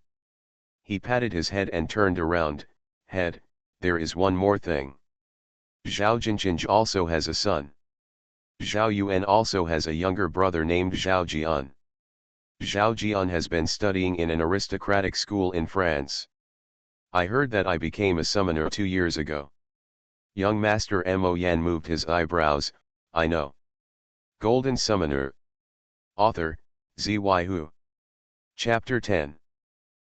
He patted his head and turned around. Head, there is one more thing. Zhao Jinqing also has a son. Zhao Yuan also has a younger brother named Zhao Jian. Zhao Jian has been studying in an aristocratic school in France. I heard that I became a summoner 2 years ago. Young Master Mo Yan moved his eyebrows. I know. Golden Summoner. Author, Xuanhuan. Chapter 10.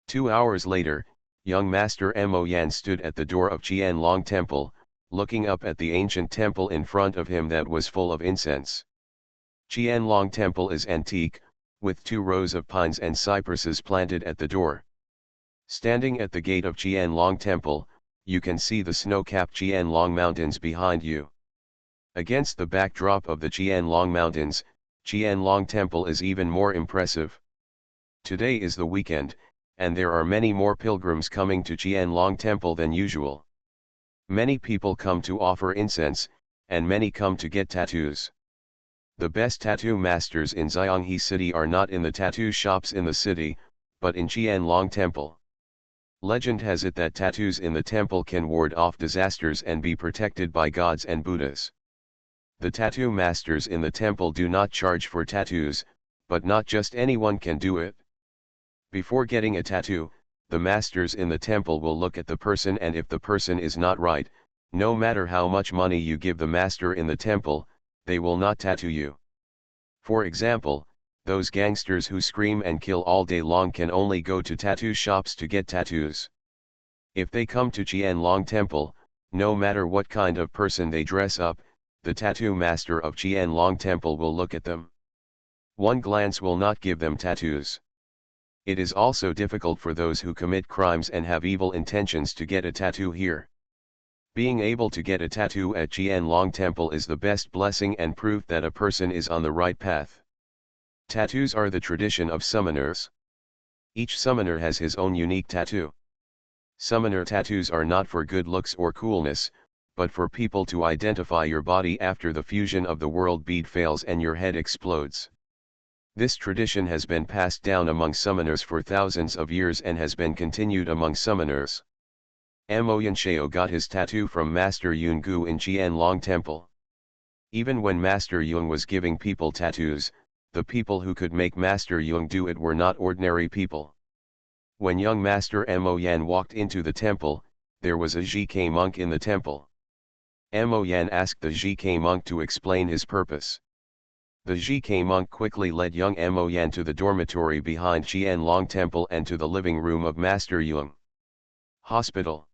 2 hours later, young Master Mo Yan stood at the door of Qianlong Temple, looking up at the ancient temple in front of him that was full of incense. Qianlong Temple is antique, with 2 rows of pines and cypresses planted at the door. Standing at the gate of Qianlong Temple, you can see the snow-capped Qianlong Mountains behind you. Against the backdrop of the Qianlong Mountains, Qianlong Temple is even more impressive. Today is the weekend, and there are many more pilgrims coming to Qianlong Temple than usual. Many people come to offer incense, and many come to get tattoos. The best tattoo masters in Xianghe City are not in the tattoo shops in the city, but in Qianlong Temple. Legend has it that tattoos in the temple can ward off disasters and be protected by gods and Buddhas. The tattoo masters in the temple do not charge for tattoos, but not just anyone can do it. Before getting a tattoo, the masters in the temple will look at the person, and if the person is not right, no matter how much money you give the master in the temple, they will not tattoo you. For example, those gangsters who scream and kill all day long can only go to tattoo shops to get tattoos. If they come to Qianlong Temple, no matter what kind of person they dress up, the tattoo master of Qianlong Temple will look at them. One glance will not give them tattoos. It is also difficult for those who commit crimes and have evil intentions to get a tattoo here. Being able to get a tattoo at Qianlong Temple is the best blessing and proof that a person is on the right path. Tattoos are the tradition of summoners. Each summoner has his own unique tattoo. Summoner tattoos are not for good looks or coolness, but for people to identify your body after the fusion of the world bead fails and your head explodes. This tradition has been passed down among summoners for thousands of years and has been continued among summoners. Mo Yanshao got his tattoo from Master Yungu in Qianlong Temple. Even when Master Yung was giving people tattoos, the people who could make Master Yung do it were not ordinary people. When young Master Mo Yan walked into the temple, there was a GK monk in the temple. Mo Yan asked the GK monk to explain his purpose. The GK monk quickly led young Mo Yan to the dormitory behind Qianlong Temple and to the living room of Master Yung. Hospital.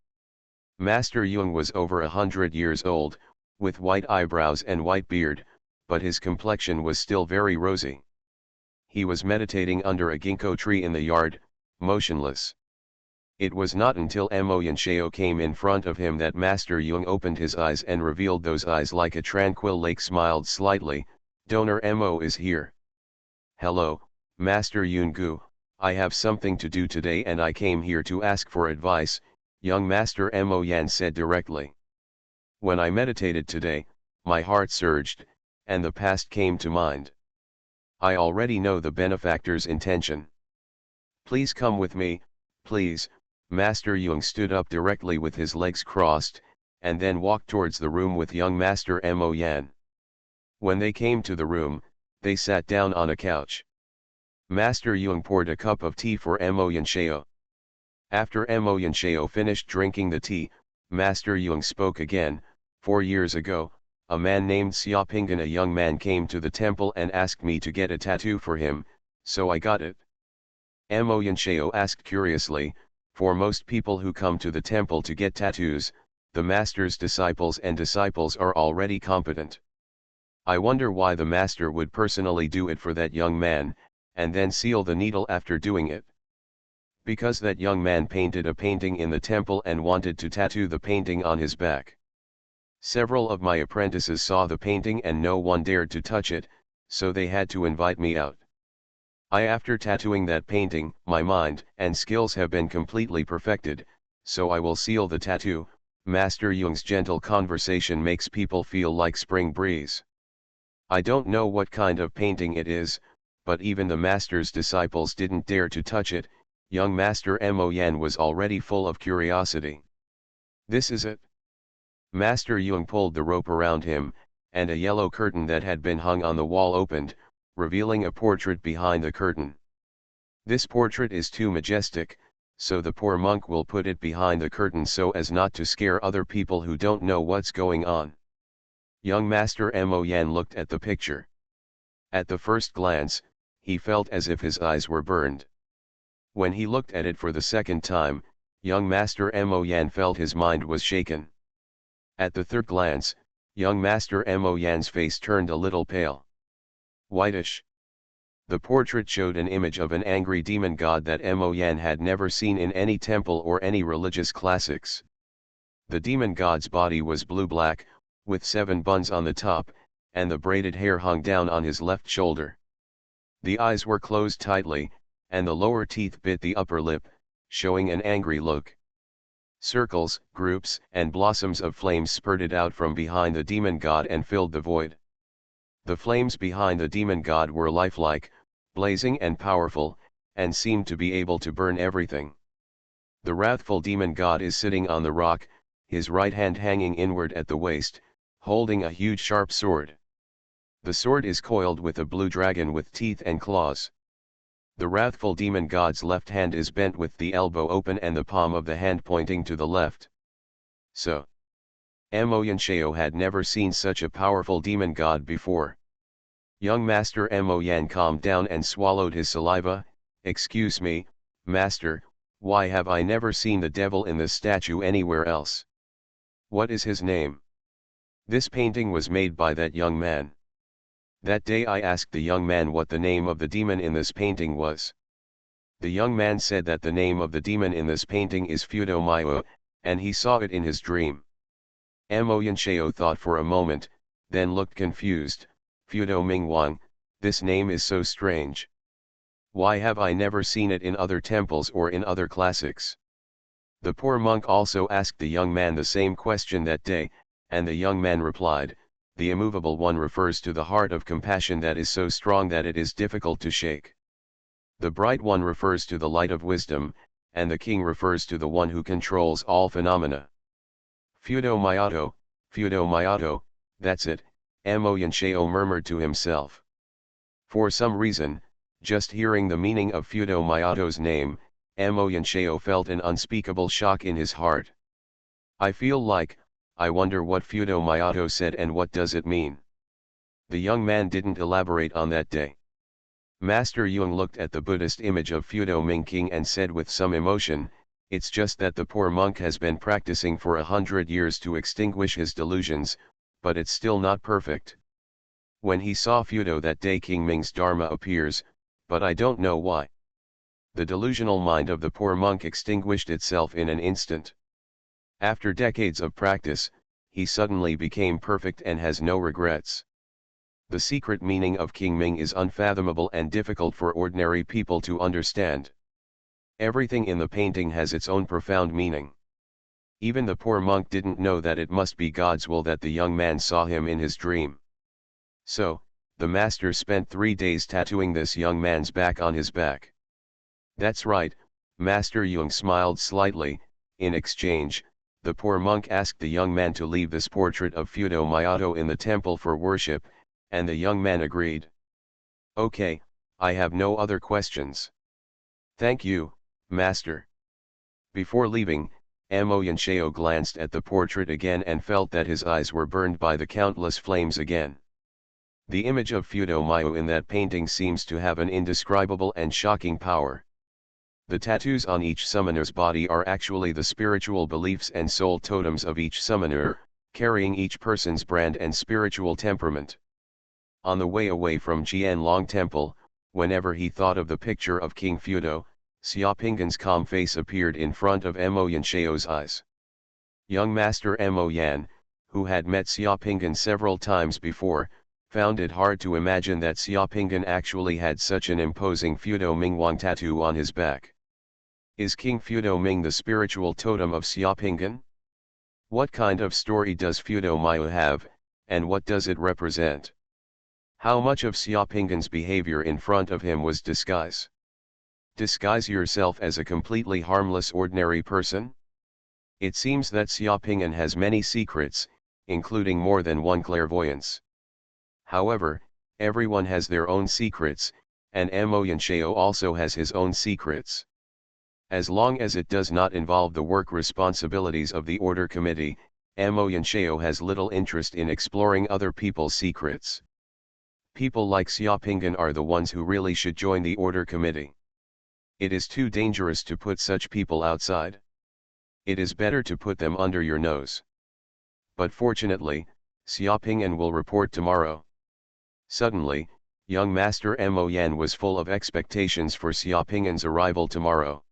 Master Yung was over 100 years old, with white eyebrows and white beard, but his complexion was still very rosy. He was meditating under a ginkgo tree in the yard, motionless. It was not until Mo Yanshao came in front of him that Master Yung opened his eyes and revealed those eyes like a tranquil lake, smiled slightly. Donor Mo is here. Hello, Master Yungu, I have something to do today and I came here to ask for advice, young Master Mo Yan said directly. When I meditated today, my heart surged, and the past came to mind. I already know the benefactor's intention. Please come with me, please. Master Yung stood up directly with his legs crossed, and then walked towards the room with young Master Mo Yan. When they came to the room, they sat down on a couch. Master Yung poured a cup of tea for Mo Yanshao. After Mo Yanshao finished drinking the tea, Master Yung spoke again. 4 years ago, a man named Xiaopingan, a young man, came to the temple and asked me to get a tattoo for him, so I got it. Mo Yanshao asked curiously, for most people who come to the temple to get tattoos, the master's disciples and disciples are already competent. I wonder why the master would personally do it for that young man, and then seal the needle after doing it. Because that young man painted a painting in the temple and wanted to tattoo the painting on his back. Several of my apprentices saw the painting and no one dared to touch it, so they had to invite me out. After tattooing that painting, my mind and skills have been completely perfected, so I will seal the tattoo. Master Yung's gentle conversation makes people feel like spring breeze. I don't know what kind of painting it is, but even the master's disciples didn't dare to touch it. Young Master Mo Yan was already full of curiosity. This is it. Master Yung pulled the rope around him, and a yellow curtain that had been hung on the wall opened, revealing a portrait behind the curtain. This portrait is too majestic, so the poor monk will put it behind the curtain so as not to scare other people who don't know what's going on. Young Master Mo Yan looked at the picture. At the first glance, he felt as if his eyes were burned. When he looked at it for the second time, young Master Mo Yan felt his mind was shaken. At the third glance, young Master Mo Yan's face turned a little pale. Whitish. The portrait showed an image of an angry demon god that Mo Yan had never seen in any temple or any religious classics. The demon god's body was blue-black, with 7 buns on the top, and the braided hair hung down on his left shoulder. The eyes were closed tightly, and the lower teeth bit the upper lip, showing an angry look. Circles, groups, and blossoms of flames spurted out from behind the demon god and filled the void. The flames behind the demon god were lifelike, blazing and powerful, and seemed to be able to burn everything. The wrathful demon god is sitting on the rock, his right hand hanging inward at the waist, holding a huge sharp sword. The sword is coiled with a blue dragon with teeth and claws. The wrathful demon god's left hand is bent with the elbow open and the palm of the hand pointing to the left. So, Mo Yanshao had never seen such a powerful demon god before. Young Master Mo Yan calmed down and swallowed his saliva. "Excuse me, Master, why have I never seen the devil in this statue anywhere else? What is his name?" "This painting was made by that young man. That day I asked the young man what the name of the demon in this painting was. The young man said that the name of the demon in this painting is Fudo Mayo, and he saw it in his dream." Mo Yanshao thought for a moment, then looked confused. "Fudo Mingwang, this name is so strange. Why have I never seen it in other temples or in other classics?" The poor monk also asked the young man the same question that day, and the young man replied, "The immovable one refers to the heart of compassion that is so strong that it is difficult to shake. The bright one refers to the light of wisdom, and the king refers to the one who controls all phenomena." Fudo Mayato, that's it," Mo Yanshao murmured to himself. For some reason, just hearing the meaning of Fudo Mayato's name, Mo Yanshao felt an unspeakable shock in his heart. I wonder what Fudo Mayato said and what does it mean." The young man didn't elaborate on that day. Master Yung looked at the Buddhist image of Fudo Mingking and said with some emotion, "It's just that the poor monk has been practicing for 100 years to extinguish his delusions, but it's still not perfect. When he saw Fudo that day, King Ming's Dharma appears, but I don't know why. The delusional mind of the poor monk extinguished itself in an instant. After decades of practice, he suddenly became perfect and has no regrets. The secret meaning of King Ming is unfathomable and difficult for ordinary people to understand. Everything in the painting has its own profound meaning. Even the poor monk didn't know that it must be God's will that the young man saw him in his dream. So, the master spent 3 days tattooing this young man's back on his back." "That's right," Master Yung smiled slightly. In exchange, the poor monk asked the young man to leave this portrait of Fudo Mayato in the temple for worship, and the young man agreed. "Okay, I have no other questions." "Thank you, Master." Before leaving, Mo Yanshao glanced at the portrait again and felt that his eyes were burned by the countless flames again. The image of Fudo Mayo in that painting seems to have an indescribable and shocking power. The tattoos on each summoner's body are actually the spiritual beliefs and soul totems of each summoner, carrying each person's brand and spiritual temperament. On the way away from Jianlong Temple, whenever he thought of the picture of King Fudo, Xiaopinggan's calm face appeared in front of Mo Yanshao's eyes. Young Master Mo Yan, who had met Xiaopinggan several times before, found it hard to imagine that Xiaopinggan actually had such an imposing Fudo Mingwang tattoo on his back. Is King Fudo Ming the spiritual totem of Xiaopinggan? What kind of story does Fudo Mayo have, and what does it represent? How much of Xiaopinggan's behavior in front of him was disguise? Disguise yourself as a completely harmless ordinary person? It seems that Xiaopinggan has many secrets, including more than one clairvoyance. However, everyone has their own secrets, and Mo Yanshao also has his own secrets. As long as it does not involve the work responsibilities of the Order Committee, Mo Yanshao has little interest in exploring other people's secrets. People like Xiaopinggan are the ones who really should join the Order Committee. It is too dangerous to put such people outside. It is better to put them under your nose. But fortunately, Xiaopinggan will report tomorrow. Suddenly, young Master Mo Yan was full of expectations for Xiaopinggan's arrival tomorrow.